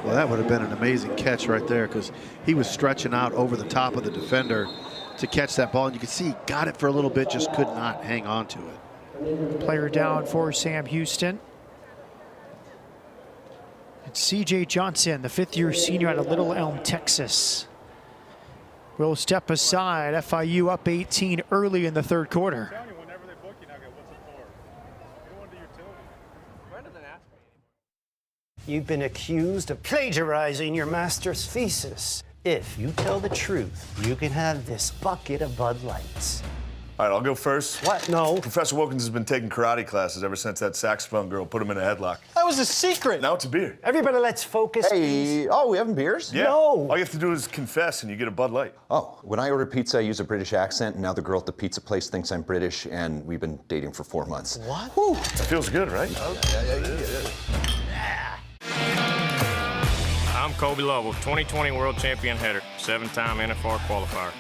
Well, that would have been an amazing catch right there because he was stretching out over the top of the defender to catch that ball. And you can see he got it for a little bit, just could not hang on to it. Player down for Sam Houston. It's C.J. Johnson, the fifth-year senior out of Little Elm, Texas. Will step aside. FIU up 18 early in the third quarter. You've been accused of plagiarizing your master's thesis. If you tell the truth, you can have this bucket of Bud Lights. All right, I'll go first. What? No. Professor Wilkins has been taking karate classes ever since that saxophone girl put him in a headlock. That was a secret. Now it's a beer. Everybody, let's focus. Hey, oh, we having beers? Yeah. No. All you have to do is confess and you get a Bud Light. Oh, when I order pizza, I use a British accent, and now the girl at the pizza place thinks I'm British, and we've been dating for 4 months. What? Whew. That feels good, right? I'm Kobe Lovell, 2020 World Champion header, 7-time NFR qualifier.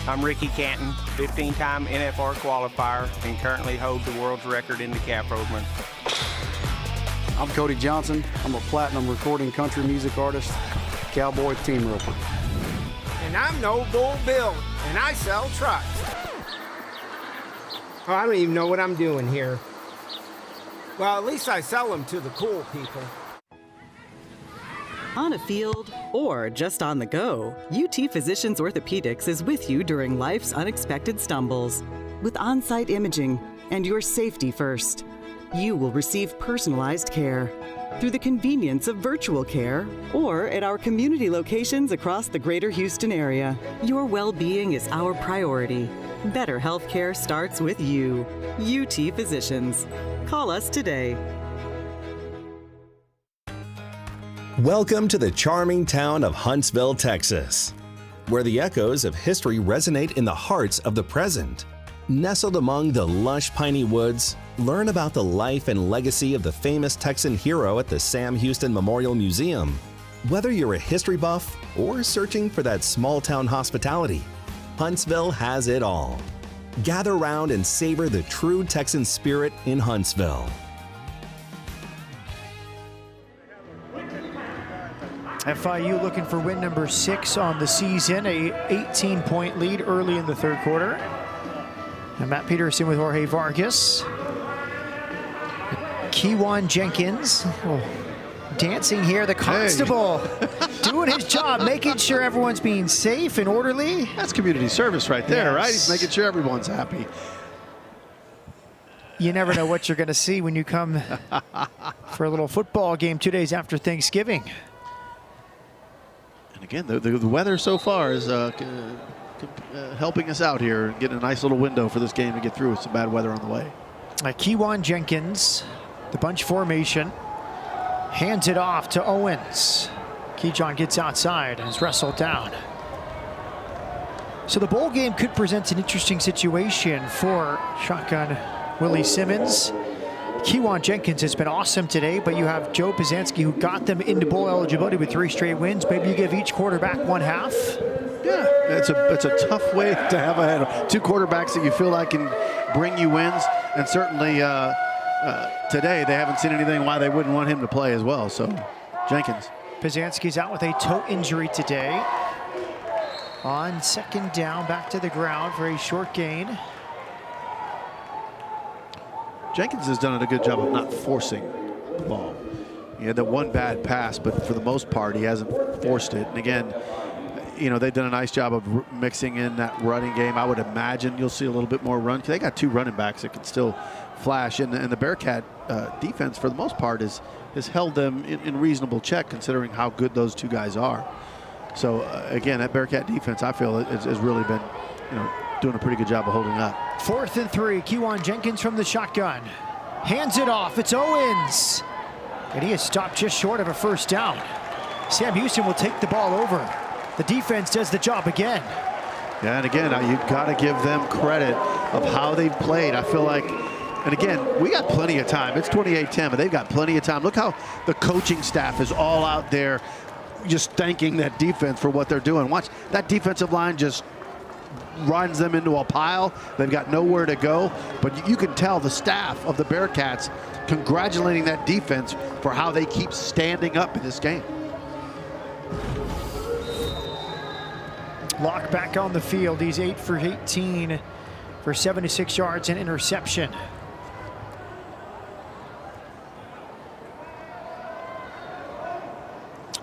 I'm Ricky Canton, 15-time NFR qualifier, and currently hold the world's record in the cap rovement. I'm Cody Johnson. I'm a platinum recording country music artist, cowboy team roper. And I'm No Bull Bill, and I sell trucks. Oh, I don't even know what I'm doing here. Well, at least I sell them to the cool people. On a field or just on the go, UT Physicians Orthopedics is with you during life's unexpected stumbles. With on-site imaging and your safety first, you will receive personalized care through the convenience of virtual care or at our community locations across the greater Houston area. Your well-being is our priority. Better healthcare starts with you. UT Physicians. Call us today. Welcome to the charming town of Huntsville, Texas, where the echoes of history resonate in the hearts of the present. Nestled among the lush piney woods, learn about the life and legacy of the famous Texan hero at the Sam Houston Memorial Museum. Whether you're a history buff or searching for that small-town hospitality, Huntsville has it all. Gather round and savor the true Texan spirit in Huntsville. FIU looking for win number 6 on the season, a 18-point lead early in the third quarter. And Matt Peterson with Jorge Vargas. Kewan Jenkins dancing here, the constable doing his job, making sure everyone's being safe and orderly. That's community service right there, right? He's making sure everyone's happy. You never know what you're going to see when you come for a little football game 2 days after Thanksgiving. And again, the weather so far is helping us out here and getting a nice little window for this game to get through with some bad weather on the way. Kewan Jenkins, the bunch formation, hands it off to Owens. Kejon gets outside and is wrestled down. So the bowl game could present an interesting situation for shotgun Willie Simmons. Kewan Jenkins has been awesome today, but you have Joe Pizanski who got them into bowl eligibility with 3 straight wins. Maybe you give each quarterback one half. Yeah, it's a tough way to have a 2 quarterbacks that you feel like can bring you wins. And certainly today they haven't seen anything why they wouldn't want him to play as well. So Jenkins. Pizanski's out with a toe injury today. On second down, back to the ground for a short gain. Jenkins has done a good job of not forcing the ball. He had that one bad pass, but for the most part, he hasn't forced it. And again, you know, they've done a nice job of mixing in that running game. I would imagine you'll see a little bit more run. They got 2 running backs that can still flash, and the Bearcat defense, for the most part, has held them in reasonable check, considering how good those 2 guys are. So again, that Bearcat defense, I feel, has really been, you know, doing a pretty good job of holding up. 4th and 3. Kewan Jenkins from the shotgun. Hands it off. It's Owens. And he is stopped just short of a first down. Sam Houston will take the ball over. The defense does the job again. Yeah, and again, you've got to give them credit of how they've played. I feel like, and again, we got plenty of time. It's 28-10, but they've got plenty of time. Look how the coaching staff is all out there just thanking that defense for what they're doing. Watch, that defensive line just runs them into a pile. They've got nowhere to go, but you can tell the staff of the Bearcats congratulating that defense for how they keep standing up in this game. Locke back on the field. He's 8 for 18 for 76 yards and interception.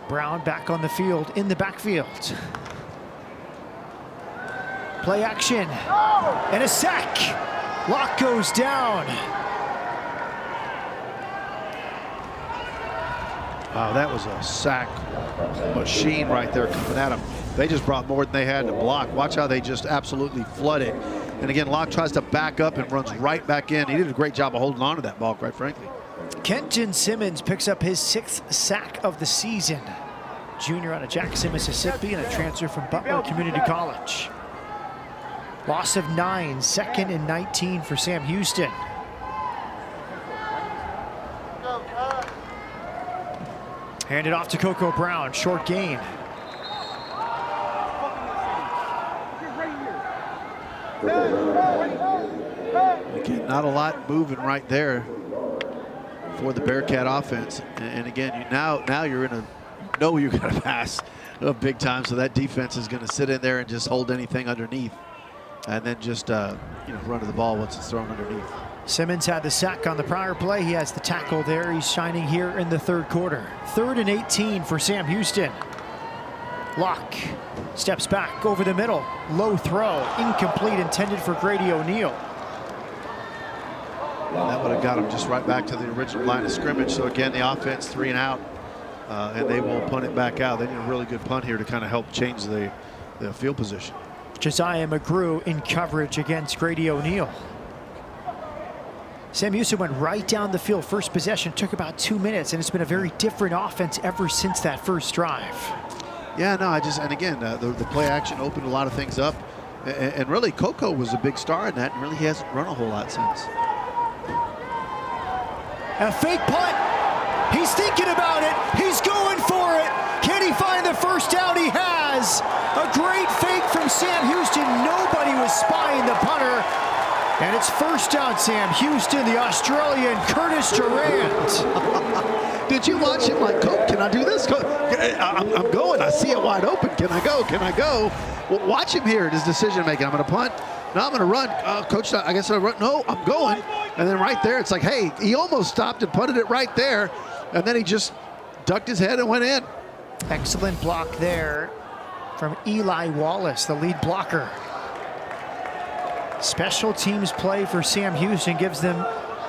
Brown back on the field in the backfield. Play action and a sack. Locke goes down. Wow, that was a sack machine right there coming at them. They just brought more than they had to block. Watch how they just absolutely flooded. And again, Locke tries to back up and runs right back in. He did a great job of holding on to that ball, quite frankly. Kenton Simmons picks up his 6th sack of the season. Junior out of Jackson, Mississippi, and a transfer from Butler Community College. Loss of 9, 2nd and 19 for Sam Houston. Handed off to Coco Brown, short gain. Again, not a lot moving right there for the Bearcat offense. And again, now you're in a, know you're going to pass big time, so that defense is going to sit in there and just hold anything underneath, and then just you know, run to the ball once it's thrown underneath. Simmons had the sack on the prior play. He has the tackle there. He's shining here in the 3rd quarter. 3rd and 18 for Sam Houston. Locke steps back over the middle. Low throw, incomplete, intended for Grady O'Neal. And that would have got him just right back to the original line of scrimmage. So again, the offense 3 and out, and they will punt it back out. They need a really good punt here to kind of help change the field position. Josiah McGrew in coverage against Grady O'Neal. Sam Houston went right down the field. First possession took about 2 minutes, and it's been a very different offense ever since that first drive. Yeah, no, and again, the play action opened a lot of things up. And really, Coco was a big star in that, and really he hasn't run a whole lot since. A fake punt. He's thinking about it. He's going for it. Can he find the first down? He has. A great fake from Sam Houston. Nobody was spying the punter. And it's first down, Sam Houston, the Australian Curtis Durant. Did you watch him like, Coach, can I do this? I'm going. I see it wide open. Can I go? Can I go? Well, watch him here, his decision making. I'm going to punt. No, I'm going to run. Coach, I guess I'll run. No, I'm going. And then right there, it's like, hey, he almost stopped and punted it right there. And then he just ducked his head and went in. Excellent block there from Eli Wallace, the lead blocker. Special teams play for Sam Houston gives them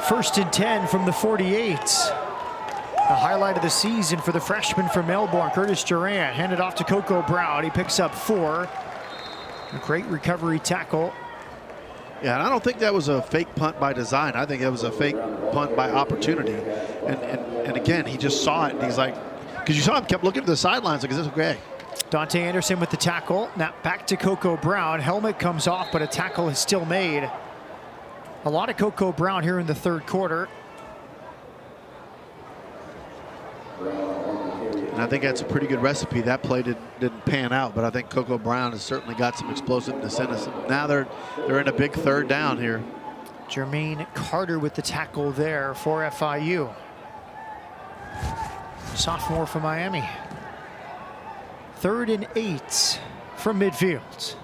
1st and 10 from the 48. The highlight of the season for the freshman from Melbourne, Curtis Durant, handed off to Coco Brown. He picks up 4. A great recovery tackle. Yeah, and I don't think that was a fake punt by design. I think it was a fake punt by opportunity. And again, he just saw it, and he's like, because you saw him kept looking to the sidelines, like, is this okay? Dante Anderson with the tackle. Now back to Coco Brown. Helmet comes off, but a tackle is still made. A lot of Coco Brown here in the 3rd quarter. And I think that's a pretty good recipe. That play didn't pan out, but I think Coco Brown has certainly got some explosiveness in us. Now they're in a big 3rd down here. Jermaine Carter with the tackle there for FIU. Sophomore from Miami. 3rd and 8 from midfield.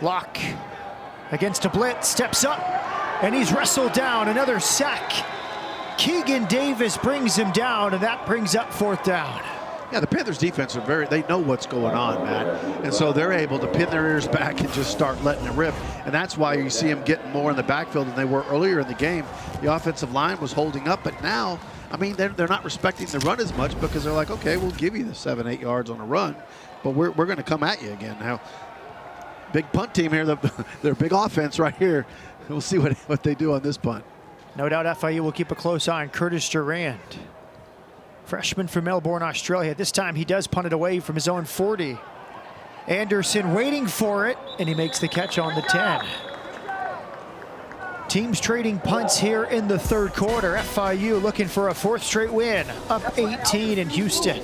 Locke against a blitz, steps up, and he's wrestled down. Another sack. Keegan Davis brings him down, and that brings up 4th down. Yeah, the Panthers defense they know what's going on, Matt. And so they're able to pin their ears back and just start letting it rip. And that's why you see them getting more in the backfield than they were earlier in the game. The offensive line was holding up, but now, I mean, they're not respecting the run as much because they're like, okay, we'll give you the 7-8 yards on a run, but we're going to come at you again. Now, big punt team here, their big offense right here. We'll see what they do on this punt. No doubt FIU will keep a close eye on Curtis Durand. Freshman from Melbourne, Australia. This time he does punt it away from his own 40. Anderson waiting for it, and he makes the catch on the 10. Teams trading punts here in the third quarter. FIU looking for a 4th straight win, up 18 in Houston.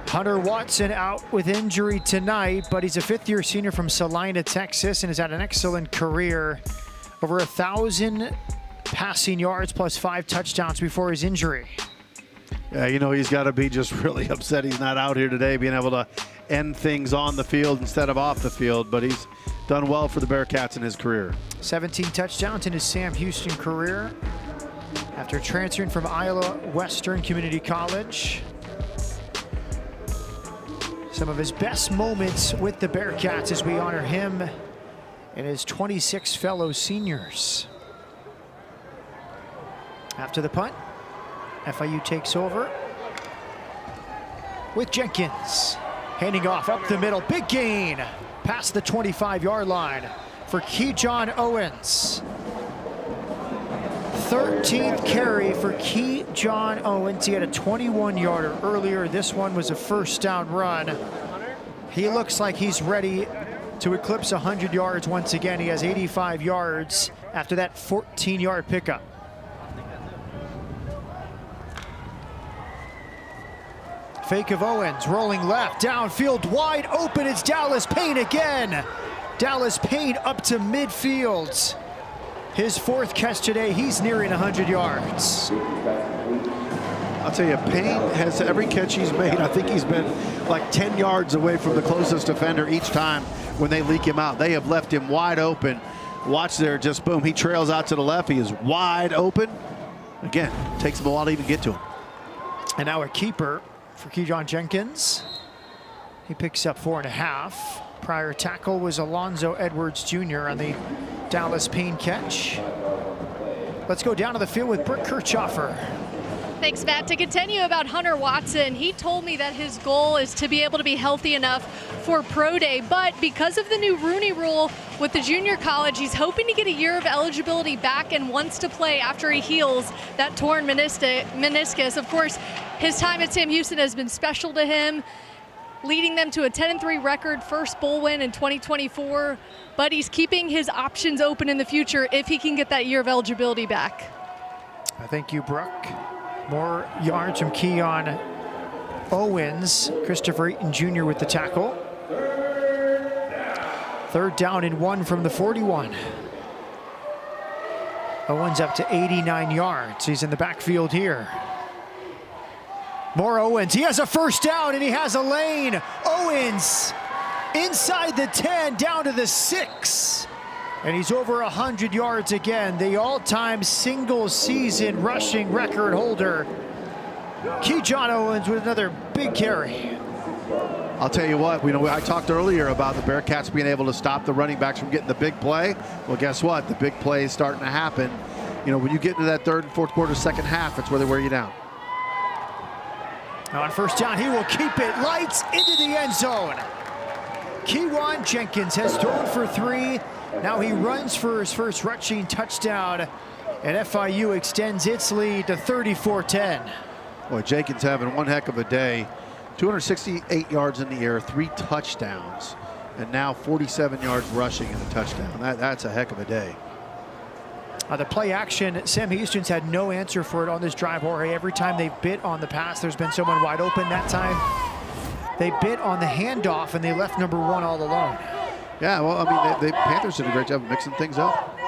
Hunter Watson out with injury tonight, but he's a 5th-year senior from Salina, Texas, and has had an excellent career. Over 1,000 passing yards plus 5 touchdowns before his injury. Yeah, you know, he's got to be just really upset he's not out here today, being able to end things on the field instead of off the field, but he's done well for the Bearcats in his career. 17 touchdowns in his Sam Houston career after transferring from Iowa Western Community College. Some of his best moments with the Bearcats as we honor him and his 26 fellow seniors. After the punt, FIU takes over with Jenkins. Handing off up the middle, big gain past the 25-yard line for Keyjon Owens. 13th carry for Keyjon Owens. He had a 21-yarder earlier. This one was a first down run. He looks like he's ready to eclipse 100 yards once again. He has 85 yards after that 14-yard pickup. Fake of Owens, rolling left, downfield, wide open. It's Dallas Payne again. Dallas Payne up to midfield. His 4th catch today, he's nearing 100 yards. I'll tell you, Payne has every catch he's made. I think he's been like 10 yards away from the closest defender each time when they leak him out. They have left him wide open. Watch there, just boom, he trails out to the left. He is wide open. Again, takes him a while to even get to him. And now a keeper for Keyjon Jenkins. He picks up 4.5. Prior tackle was Alonzo Edwards Jr. on the Dallas Payne catch. Let's go down to the field with Brooke Kirchhoffer. Thanks, Matt. To continue about Hunter Watson, he told me that his goal is to be able to be healthy enough for Pro Day, but because of the new Rooney Rule with the junior college, he's hoping to get a year of eligibility back and wants to play after he heals that torn meniscus. Of course, his time at Sam Houston has been special to him, leading them to a 10-3 record, first bowl win in 2024, but he's keeping his options open in the future if he can get that year of eligibility back. Thank you, Brooke. More yards from Keon Owens. Christopher Eaton Jr. with the tackle. 3rd down and 1 from the 41. Owens up to 89 yards. He's in the backfield here. More Owens. He has a 1st down and he has a lane. Owens inside the 10, down to the 6. And he's over 100 yards again, the all-time single-season rushing record holder. Kejon Owens with another big carry. I'll tell you what, I talked earlier about the Bearcats being able to stop the running backs from getting the big play. Well, guess what? The big play is starting to happen. When you get into that 3rd and 4th quarter, second half, it's where they wear you down. On 1st down, he will keep it. Lights into the end zone. Kewan Jenkins has thrown for 3. Now he runs for his first rushing touchdown, and FIU extends its lead to 34-10. Boy, Jenkins having one heck of a day. 268 yards in the air, 3 touchdowns, and now 47 yards rushing and a touchdown. That's a heck of a day. The play action, Sam Houston's had no answer for it on this drive, Jorge. Every time they've bit on the pass, there's been someone wide open. That time, they bit on the handoff, and they left number 1 all alone. Yeah, well, I mean, the Panthers did a great job of mixing things up.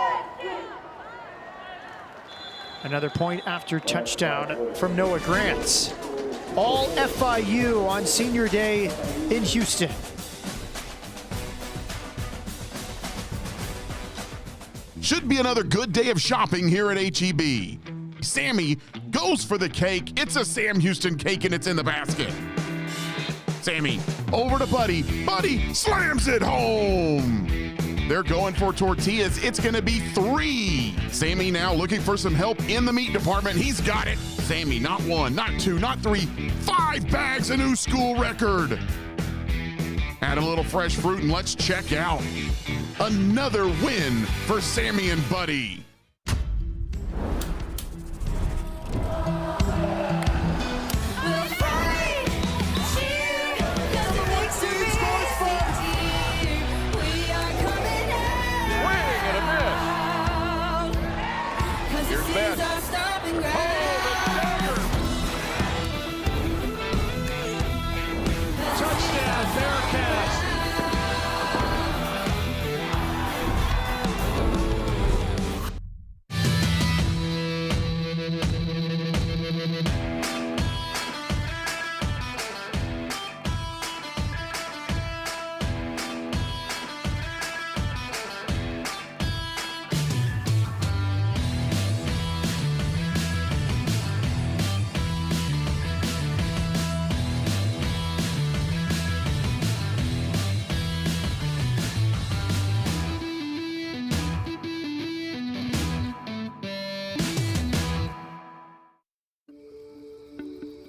Another point after touchdown from Noah Grants. All FIU on senior day in Houston. Should be another good day of shopping here at HEB. Sammy goes for the cake. It's a Sam Houston cake and it's in the basket. Sammy over to Buddy. Buddy slams it home. They're going for tortillas. It's going to be 3. Sammy now looking for some help in the meat department. He's got it. Sammy, not 1, not 2, not 3, 5 bags, a new school record. Add a little fresh fruit and let's check out. Another win for Sammy and Buddy.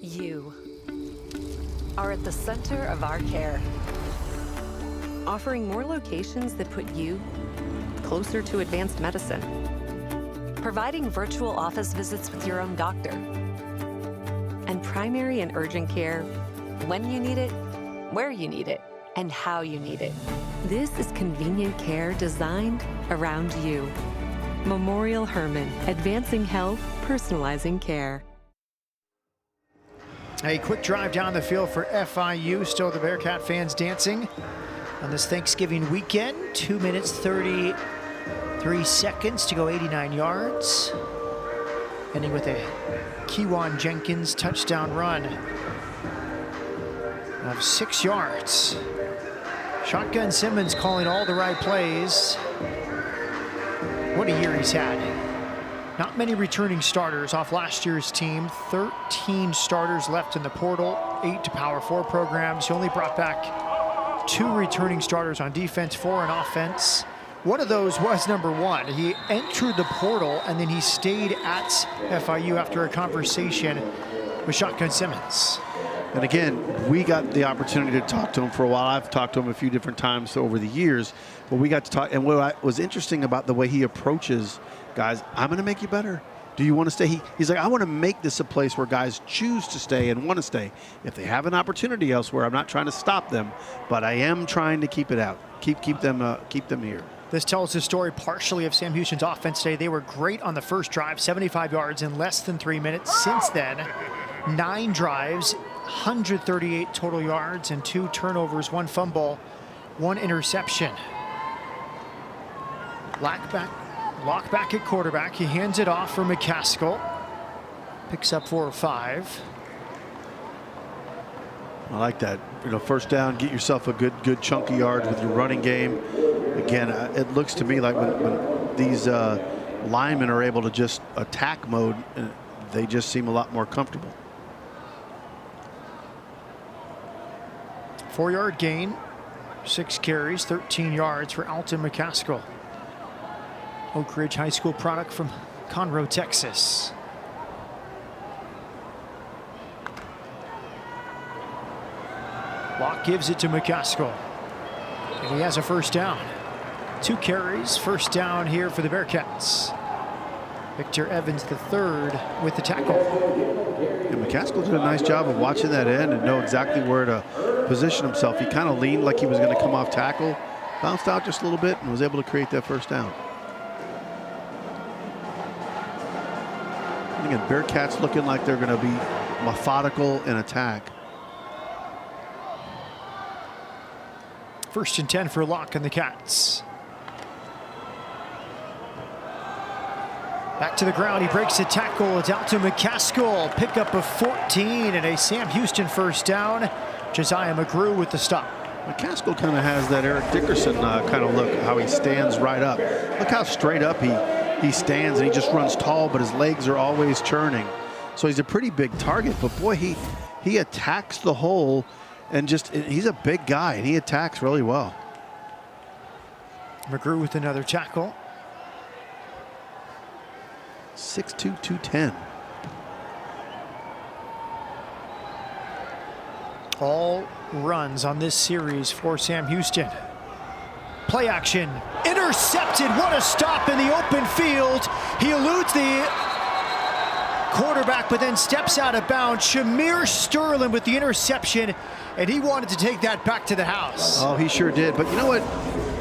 You are at the center of our care, offering more locations that put you closer to advanced medicine, providing virtual office visits with your own doctor, and primary and urgent care when you need it, where you need it, and how you need it. This is convenient care designed around you. Memorial Hermann, advancing health, personalizing care. A quick drive down the field for FIU. Still the Bearcat fans dancing on this Thanksgiving weekend. 2 minutes, 33 seconds to go, 89 yards. Ending with a Kewan Jenkins touchdown run of 6 yards. Shotgun Simmons calling all the right plays. What a year he's had. Not many returning starters off last year's team. 13 starters left in the portal, 8 to Power 4 programs. He only brought back 2 returning starters on defense, 4 on offense. One of those was number 1. He entered the portal and then he stayed at FIU after a conversation with Shotgun Simmons. And again, we got the opportunity to talk to him for a while. I've talked to him a few different times over the years, but we got to talk. And what was interesting about the way he approaches guys, I'm going to make you better. Do you want to stay? He's like, I want to make this a place where guys choose to stay and want to stay. If they have an opportunity elsewhere, I'm not trying to stop them, but I am trying to keep it out. Keep them here. This tells the story partially of Sam Houston's offense today. They were great on the first drive, 75 yards in less than 3 minutes. Since then, 9 drives, 138 total yards, and 2 turnovers, 1 fumble, 1 interception. Lock back at quarterback. He hands it off for McCaskill. Picks up 4 or 5. I like that. First down, get yourself a good chunk of yards with your running game. Again, it looks to me like when these linemen are able to just attack mode, they just seem a lot more comfortable. 4-yard gain, 6 carries, 13 yards for Alton McCaskill. Oak Ridge High School product from Conroe, Texas. Locke gives it to McCaskill. And he has a first down. 2 carries, first down here for the Bearcats. Victor Evans III with the tackle. And McCaskill did a nice job of watching that end and know exactly where to position himself. He kind of leaned like he was going to come off tackle, bounced out just a little bit, and was able to create that first down. And again, Bearcats looking like they're going to be methodical in attack. 1st and 10 for Locke and the Cats. Back to the ground, he breaks the tackle. It's out to McCaskill. Pickup of 14 and a Sam Houston first down. Josiah McGrew with the stop. McCaskill kind of has that Eric Dickerson kind of look, how he stands right up. Look how straight up he stands, and he just runs tall, but his legs are always churning. So he's a pretty big target, but boy, he attacks the hole. And he's a big guy, and he attacks really well. McGrew with another tackle. 6'2", 210. All runs on this series for Sam Houston. Play action, intercepted. What a stop in the open field. He eludes the quarterback, but then steps out of bounds. Shamir Sterling with the interception, and he wanted to take that back to the house. Oh, he sure did. But you know what?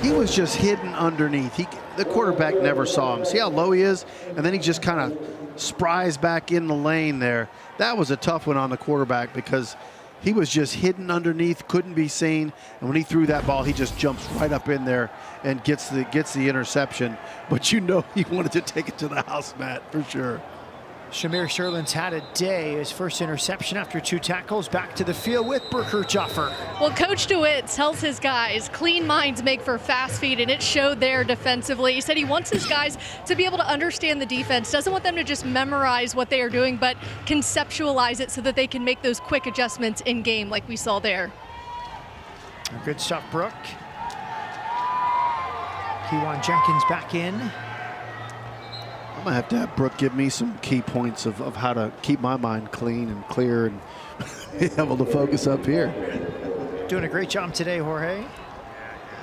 He was just hidden underneath. The quarterback never saw him. See how low he is? And then he just kind of spries back in the lane there. That was a tough one on the quarterback because he was just hidden underneath, couldn't be seen. And when he threw that ball, he just jumps right up in there and gets the interception. But you know he wanted to take it to the house, Matt, for sure. Shamir Sterling's had a day. His first interception after 2 tackles. Back to the field with Burkert Joffer. Well, Coach DeWitt tells his guys, clean minds make for fast feet, and it showed there defensively. He said he wants his guys to be able to understand the defense, doesn't want them to just memorize what they are doing, but conceptualize it so that they can make those quick adjustments in game like we saw there. Good stuff, Brooke. Kewan Jenkins back in. I'm going to have Brooke give me some key points of how to keep my mind clean and clear and be able to focus up here. Doing a great job today, Jorge.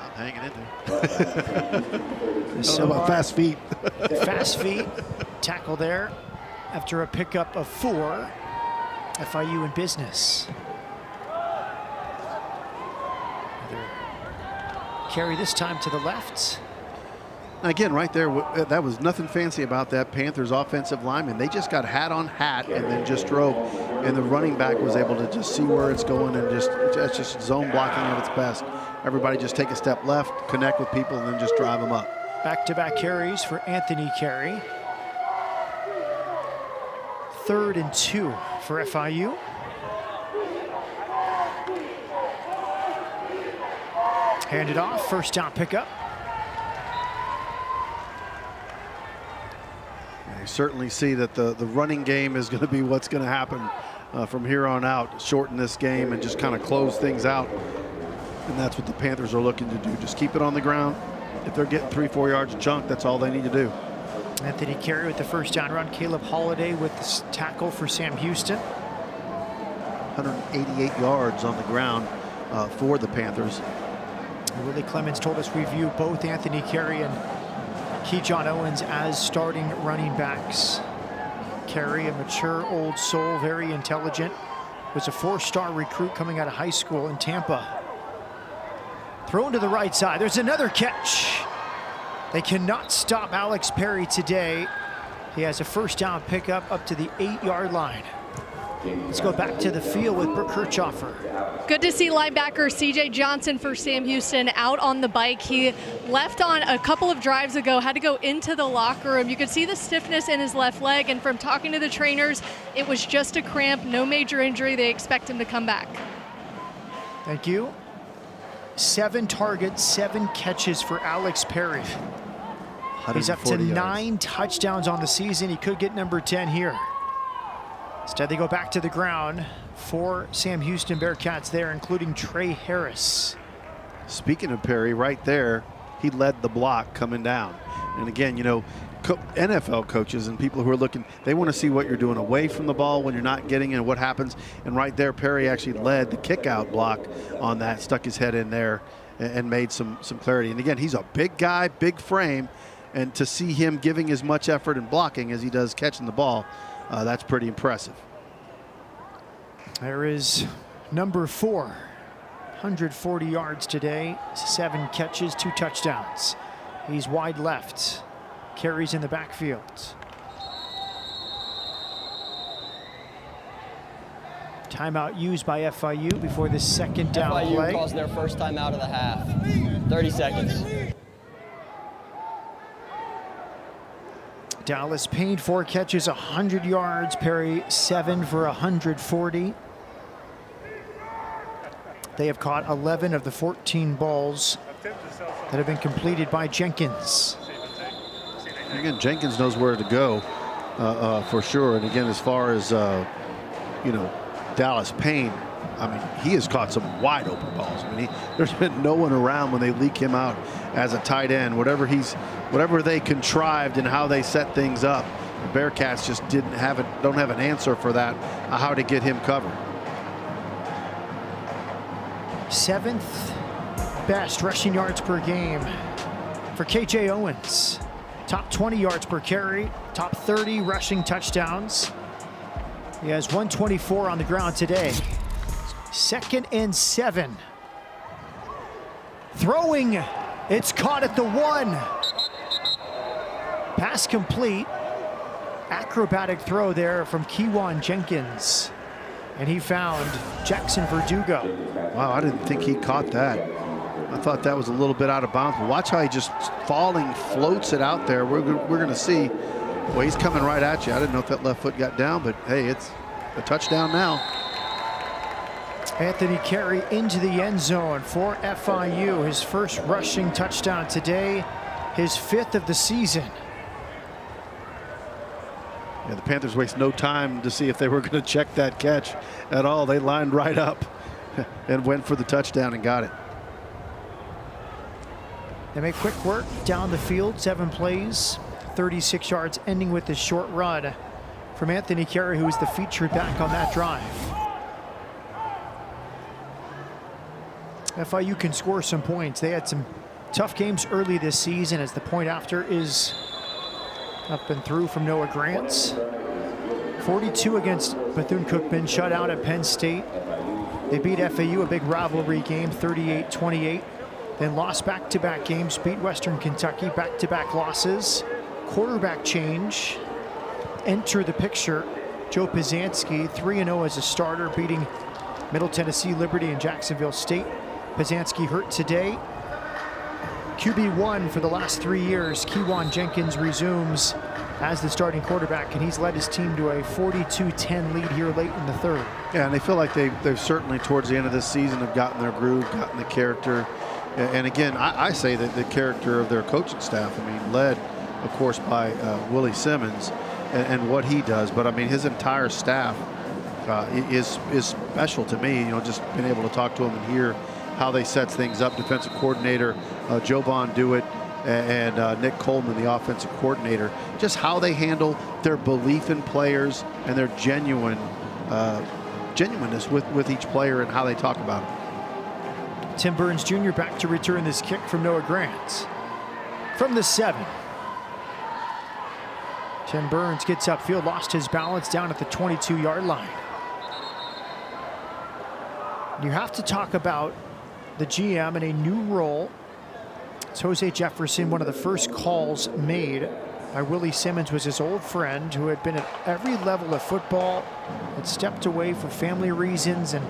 I'm hanging in there. I don't So know about fast feet. Fast feet. Tackle there after a pickup of 4. FIU in business. Another carry this time to the left. Again, right there, that was nothing fancy about that Panthers offensive lineman. They just got hat on hat and then just drove, and the running back was able to just see where it's going and that's just zone blocking at its best. Everybody just take a step left, connect with people, and then just drive them up. Back-to-back carries for Anthony Carey. 3rd and 2 for FIU. Handed off, first down pickup. You certainly see that the running game is going to be what's going to happen from here on out. Shorten this game and just kind of close things out. And that's what the Panthers are looking to do. Just keep it on the ground, if they're getting 3-4 yards of chunk, that's all they need to do. Anthony Carey with the first down run. Caleb Holiday with the tackle for Sam Houston. 188 yards on the ground for the Panthers. Willie Clemens told us we view both Anthony Carey and Keyshawn Owens as starting running backs. Carey, a mature old soul, very intelligent, was a 4-star recruit coming out of high school in Tampa. Thrown to the right side. There's another catch. They cannot stop Alex Perry today. He has a first down pickup up to the 8-yard line. Let's go back to the field with Brooke Kirchhoffer. Good to see linebacker C.J. Johnson for Sam Houston out on the bike. He left on a couple of drives ago, had to go into the locker room. You could see the stiffness in his left leg, and from talking to the trainers, it was just a cramp, no major injury. They expect him to come back. Thank you. 7 targets, 7 catches for Alex Perry. He's up to 9 touchdowns on the season. He could get number 10 here. Instead, they go back to the ground for Sam Houston Bearcats there, including Trey Harris. Speaking of Perry, right there, he led the block coming down. And again, you know, NFL coaches and people who are looking, they want to see what you're doing away from the ball when you're not getting it and what happens. And right there, Perry actually led the kick-out block on that, stuck his head in there and made some clarity. And again, he's a big guy, big frame, and to see him giving as much effort and blocking as he does catching the ball, that's pretty impressive. There is number 4, 140 yards today, 7 catches, 2 touchdowns. He's wide left, carries in the backfield. Timeout used by FIU before the second down FIU play. calls their first timeout of the half. 30 seconds. Dallas Payne, 4 catches, 100 yards. Perry, 7 for 140. They have caught 11 of the 14 balls that have been completed by Jenkins. Again, Jenkins knows where to go for sure. And again, as far as, you know, Dallas Payne, I mean, he has caught some wide open balls. I mean, there's been no one around when they leak him out as a tight end. Whatever they contrived and how they set things up, the Bearcats just don't have an answer for that, how to get him covered. 7th best rushing yards per game for KJ Owens. Top 20 yards per carry, top 30 rushing touchdowns. He has 124 on the ground today. 2nd and 7. Throwing, it's caught at the 1. Pass complete. Acrobatic throw there from Keyshawn Jenkins. And he found Jackson Verdugo. Wow, I didn't think he caught that. I thought that was a little bit out of bounds. But watch how he just falling floats it out there. We're going to see. Well, he's coming right at you. I didn't know if that left foot got down, but hey, it's a touchdown now. Anthony Carey into the end zone for FIU. His first rushing touchdown today, his 5th of the season. Yeah, the Panthers waste no time to see if they were going to check that catch at all. They lined right up and went for the touchdown and got it. They make quick work down the field, 7 plays, 36 yards, ending with this short run from Anthony Carey, who was the featured back on that drive. FIU can score some points. They had some tough games early this season, as the point after is up and through from Noah Grants. 42 against Bethune-Cookman, shut out at Penn State. They beat FAU, a big rivalry game, 38-28. Then lost back-to-back games, beat Western Kentucky, back-to-back losses. Quarterback change. Enter the picture, Joe Pizanski, 3-0 as a starter, beating Middle Tennessee, Liberty, and Jacksonville State. Pizanski hurt today. QB1 for the last 3 years. Keyshawn Jenkins resumes as the starting quarterback, and he's led his team to a 42-10 lead here late in the 3rd. Yeah, and they feel like they've certainly towards the end of this season have gotten their groove, gotten the character. And again, I say that the character of their coaching staff, I mean, led, of course, by Willie Simmons and what he does. But, I mean, his entire staff is special to me, you know, just being able to talk to them and hear how they set things up. Defensive coordinator Jovan Dewitt, and Nick Coleman, the offensive coordinator, just how they handle their belief in players and their genuineness with each player and how they talk about it. Tim Burns Jr. back to return this kick from Noah Grant. From the 7. Tim Burns gets upfield, lost his balance down at the 22-yard line. You have to talk about the GM in a new role. It's Jose Jefferson. One of the first calls made by Willie Simmons was his old friend who had been at every level of football, had stepped away for family reasons and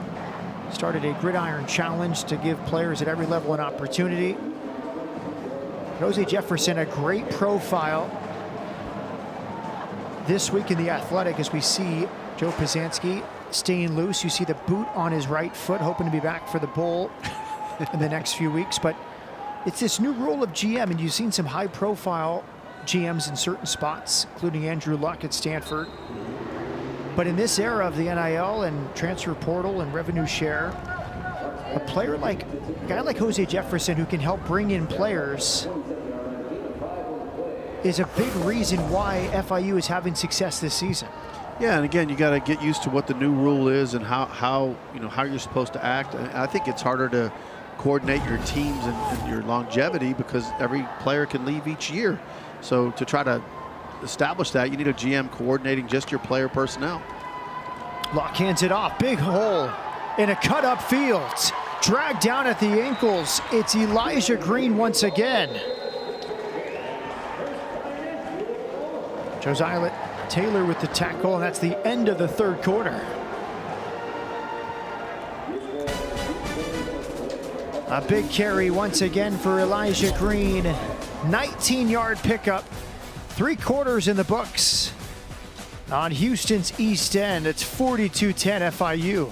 started a gridiron challenge to give players at every level an opportunity. Jose Jefferson, a great profile this week in The Athletic as we see Joe Pizanski staying loose. You see the boot on his right foot, hoping to be back for the bowl in the next few weeks. But it's this new role of GM, and you've seen some high-profile GMs in certain spots, including Andrew Luck at Stanford. But in this era of the NIL and transfer portal and revenue share, a guy like Jose Jefferson who can help bring in players is a big reason why FIU is having success this season. Yeah, and again, you got to get used to what the new rule is and how you're supposed to act. I think it's harder to coordinate your teams and your longevity because every player can leave each year. So to try to establish that, you need a GM coordinating just your player personnel. Locke hands it off. Big hole in a cut up field. Dragged down at the ankles. It's Elijah Green once again. Josiah Taylor with the tackle, and that's the end of the third quarter. A big carry once again for Elijah Green. 19-yard pickup. 3 quarters in the books on Houston's East End. It's 42-10 FIU.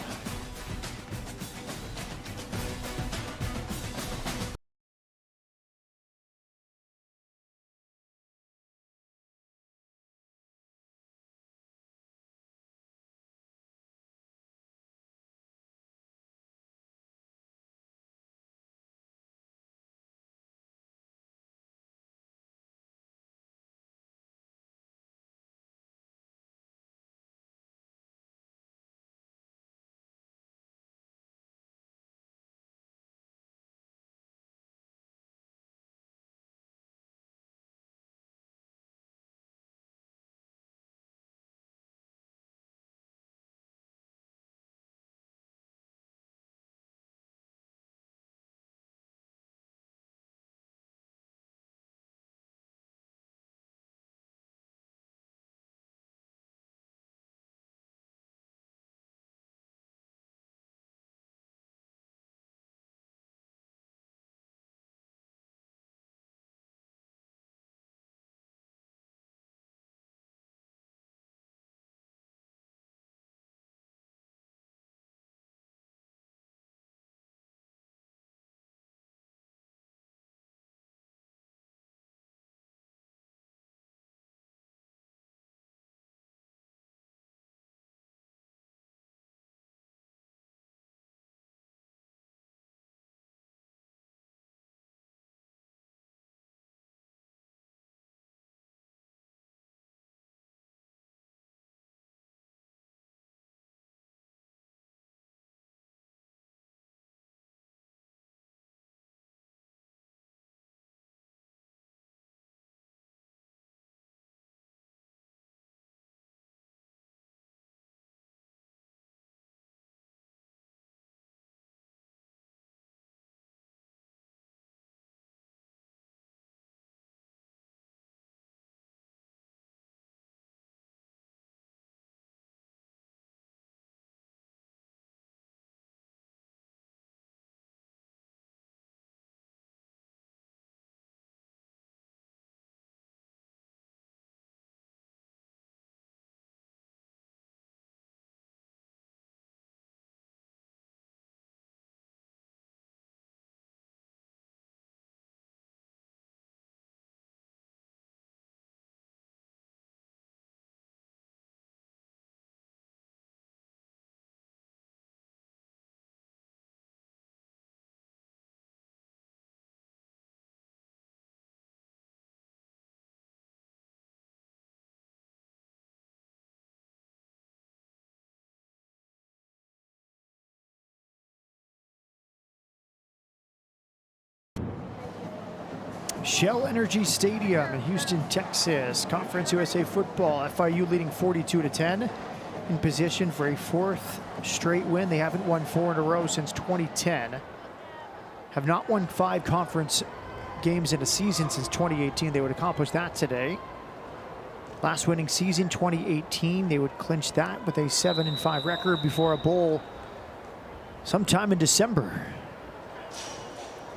Shell Energy Stadium in Houston, Texas. Conference USA football. FIU leading 42-10, in position for a fourth straight win. They haven't won 4 in a row since 2010. Have not won 5 conference games in a season since 2018. They would accomplish that today. Last winning season, 2018. They would clinch that with a 7-5 record before a bowl sometime in December.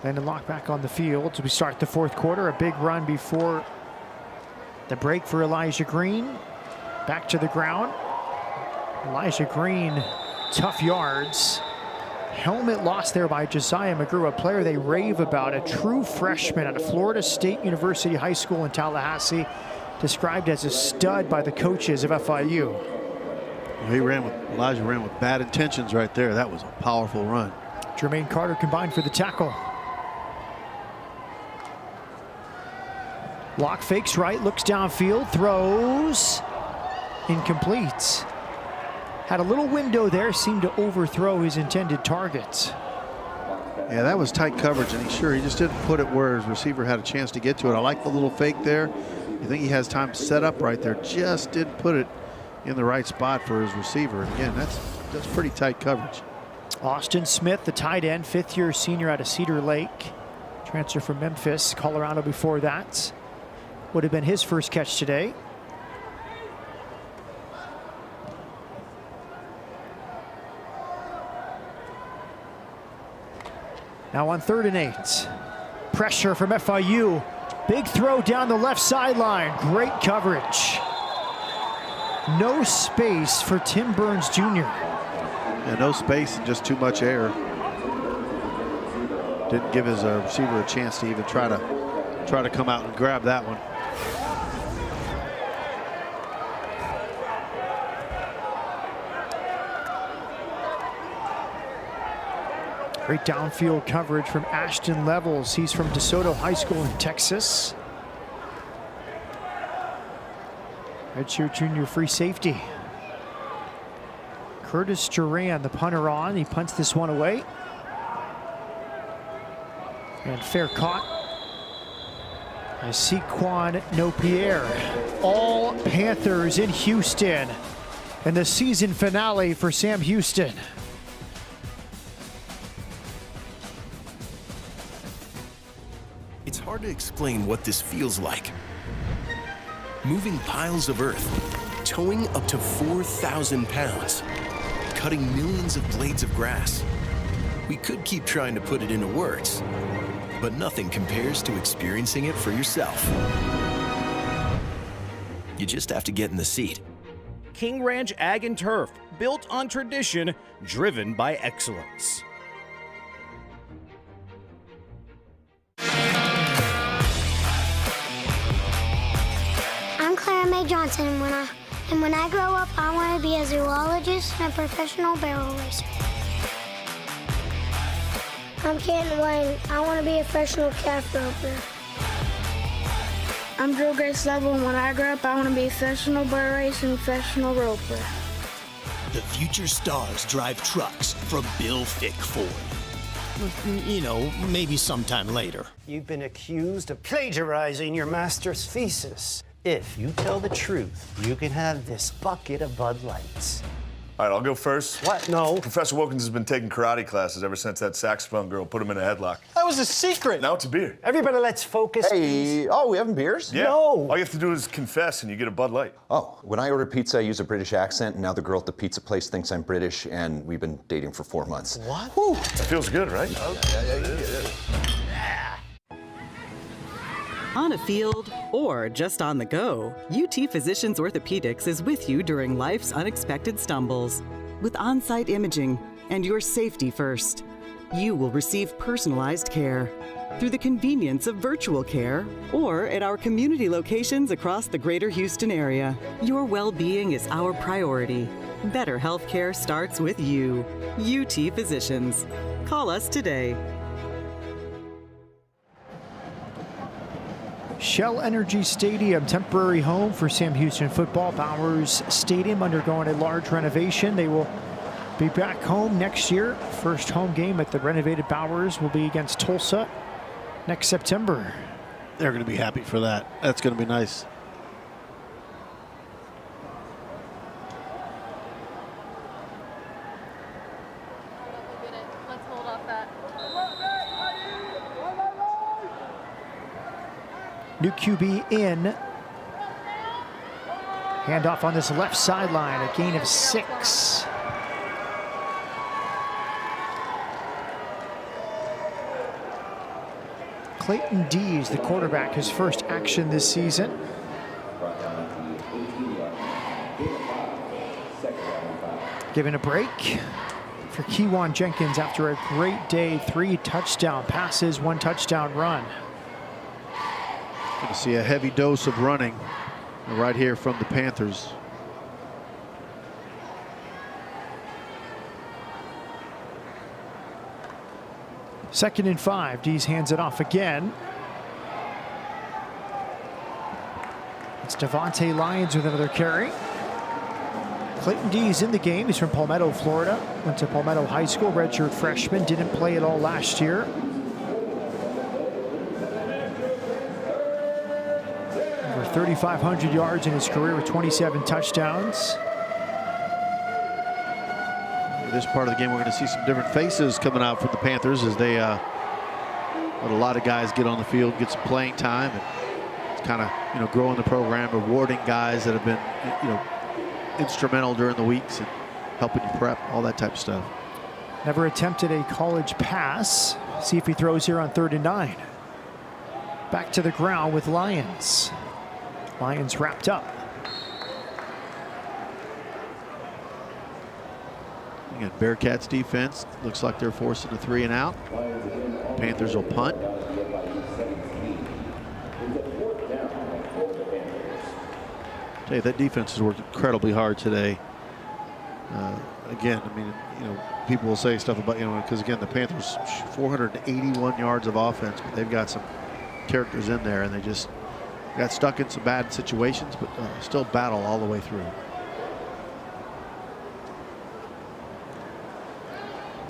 Landon Locke back on the field as we start the fourth quarter. A big run before the break for Elijah Green. Back to the ground. Elijah Green, tough yards. Helmet lost there by Josiah McGrew, a player they rave about, a true freshman at a Florida State University High School in Tallahassee, described as a stud by the coaches of FIU. Elijah ran with bad intentions right there. That was a powerful run. Jermaine Carter combined for the tackle. Locke fakes right, looks downfield, throws, incomplete. Had a little window there, seemed to overthrow his intended target. Yeah, that was tight coverage, and he just didn't put it where his receiver had a chance to get to it. I like the little fake there. You think he has time to set up right there, just didn't put it in the right spot for his receiver. And again, that's pretty tight coverage. Austin Smith, the tight end, 5th-year senior out of Cedar Lake. Transfer from Memphis, Colorado before that. Would have been his first catch today. Now on 3rd and 8. Pressure from FIU. Big throw down the left sideline. Great coverage. No space for Tim Burns Jr. Yeah, no space and just too much air. Didn't give his receiver a chance to even try to come out and grab that one. Great downfield coverage from Ashton Levels. He's from DeSoto High School in Texas. Redshirt junior free safety. Curtis Duran, the punter on. He punts this one away. And fair caught by Sequan Nopierre. All Panthers in Houston. And the season finale for Sam Houston. It's hard to explain what this feels like. Moving piles of earth, towing up to 4,000 pounds, cutting millions of blades of grass. We could keep trying to put it into words, but nothing compares to experiencing it for yourself. You just have to get in the seat. King Ranch Ag and Turf, built on tradition, driven by excellence. Clara Mae Johnson, and when I grow up, I want to be a zoologist and a professional barrel racer. I'm Canton Wayne. I want to be a professional calf roper. I'm Drew Grace Level, and when I grow up, I want to be a professional barrel racer and professional roper. The future stars drive trucks from Bill Fick Ford. You know, maybe sometime later. You've been accused of plagiarizing your master's thesis. If you tell the truth, you can have this bucket of Bud Lights. All right, I'll go first. What? No. Professor Wilkins has been taking karate classes ever since that saxophone girl put him in a headlock. That was a secret. Now it's a beer. Everybody, let's focus. Hey, oh, we having beers? Yeah. No. All you have to do is confess and you get a Bud Light. Oh, when I order pizza, I use a British accent, and now the girl at the pizza place thinks I'm British, and we've been dating for 4 months. What? Whew. That feels good, right? On a field or just on the go, UT Physicians Orthopedics is with you during life's unexpected stumbles. With on-site imaging and your safety first, you will receive personalized care through the convenience of virtual care or at our community locations across the greater Houston area. Your well-being is our priority. Better healthcare starts with you. UT Physicians. Call us today. Shell Energy Stadium, temporary home for Sam Houston football. Bowers Stadium undergoing a large renovation. They will be back home next year. First home game at the renovated Bowers will be against Tulsa next September. They're going to be happy for that. That's going to be nice. New QB in. Handoff on this left sideline, a gain of 6. Clayton Dees, the quarterback, his first action this season. Given a break for Kewan Jenkins after a great day. 3 touchdown passes, 1 touchdown run. Going to see a heavy dose of running right here from the Panthers. Second and 5. Dees hands it off again. It's Devontae Lyons with another carry. Clayton Dees in the game. He's from Palmetto, Florida. Went to Palmetto High School, redshirt freshman. Didn't play at all last year. Over 3,500 yards in his career with 27 touchdowns. This part of the game, we're going to see some different faces coming out from the Panthers as they let a lot of guys get on the field, get some playing time, and it's kind of growing the program, rewarding guys that have been instrumental during the weeks and helping you prep, all that type of stuff. Never attempted a college pass. See if he throws here on 3rd and 9. Back to the ground with Lyons. Lyons wrapped up. Again, Bearcats defense looks like they're forcing a 3 and out. Panthers will punt. Tell you, that defense has worked incredibly hard today. Again, I mean, people will say stuff about, because again, the Panthers 481 yards of offense, but they've got some characters in there, and they just got stuck in some bad situations, but still battle all the way through.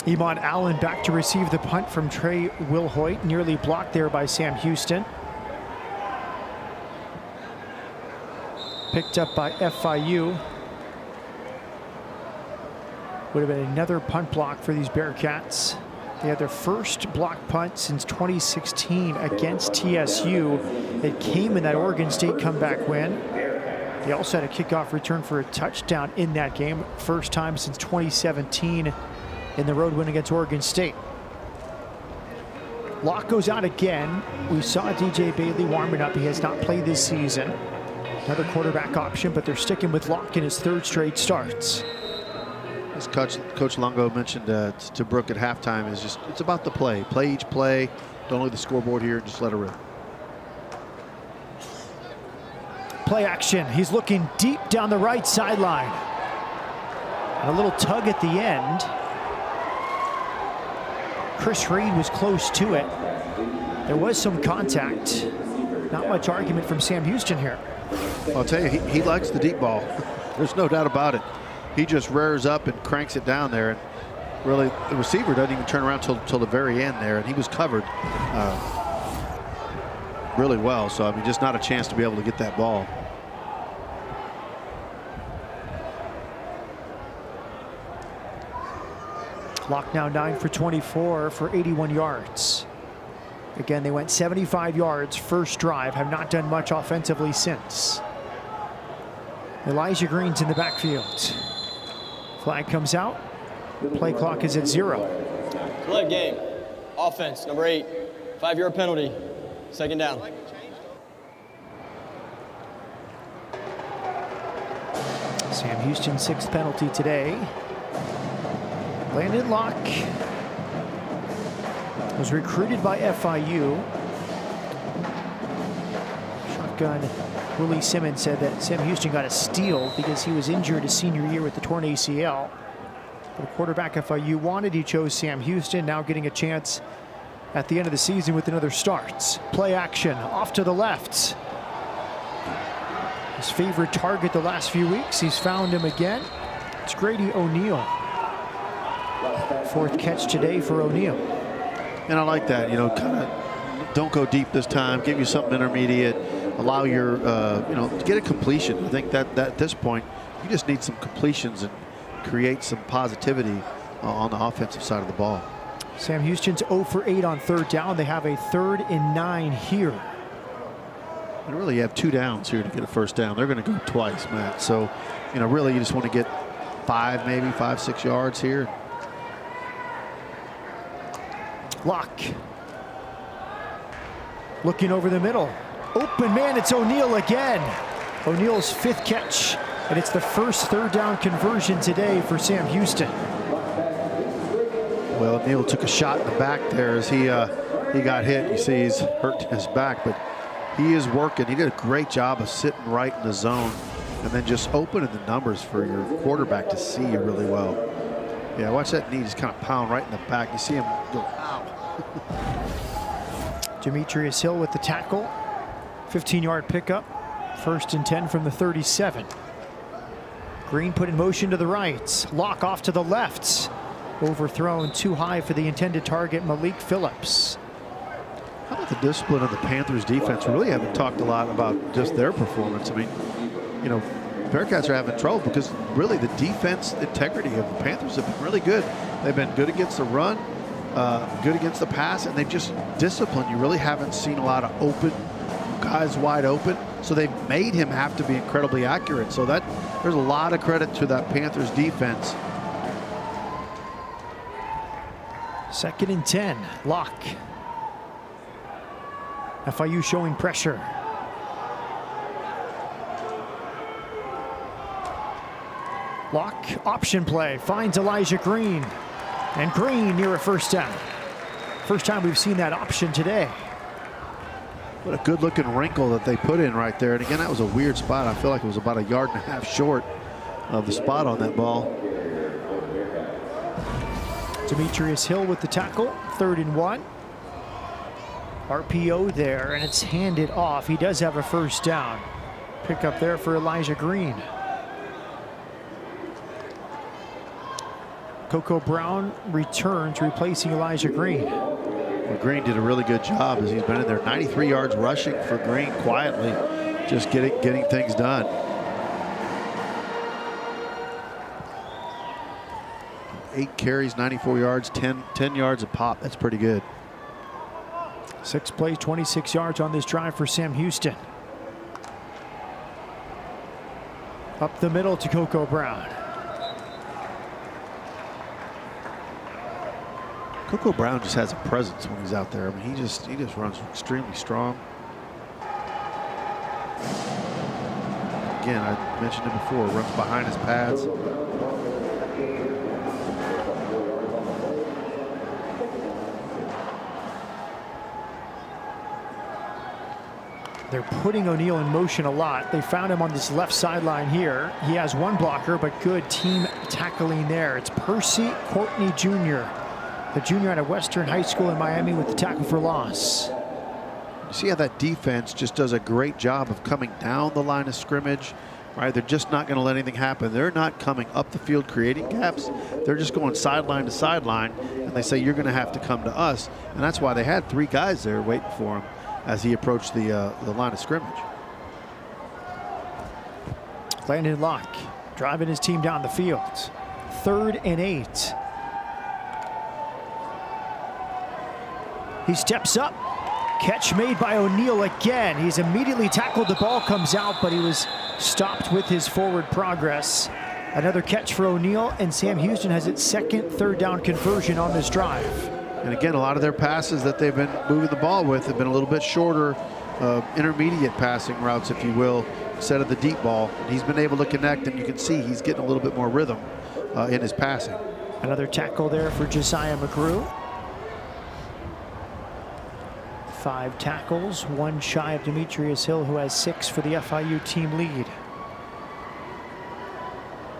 Iman Allen back to receive the punt from Trey Wilhoit, nearly blocked there by Sam Houston. Picked up by FIU. Would have been another punt block for these Bearcats. They had their first block punt since 2016 against TSU. It came in that Oregon State comeback win. They also had a kickoff return for a touchdown in that game. First time since 2017 in the road win against Oregon State. Locke goes out again. We saw DJ Bailey warming up. He has not played this season. Another quarterback option, but they're sticking with Locke in his 3rd straight starts. As Coach Longo mentioned to Brooke at halftime, is just, it's about the play. Play each play. Don't look at the scoreboard here. Just let it rip. Play action. He's looking deep down the right sideline. And a little tug at the end. Chris Reed was close to it. There was some contact. Not much argument from Sam Houston here. I'll tell you, he likes the deep ball. There's no doubt about it. He just rears up and cranks it down there. And really, the receiver doesn't even turn around till the very end there. And he was covered really well. So, I mean, just not a chance to be able to get that ball. Locke now 9 for 24 for 81 yards. Again, they went 75 yards first drive, have not done much offensively since. Elijah Green's in the backfield. Flag comes out. Play clock is at 0. Delay game. Offense, number 8. 5-yard penalty. 2nd down. Sam Houston's 6th penalty today. Landon Locke was recruited by FIU. Shotgun Willie Simmons said that Sam Houston got a steal because he was injured his senior year with the torn ACL. But the quarterback FIU wanted, he chose Sam Houston, now getting a chance at the end of the season with another start. Play action, off to the left. His favorite target the last few weeks, he's found him again. It's Grady O'Neal. 4th catch today for O'Neal. And I like that, kind of don't go deep this time. Give you something intermediate. Allow your, get a completion. I think that at this point, you just need some completions and create some positivity on the offensive side of the ball. Sam Houston's 0 for 8 on third down. They have a 3rd and 9 here. And really, you have 2 downs here to get a first down. They're going to go twice, Matt. So, really, you just want to get 5, 6 yards here. Lock. Looking over the middle. Open man, it's O'Neal again. O'Neal's 5th catch, and it's the first 3rd down conversion today for Sam Houston. Well, O'Neal took a shot in the back there as he got hit. You see he's hurt his back, but he is working. He did a great job of sitting right in the zone and then just opening the numbers for your quarterback to see you really well. Yeah, watch that knee just kind of pound right in the back. You see him go, ow. Demetrius Hill with the tackle. 15-yard pickup. 1st and 10 from the 37. Green put in motion to the right. Lock off to the left. Overthrown too high for the intended target, Malik Phillips. How about the discipline of the Panthers defense? We really haven't talked a lot about just their performance. I mean, Bearcats are having trouble because really the defense integrity of the Panthers have been really good. They've been good against the run, good against the pass, and they've just disciplined. You really haven't seen a lot of open guys wide open, so they've made him have to be incredibly accurate. So there's a lot of credit to that Panthers defense. 2nd and 10. Lock. FIU showing pressure. Lock, option play, finds Elijah Green. And Green near a first down. First time we've seen that option today. What a good looking wrinkle that they put in right there. And again, that was a weird spot. I feel like it was about 1.5 yards short of the spot on that ball. Demetrius Hill with the tackle, 3rd and 1. RPO there, and it's handed off. He does have a first down. Pick up there for Elijah Green. Coco Brown returns, replacing Elijah Green. Well, Green did a really good job as he's been in there. 93 yards rushing for Green quietly, just getting things done. 8 carries, 94 yards, 10 yards a pop. That's pretty good. 6 plays, 26 yards on this drive for Sam Houston. Up the middle to Coco Brown. Coco Brown just has a presence when he's out there. I mean, he just runs extremely strong. Again, I mentioned it before, runs behind his pads. They're putting O'Neal in motion a lot. They found him on this left sideline here. He has 1 blocker, but good team tackling there. It's Percy Courtney Jr., the junior out of Western High School in Miami, with the tackle for loss. You see how that defense just does a great job of coming down the line of scrimmage, right? They're just not going to let anything happen. They're not coming up the field creating gaps. They're just going sideline to sideline, and they say, you're going to have to come to us. And that's why they had 3 guys there waiting for him as he approached the line of scrimmage. Landon Locke driving his team down the field. 3rd and 8. He steps up. Catch made by O'Neal again. He's immediately tackled. The ball comes out, but he was stopped with his forward progress. Another catch for O'Neal, and Sam Houston has its 2nd 3rd down conversion on this drive. And again, a lot of their passes that they've been moving the ball with have been a little bit shorter, intermediate passing routes, if you will, instead of the deep ball. And he's been able to connect, and you can see he's getting a little bit more rhythm in his passing. Another tackle there for Josiah McGrew. 5 tackles, 1 shy of Demetrius Hill, who has 6 for the FIU team lead.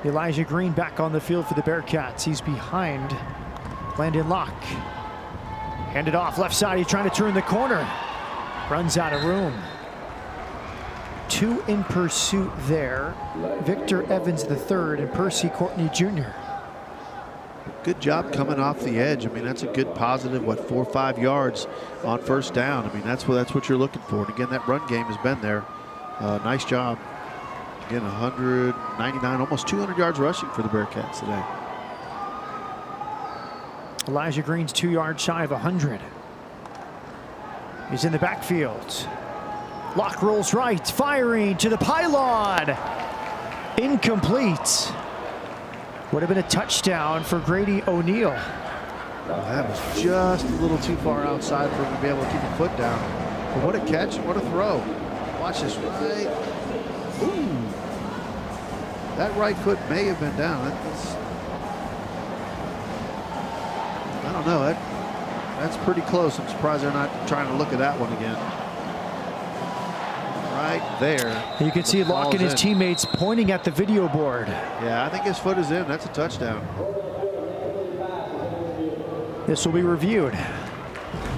Elijah Green back on the field for the Bearcats. He's behind Landon Locke. Handed off left side. He's trying to turn the corner. Runs out of room. 2 in pursuit there. Victor Evans III and Percy Courtney Jr. good job coming off the edge. I mean, that's a good positive, 4 or 5 yards on first down. I mean, that's what you're looking for. And again, that run game has been there. Nice job. Again, 199, almost 200 yards rushing for the Bearcats today. Elijah Green's 2 yards shy of 100. He's in the backfield. Locke rolls right, firing to the pylon. Incomplete. Would have been a touchdown for Grady O'Neill. Well, that was just a little too far outside for him to be able to keep a foot down. But what a catch, what a throw. Watch this right. Ooh. That right foot may have been down. I don't know. That's pretty close. I'm surprised they're not trying to look at that one again. Right there. You can see Locke and his teammates pointing at the video board. Yeah, I think his foot is in. That's a touchdown. This will be reviewed.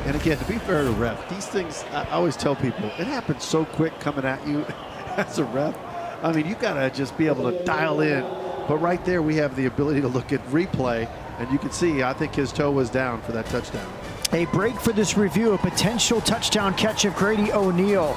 And again, to be fair to ref, these things, I always tell people, it happens so quick coming at you as a ref. I mean, you got to just be able to dial in. But right there, we have the ability to look at replay, and you can see, I think his toe was down for that touchdown. A break for this review, a potential touchdown catch of Grady O'Neill.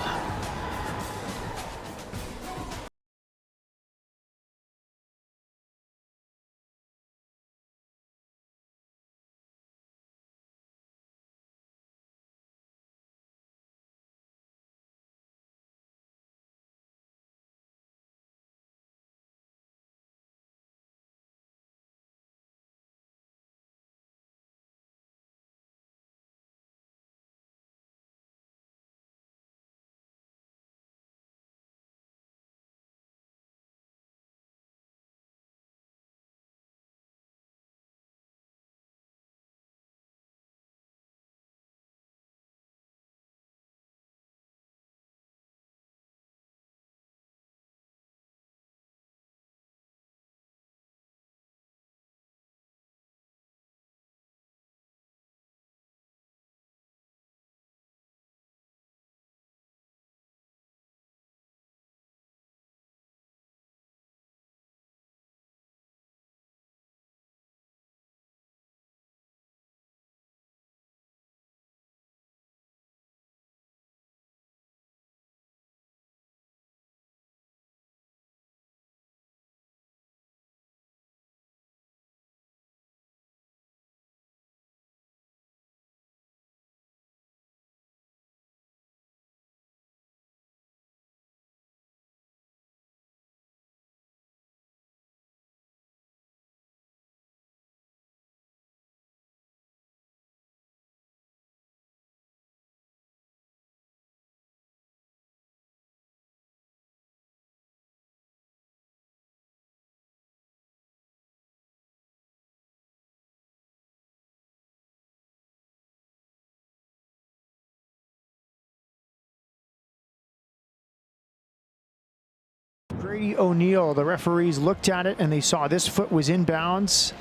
Grady O'Neill, the referees looked at it and they saw this foot was in bounds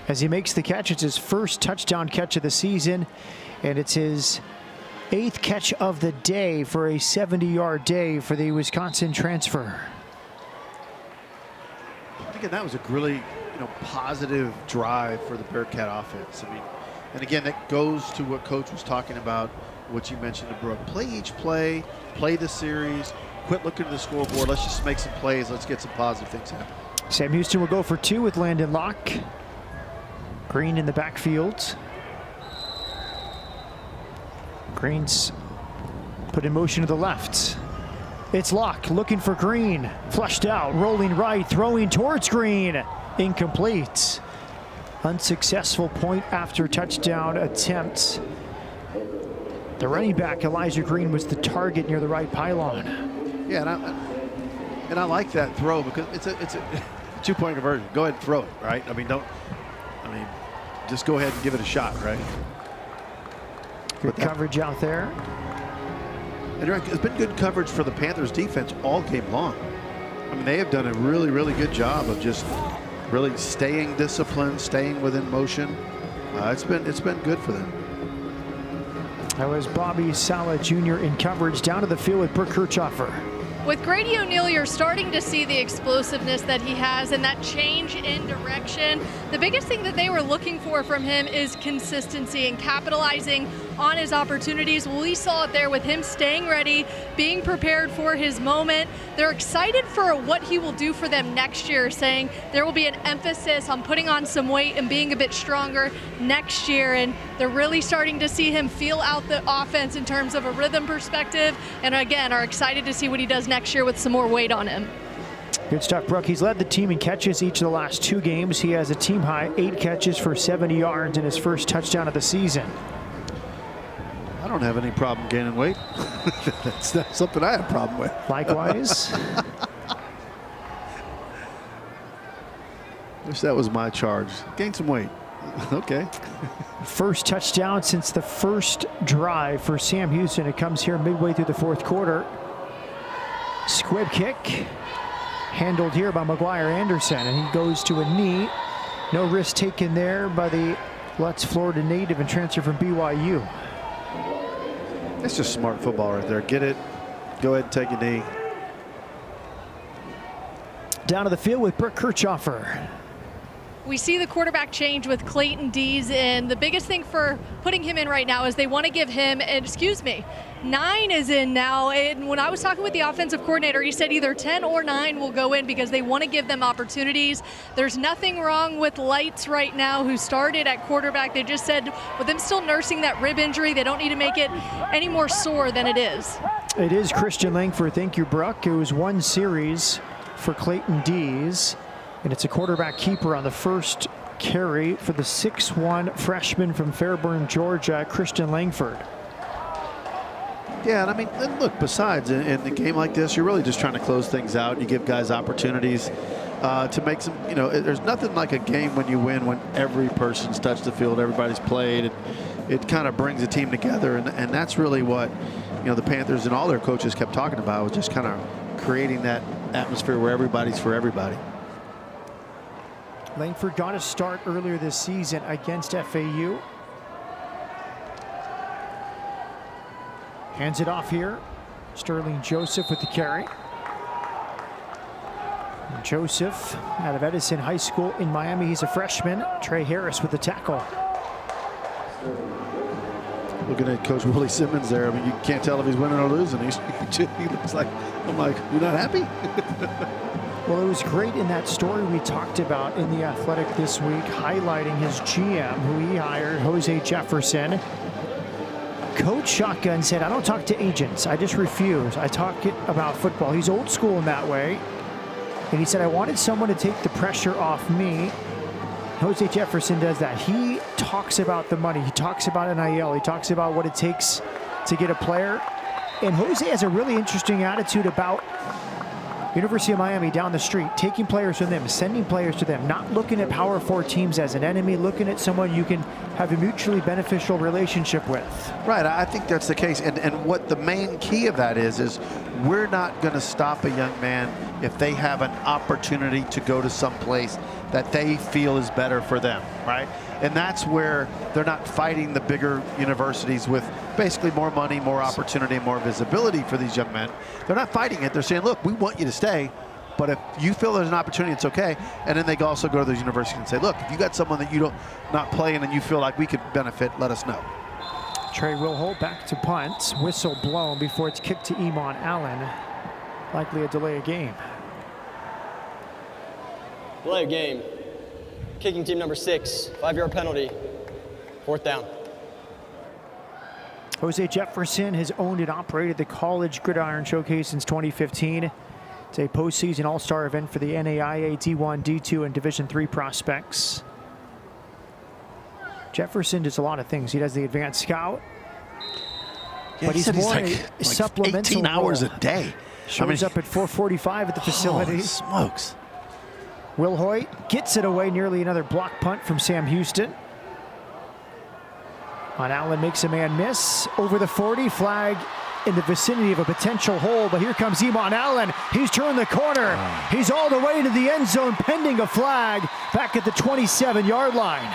as he makes the catch. It's his first touchdown catch of the season, and it's his 8th catch of the day for a 70-yard day for the Wisconsin transfer. Again, that was a really positive drive for the Bearcat offense. I mean, and again, that goes to what Coach was talking about, what you mentioned to Brooke. Play each play, play the series, quit looking at the scoreboard. Let's just make some plays. Let's get some positive things happen. Sam Houston will go for 2 with Landon Locke. Green in the backfield. Green's put in motion to the left. It's Locke looking for Green. Flushed out, rolling right, throwing towards Green. Incomplete. Unsuccessful point after touchdown attempt. The running back, Elijah Green, was the target near the right pylon. Yeah, and I like that throw because it's a 2-point conversion. Go ahead and throw it, right? I mean, just go ahead and give it a shot, right? Good coverage out there. And it's been good coverage for the Panthers defense all game long. I mean, they have done a really, really good job of just really staying disciplined, staying within motion. It's been good for them. That was Bobby Sala Jr. in coverage down to the field with Brooke Kirchhoffer. With Grady O'Neal, you're starting to see the explosiveness that he has and that change in direction. The biggest thing that they were looking for from him is consistency and capitalizing on his opportunities. Well, we saw it there with him staying ready, being prepared for his moment. They're excited for what he will do for them next year, saying there will be an emphasis on putting on some weight and being a bit stronger next year. And they're really starting to see him feel out the offense in terms of a rhythm perspective. And again, are excited to see what he does next year with some more weight on him. Good stuff, Brooke. He's led the team in catches each of the last 2 games. He has a team high 8 catches for 70 yards in his first touchdown of the season. I don't have any problem gaining weight. That's not something I have a problem with. Likewise. Wish that was my charge. Gain some weight. Okay. First touchdown since the first drive for Sam Houston. It comes here midway through the 4th quarter. Squib kick. Handled here by McGuire Anderson, and he goes to a knee. No risk taken there by the Lutz, Florida native and transfer from BYU. It's just smart football right there. Get it. Go ahead and take a knee. Down to the field with Brooke Kirchhoffer. We see the quarterback change with Clayton Dees, and the biggest thing for putting him in right now is they want to give him, 9 is in now. And when I was talking with the offensive coordinator, he said either 10 or 9 will go in because they want to give them opportunities. There's nothing wrong with Lights right now, who started at quarterback. They just said with them still nursing that rib injury, they don't need to make it any more sore than it is. It is Christian Langford. Thank you, Brooke. It was 1 series for Clayton Dees, and it's a quarterback keeper on the first carry for the 6'1" freshman from Fairburn, Georgia, Christian Langford. Yeah, and I mean, and look, besides, in a game like this, you're really just trying to close things out. You give guys opportunities to make some, there's nothing like a game when you win when every person's touched the field, everybody's played, and it kind of brings a team together. And that's really what, the Panthers and all their coaches kept talking about, was just kind of creating that atmosphere where everybody's for everybody. Langford got a start earlier this season against FAU. Hands it off here. Sterling Joseph with the carry. And Joseph out of Edison High School in Miami. He's a freshman. Trey Harris with the tackle. Looking at Coach Willie Simmons there, I mean, you can't tell if he's winning or losing. He looks like, I'm like, you're not happy? Well, it was great in that story we talked about in The Athletic this week, highlighting his GM, who he hired, Jose Jefferson. Coach Shotgun said, I don't talk to agents. I just refuse. I talk about football. He's old school in that way. And he said, I wanted someone to take the pressure off me. Jose Jefferson does that. He talks about the money. He talks about NIL. He talks about what it takes to get a player. And Jose has a really interesting attitude about University of Miami down the street, taking players from them, sending players to them, not looking at Power 4 teams as an enemy, looking at someone you can have a mutually beneficial relationship with. Right, I think that's the case. And what the main key of that is we're not going to stop a young man if they have an opportunity to go to some place that they feel is better for them, right? And that's where they're not fighting the bigger universities with basically more money, more opportunity, more visibility for these young men. They're not fighting it. They're saying, look, we want you to stay, but if you feel there's an opportunity, it's okay. And then they also go to those universities and say, look, if you got someone that you don't not playing and you feel like we could benefit, let us know. Trey will hold back to punt. Whistle blown before it's kicked to Iman Allen. Likely a delay of game. Delay of game. Kicking team number 6, 5-yard penalty, 4th down. Jose Jefferson has owned and operated the College Gridiron Showcase since 2015. It's a postseason all-star event for the NAIA D1, D2, and Division III prospects. Jefferson does a lot of things. He does the advanced scout, but he's more like supplemental 18 hours a day. Shows up at 4:45 at the facility. Holy smokes. Will Hoyt gets it away, nearly another block punt from Sam Houston. On Allen makes a man miss. Over the 40, flag in the vicinity of a potential hole, but here comes Iman Allen. He's turned the corner. He's all the way to the end zone, pending a flag back at the 27-yard line.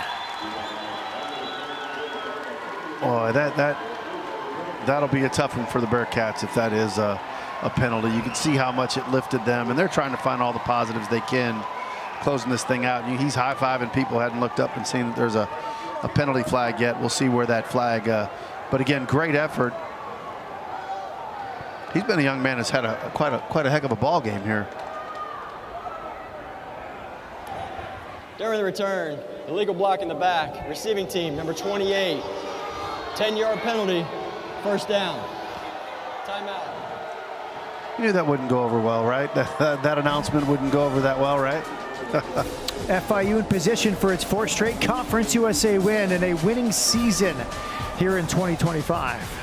Oh, that'll be a tough one for the Bearcats if that is a a penalty. You can see how much it lifted them, and they're trying to find all the positives they can, closing this thing out. He's high-fiving people, hadn't looked up and seen that there's a penalty flag yet. We'll see where that flag, but again, great effort. He's been a young man that's had quite a heck of a ball game here. During the return, illegal block in the back, receiving team, number 28. 10-yard penalty, first down. Timeout. You knew that wouldn't go over well, right? That announcement wouldn't go over that well, right? FIU in position for its 4th straight Conference USA win and a winning season here in 2025.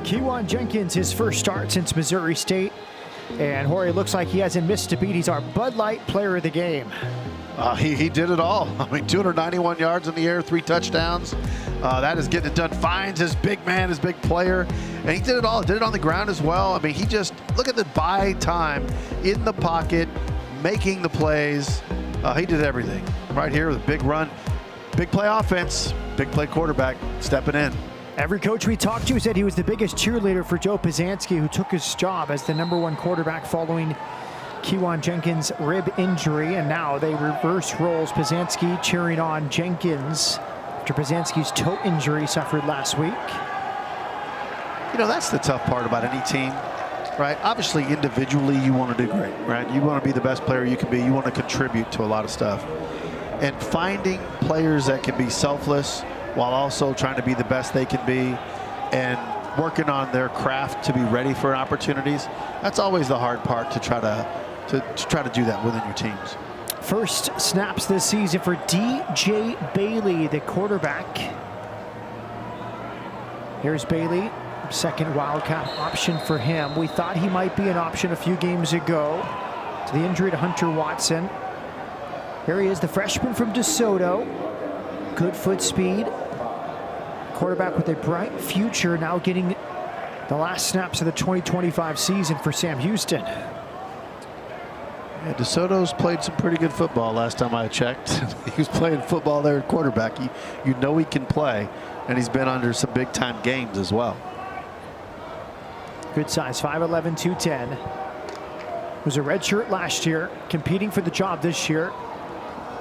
Kiwan Jenkins, his first start since Missouri State. And Jorge, looks like he hasn't missed a beat. He's our Bud Light player of the game. He did it all. I mean, 291 yards in the air, 3 touchdowns. That is getting it done. Finds his big man, his big player. And he did it all. Did it on the ground as well. I mean, he just, look at the buy time in the pocket, making the plays. He did everything. Right here with a big run, big play offense, big play quarterback stepping in. Every coach we talked to said he was the biggest cheerleader for Joe Pizanski, who took his job as the #1 quarterback following Kiwan Jenkins' rib injury. And now they reverse roles. Pizanski cheering on Jenkins after Pizanski's toe injury suffered last week. You know, that's the tough part about any team, right? Obviously, individually, you want to do great, right? You want to be the best player you can be. You want to contribute to a lot of stuff. And finding players that can be selfless while also trying to be the best they can be and working on their craft to be ready for opportunities, that's always the hard part, to try to do that within your teams. First snaps this season for DJ Bailey, the quarterback. Here's Bailey, second Wildcat option for him. We thought he might be an option a few games ago to the injury to Hunter Watson. Here he is, the freshman from DeSoto. Good foot speed. Quarterback with a bright future, now getting the last snaps of the 2025 season for Sam Houston. Yeah, DeSoto's played some pretty good football last time I checked. He was playing football there at quarterback. You know he can play, and he's been under some big-time games as well. Good size, 5'11", 210. Was a redshirt last year, competing for the job this year.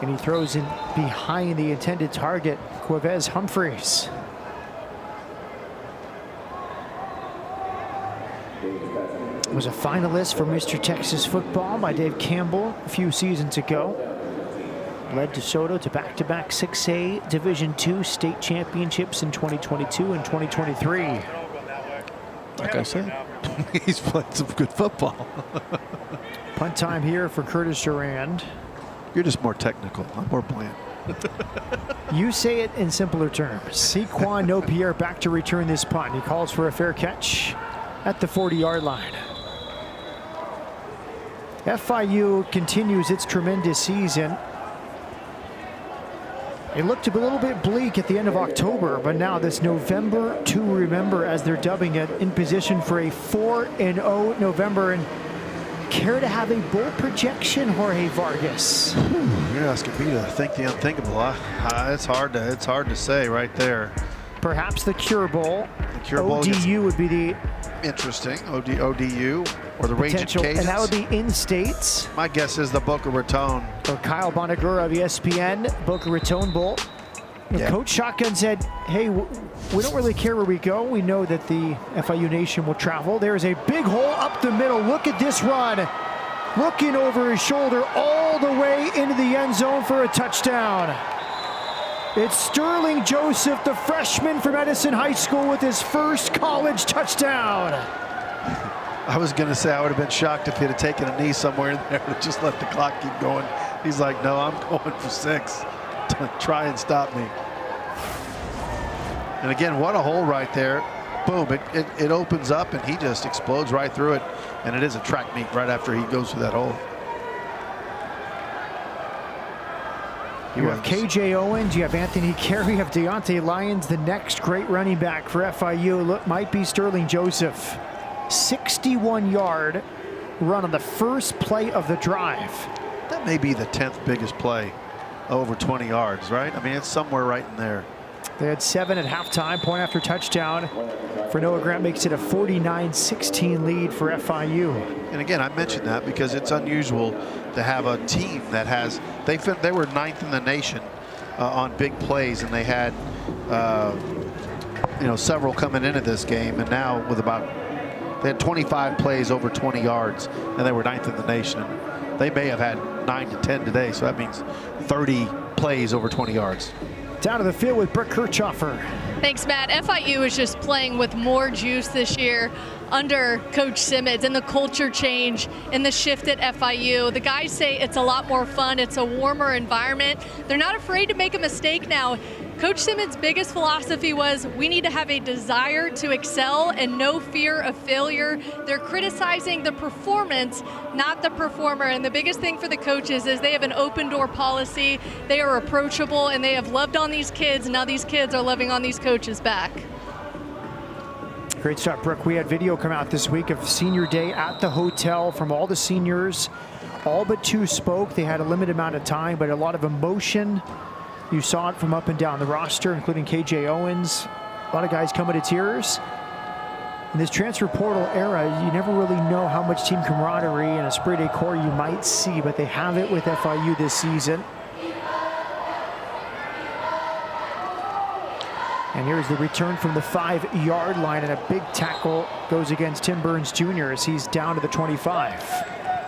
And he throws in behind the intended target, Quavez Humphreys. Was a finalist for Mr. Texas Football by Dave Campbell a few seasons ago. Led DeSoto to back-to-back 6A Division II state championships in 2022 and 2023. Like I said, He's played some good football. Punt time here for Curtis Durand. You're just more technical. I'm more bland. You say it in simpler terms. Sequan Nopierre back to return this punt. He calls for a fair catch at the 40-yard line. FIU continues its tremendous season. It looked a little bit bleak at the end of October, but now this November to remember, as they're dubbing it, in position for a 4-0 November. And care to have a bold projection, Jorge Vargas? You're asking me to think the unthinkable. It's hard to say right there. Perhaps the Cure Bowl. The Cure Bowl ODU would be the interesting. ODU or the Raging Cajuns. And that would be in states. My guess is the Boca Raton. Or Kyle Bonagura of ESPN, Boca Raton Bowl. Yeah. Coach Shotgun said, hey, we don't really care where we go. We know that the FIU Nation will travel. There's a big hole up the middle. Look at this run. Looking over his shoulder all the way into the end zone for a touchdown. It's Sterling Joseph, the freshman from Edison High School, with his first college touchdown. I was going to say I would have been shocked if he'd have taken a knee somewhere in there to just let the clock keep going. He's like, no, I'm going for 6. Try and stop me. And again, what a hole right there. Boom, it opens up and he just explodes right through it. And it is a track meet right after he goes through that hole. You have KJ Owens, you have Anthony Carey, you have Deontay Lyons, the next great running back for FIU. Look, might be Sterling Joseph. 61-yard run on the first play of the drive. That may be the 10th biggest play, over 20 yards, right? I mean, it's somewhere right in there. They had 7 at halftime, point after touchdown. For Noah Grant makes it a 49-16 lead for FIU. And again, I mentioned that because it's unusual to have a team that has, they were 9th in the nation on big plays, and they had several coming into this game, and now with they had 25 plays over 20 yards, and they were 9th in the nation. And they may have had 9 to 10 today, so that means 30 plays over 20 yards. Down to the field with Brooke Kirchhoffer. Thanks, Matt. FIU is just playing with more juice this year under Coach Simmons, and the culture change and the shift at FIU. The guys say it's a lot more fun. It's a warmer environment. They're not afraid to make a mistake now. Coach Simmons' biggest philosophy was we need to have a desire to excel and no fear of failure. They're criticizing the performance, not the performer. And the biggest thing for the coaches is they have an open door policy. They are approachable, and they have loved on these kids. And now these kids are loving on these coaches back. Great stuff, Brooke. We had video come out this week of senior day at the hotel from all the seniors. All but 2 spoke. They had a limited amount of time, but a lot of emotion. You saw it from up and down the roster, including KJ Owens. A lot of guys coming to tears. In this transfer portal era, you never really know how much team camaraderie and esprit de corps you might see, but they have it with FIU this season. And here's the return from the 5-yard line, and a big tackle goes against Tim Burns Jr. as he's down to the 25.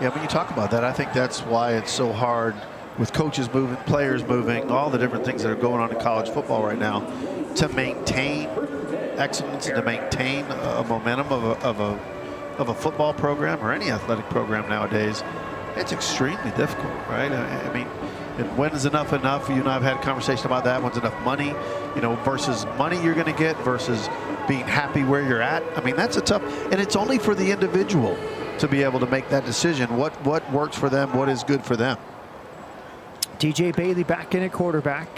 Yeah, when you talk about that, I think that's why it's so hard with coaches moving, players moving, all the different things that are going on in college football right now, to maintain excellence and to maintain a momentum of a football program or any athletic program nowadays. It's extremely difficult, right? I mean, when is enough? You and I have had a conversation about that. When's enough money, versus money you're going to get versus being happy where you're at. I mean, that's a tough, and it's only for the individual to be able to make that decision. What works for them, what is good for them. DJ Bailey back in at quarterback.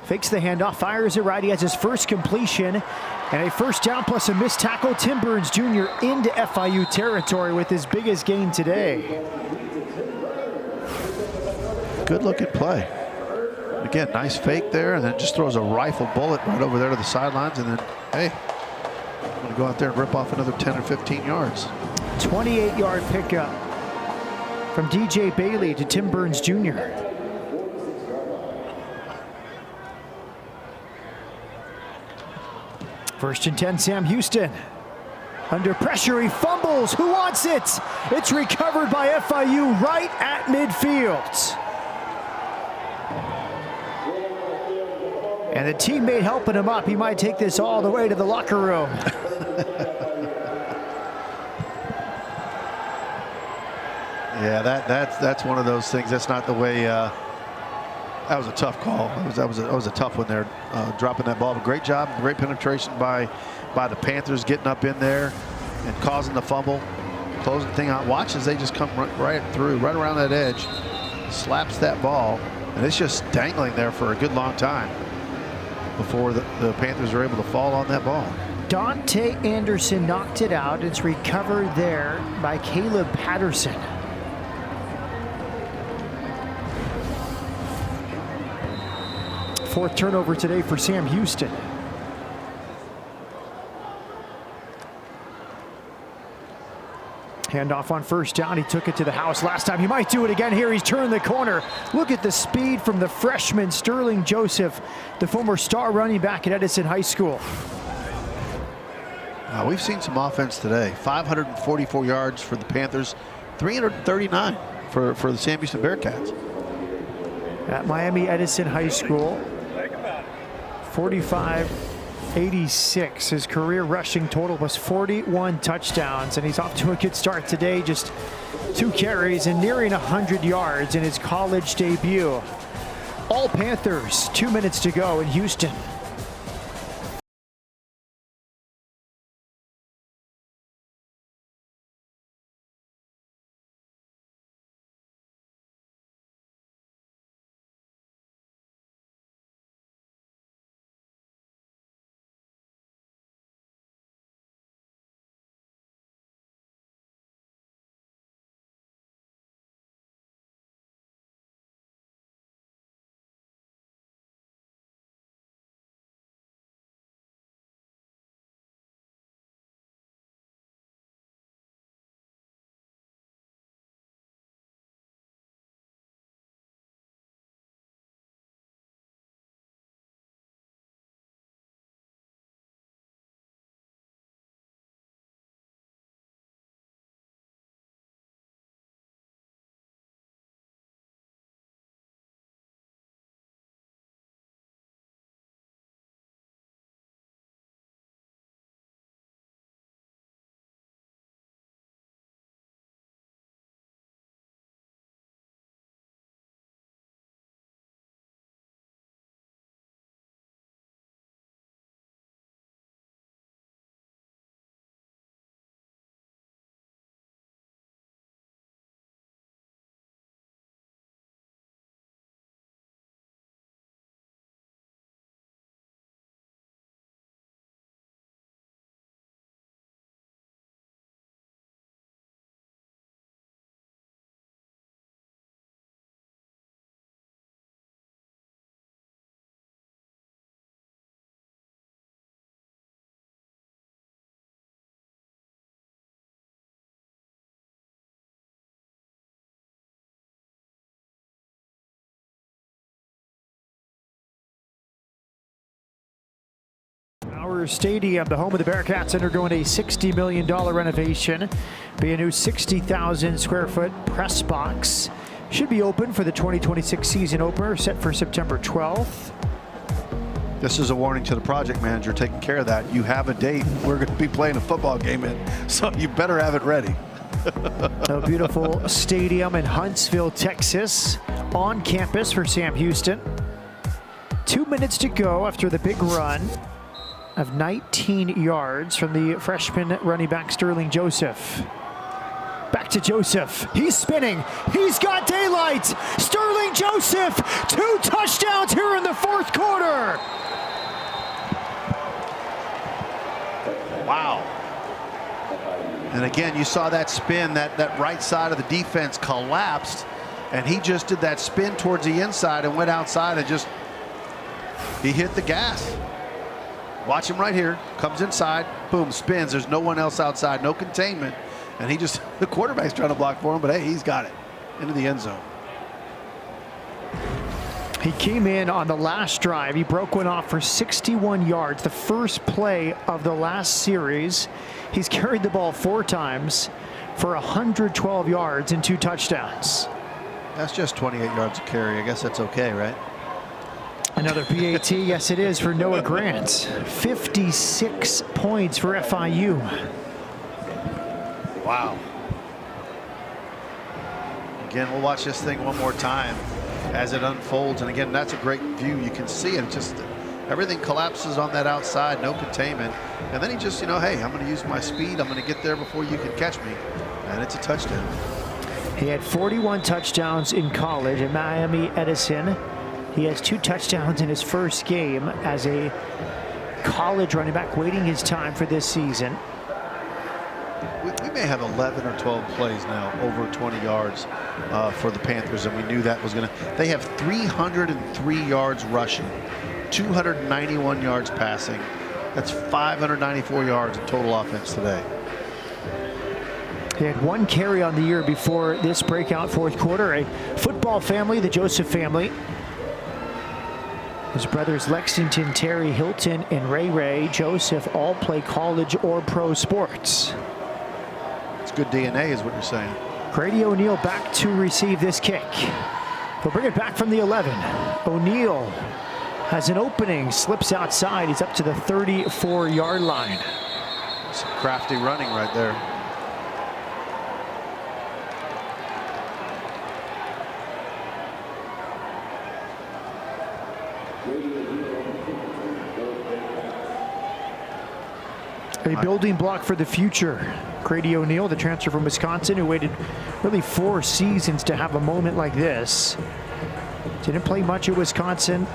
Fakes the handoff, fires it right. He has his first completion and a first down plus a missed tackle. Tim Burns Jr. into FIU territory with his biggest gain today. Good looking play. Again, nice fake there, and then just throws a rifle bullet right over there to the sidelines, and then, hey, I'm going to go out there and rip off another 10 or 15 yards. 28-yard pickup from DJ Bailey to Tim Burns Jr. First and 10, Sam Houston. Under pressure, he fumbles. Who wants it? It's recovered by FIU right at midfield. And the teammate helping him up. He might take this all the way to the locker room. Yeah, that's one of those things. That's not the way. That was a tough call. That was a tough one there, dropping that ball. But great job, great penetration by the Panthers, getting up in there and causing the fumble, closing the thing out. Watch as they just come right through, right around that edge, slaps that ball, and it's just dangling there for a good long time before the Panthers are able to fall on that ball. Dante Anderson knocked it out. It's recovered there by Caleb Patterson. Fourth turnover today for Sam Houston. Handoff on first down. He took it to the house last time. He might do it again here. He's turned the corner. Look at the speed from the freshman Sterling Joseph, the former star running back at Edison High School. We've seen some offense today. 544 yards for the Panthers, 339 for the Sam Houston Bearcats. At Miami Edison High School, 45-86. His career rushing total was 41 touchdowns, and he's off to a good start today. Just 2 carries and nearing 100 yards in his college debut. All Panthers, 2 minutes to go in Houston. Our stadium, the home of the Bearcats, undergoing a $60 million renovation. Be a new 60,000 square foot press box. Should be open for the 2026 season opener, set for September 12th. This is a warning to the project manager taking care of that. You have a date we're going to be playing a football game in, so you better have it ready. A beautiful stadium in Huntsville, Texas, on campus for Sam Houston. 2 minutes to go after the big run of 19 yards from the freshman running back Sterling Joseph. Back to Joseph. He's spinning. He's got daylight. Sterling Joseph, 2 touchdowns here in the fourth quarter. Wow. And again, you saw that spin, that right side of the defense collapsed, and he just did that spin towards the inside and went outside and just, he hit the gas. Watch him right here, comes inside, boom, spins. There's no one else outside, no containment. And he just, the quarterback's trying to block for him, but hey, he's got it into the end zone. He came in on the last drive. He broke one off for 61 yards, the first play of the last series. He's carried the ball 4 times for 112 yards and 2 touchdowns. That's just 28 yards a carry. I guess that's okay, right? Another PAT, yes it is, for Noah Grant. 56 points for FIU. Wow. Again, we'll watch this thing one more time as it unfolds. And again, that's a great view. You can see it. Just everything collapses on that outside, no containment. And then he just, hey, I'm going to use my speed. I'm going to get there before you can catch me. And it's a touchdown. He had 41 touchdowns in college at Miami Edison. He has 2 touchdowns in his first game as a college running back, waiting his time for this season. We may have 11 or 12 plays now over 20 yards for the Panthers, and we knew that was going to. They have 303 yards rushing, 291 yards passing. That's 594 yards in total offense today. He had 1 carry on the year before this breakout fourth quarter. A football family, the Joseph family. His brothers Lexington, Terry, Hilton, and Ray Joseph all play college or pro sports. It's good DNA is what you're saying. Grady O'Neal back to receive this kick. They'll bring it back from the 11. O'Neal has an opening, slips outside. He's up to the 34-yard line. Some crafty running right there. A building block for the future. Grady O'Neal, the transfer from Wisconsin, who waited really 4 seasons to have a moment like this. Didn't play much at Wisconsin.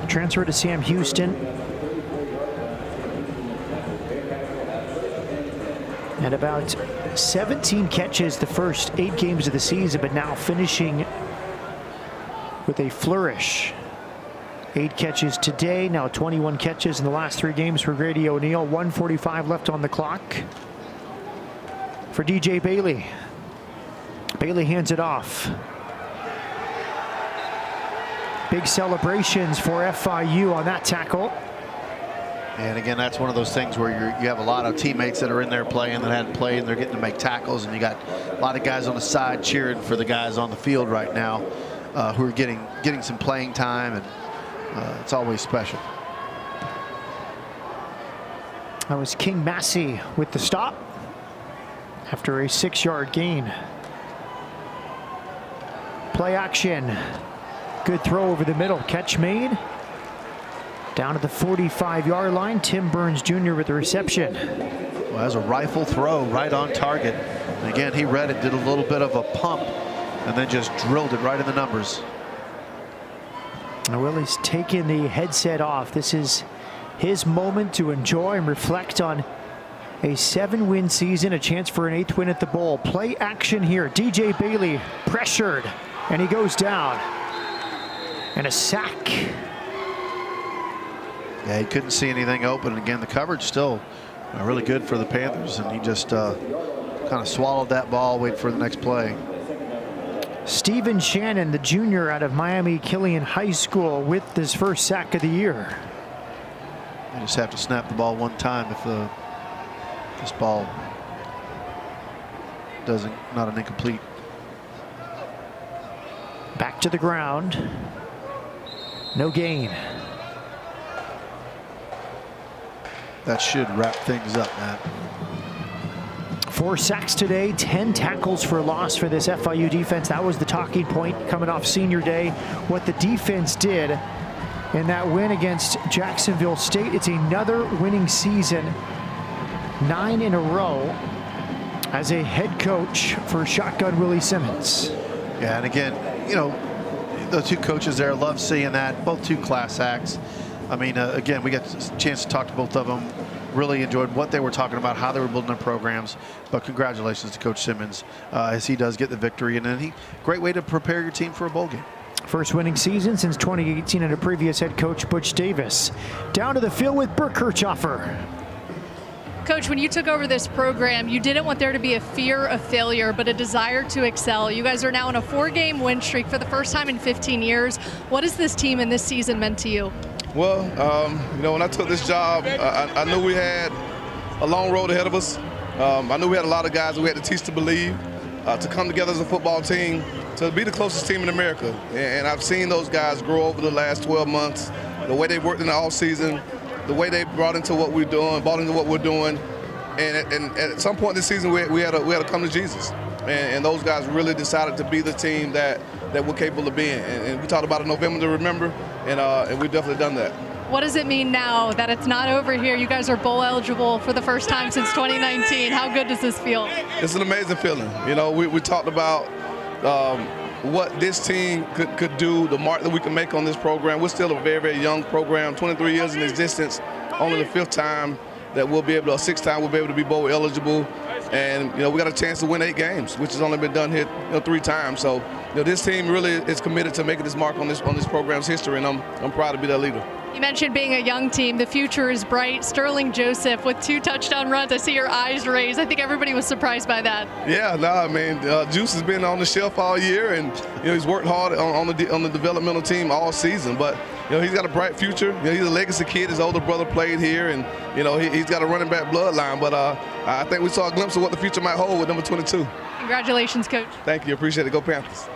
Transferred to Sam Houston. And about 17 catches the first 8 games of the season, but now finishing with a flourish. 8 catches today, now 21 catches in the last 3 games for Grady O'Neal. 1:45 left on the clock for DJ Bailey. Bailey hands it off. Big celebrations for FIU on that tackle. And again, that's one of those things where you have a lot of teammates that are in there playing that hadn't played, and they're getting to make tackles, and you got a lot of guys on the side cheering for the guys on the field right now who are getting some playing time, and it's always special. That was King Massey with the stop after a 6-yard gain. Play action. Good throw over the middle. Catch made. Down to the 45-yard line. Tim Burns Jr. with the reception. Well, that's a rifle throw right on target. And again, he read it, did a little bit of a pump, and then just drilled it right in the numbers. Now Willie's taking the headset off. This is his moment to enjoy and reflect on a 7-win season, a chance for an 8th win at the bowl. Play action here. DJ Bailey pressured, and he goes down. And a sack. Yeah, he couldn't see anything open. And again, the coverage still really good for the Panthers, and he just kind of swallowed that ball, wait for the next play. Steven Shannon, the junior out of Miami Killian High School, with his first sack of the year. You just have to snap the ball one time if this ball not an incomplete. Back to the ground. No gain. That should wrap things up, Matt. 4 sacks today, 10 tackles for loss for this FIU defense. That was the talking point coming off senior day. What the defense did in that win against Jacksonville State. It's another winning season, 9 in a row as a head coach for Shotgun Willie Simmons. Yeah, and again, the 2 coaches there, love seeing that. Both 2 class acts. I mean, again, we got a chance to talk to both of them. Really enjoyed what they were talking about, how they were building their programs. But congratulations to Coach Simmons as he does get the victory. And then great way to prepare your team for a bowl game. First winning season since 2018 under previous head coach Butch Davis. Down to the field with Burke Kirchhoffer. Coach, when you took over this program, you didn't want there to be a fear of failure, but a desire to excel. You guys are now on a 4-game win streak for the first time in 15 years. What has this team and this season meant to you? Well, when I took this job, I knew we had a long road ahead of us. I knew we had a lot of guys that we had to teach to believe, to come together as a football team, to be the closest team in America. And I've seen those guys grow over the last 12 months, the way they worked in the offseason, the way they brought into what we're doing, bought into what we're doing. And at some point this season, we had to come to Jesus. and those guys really decided to be the team that we're capable of being. And we talked about it in November to remember, and we've definitely done that. What does it mean now that it's not over here? You guys are bowl eligible for the first time since 2019. How good does this feel? It's an amazing feeling. You know, we talked about what this team could do, the mark that we can make on this program. We're still a very, very young program, 23 years in existence, only the 5th time that we'll be able to, 6th time we'll be able to be bowl eligible. And, you know, we got a chance to win 8 games, which has only been done here 3 times. So, you know, this team really is committed to making this mark on this program's history, and I'm proud to be their leader. You mentioned being a young team. The future is bright. Sterling Joseph with 2 touchdown runs. I see your eyes raised. I think everybody was surprised by that. Yeah, no, I mean, Juice has been on the shelf all year, and you know he's worked hard on the developmental team all season. But you know he's got a bright future. You know, he's a legacy kid. His older brother played here, and you know he's got a running back bloodline. But I think we saw a glimpse of what the future might hold with number 22. Congratulations, Coach. Thank you. Appreciate it. Go Panthers.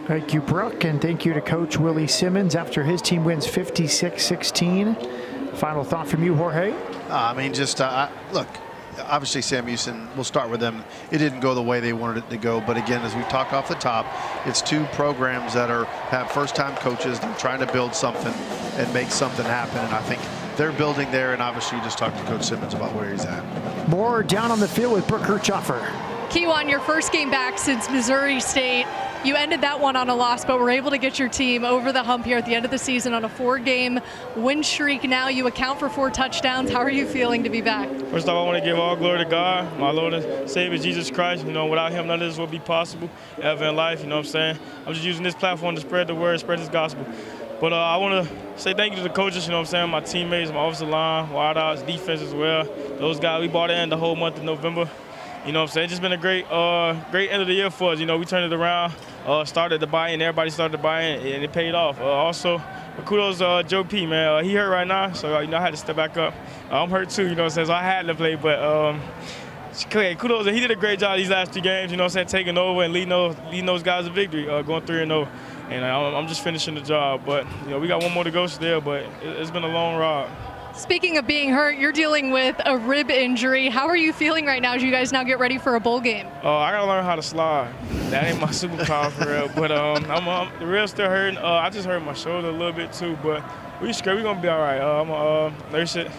Thank you, Brooke, and thank you to Coach Willie Simmons after his team wins 56-16. Final thought from you, Jorge? I mean, just look, obviously Sam Houston, we'll start with them. It didn't go the way they wanted it to go, but again, as we talk off the top, it's 2 programs that have first-time coaches. They're trying to build something and make something happen, and I think they're building there, and obviously you just talked to Coach Simmons about where he's at. More down on the field with Brooke Kirchhoffer. Kewan, your first game back since Missouri State. You ended that one on a loss, but were able to get your team over the hump here at the end of the season on a 4-game win streak. Now you account for 4 touchdowns. How are you feeling to be back? First off, I want to give all glory to God, my Lord and Savior, Jesus Christ. You know, without him, none of this would be possible ever in life. You know what I'm saying? I'm just using this platform to spread the word, spread this gospel. But I want to say thank you to the coaches, you know what I'm saying, my teammates, my offensive line, wideouts, defense as well. Those guys, we bought in the whole month of November. You know what I'm saying? It's just been a great end of the year for us. You know, we turned it around, started to buy in, everybody started to buy in, and it paid off. Also, kudos Joe P, man. He hurt right now, so, you know, I had to step back up. I'm hurt too, you know what I'm saying, so I had to play, but kudos. He did a great job these last 2 games, you know what I'm saying, taking over and leading those guys to victory, going 3-0. And I'm just finishing the job. But, you know, we got 1 more to go still, but it's been a long ride. Speaking of being hurt, you're dealing with a rib injury. How are you feeling right now as you guys now get ready for a bowl game? I got to learn how to slide. That ain't my superpower for real. But the rib's still hurting. I just hurt my shoulder a little bit too. But we're going to be all right. I'm going to nurse it,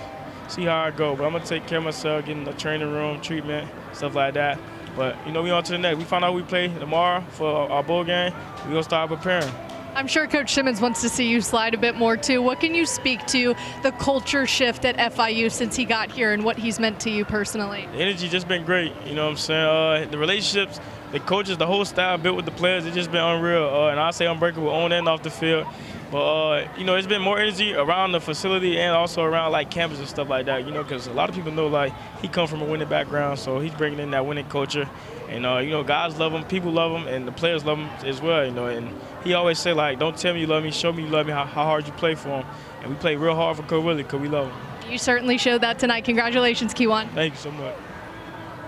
see how I go. But I'm going to take care of myself, get in the training room, treatment, stuff like that. But, you know, we on to the next. We find out we play tomorrow for our bowl game. We're going to start preparing. I'm sure Coach Simmons wants to see you slide a bit more, too. What can you speak to the culture shift at FIU since he got here and what he's meant to you personally? The energy just been great, you know what I'm saying? The relationships, the coaches, the whole style built with the players, it's just been unreal. And I say unbreakable on and off the field. But, you know, it's been more energy around the facility and also around, like, campus and stuff like that, you know, because a lot of people know, like, he comes from a winning background, so he's bringing in that winning culture. And, you know, guys love him, people love him, and the players love him as well, you know. And he always say, like, don't tell me you love me, show me you love me, how hard you play for him. And we play real hard for Coach Willie because we love him. You certainly showed that tonight. Congratulations, Kewan. Thank you so much.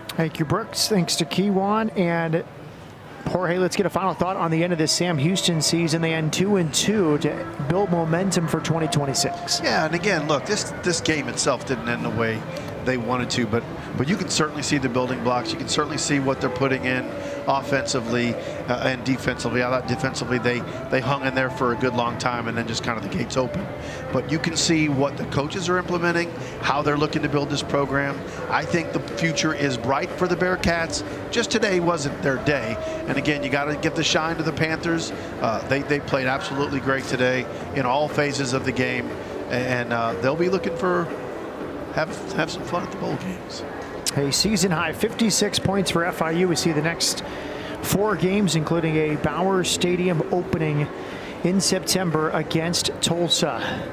Thank you, Brooks. Thanks to Kewan. And Jorge, let's get a final thought on the end of this Sam Houston season. They end 2-2 to build momentum for 2026. Yeah, and again, look, this game itself didn't end the way they wanted to, but you can certainly see the building blocks. You can certainly see what they're putting in offensively and defensively. I thought defensively they hung in there for a good long time and then just kind of the gates open. But you can see what the coaches are implementing, how they're looking to build this program. I think the future is bright for the Bearcats. Just today wasn't their day. And again, you got to give the shine to the Panthers. They played absolutely great today in all phases of the game. And they'll be looking for have some fun at the bowl games. A season high 56 points for FIU. We see the next 4 games, including a Bowers Stadium opening in September against Tulsa.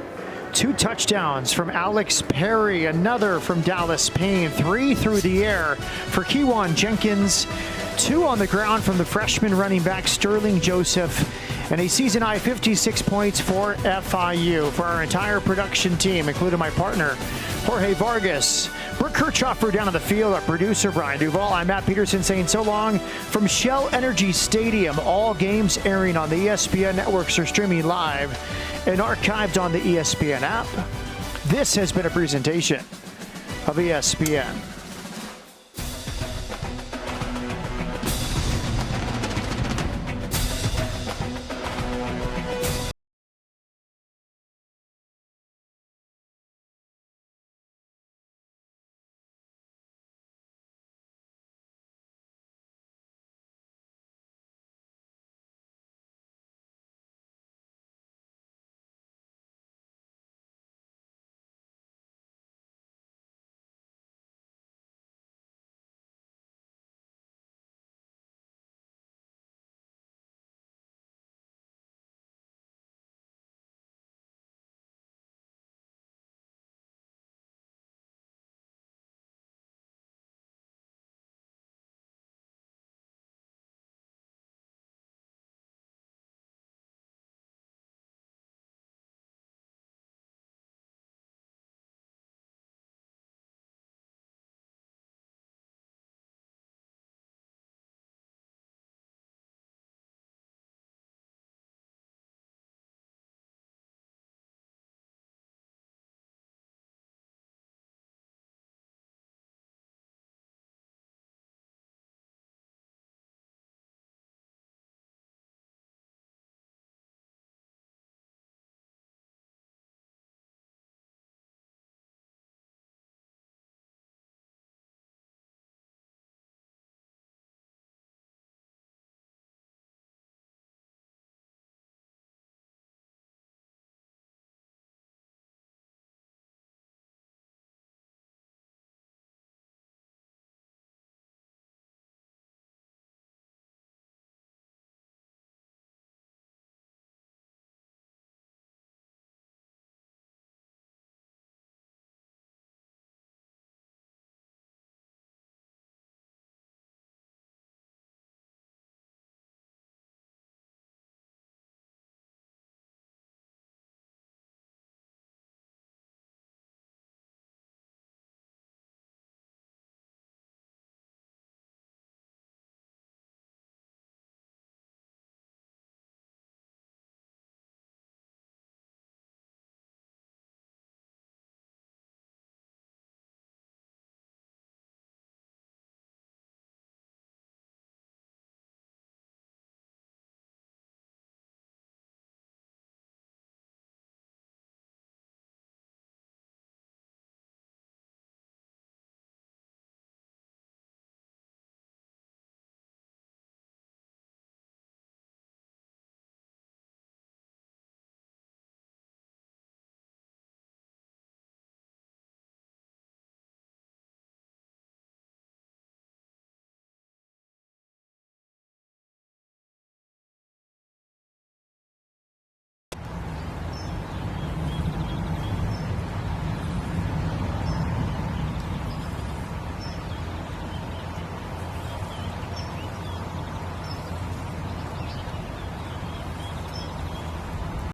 2 touchdowns from Alex Perry, another from Dallas Payne, 3 through the air for Kewan Jenkins, 2 on the ground from the freshman running back Sterling Joseph, and a season high 56 points for FIU. For our entire production team, including my partner Jorge Vargas, Brooke Kirchhoffer down on the field, our producer Brian Duval, I'm Matt Peterson saying so long from Shell Energy Stadium. All games airing on the ESPN networks are streaming live and archived on the ESPN app. This has been a presentation of ESPN.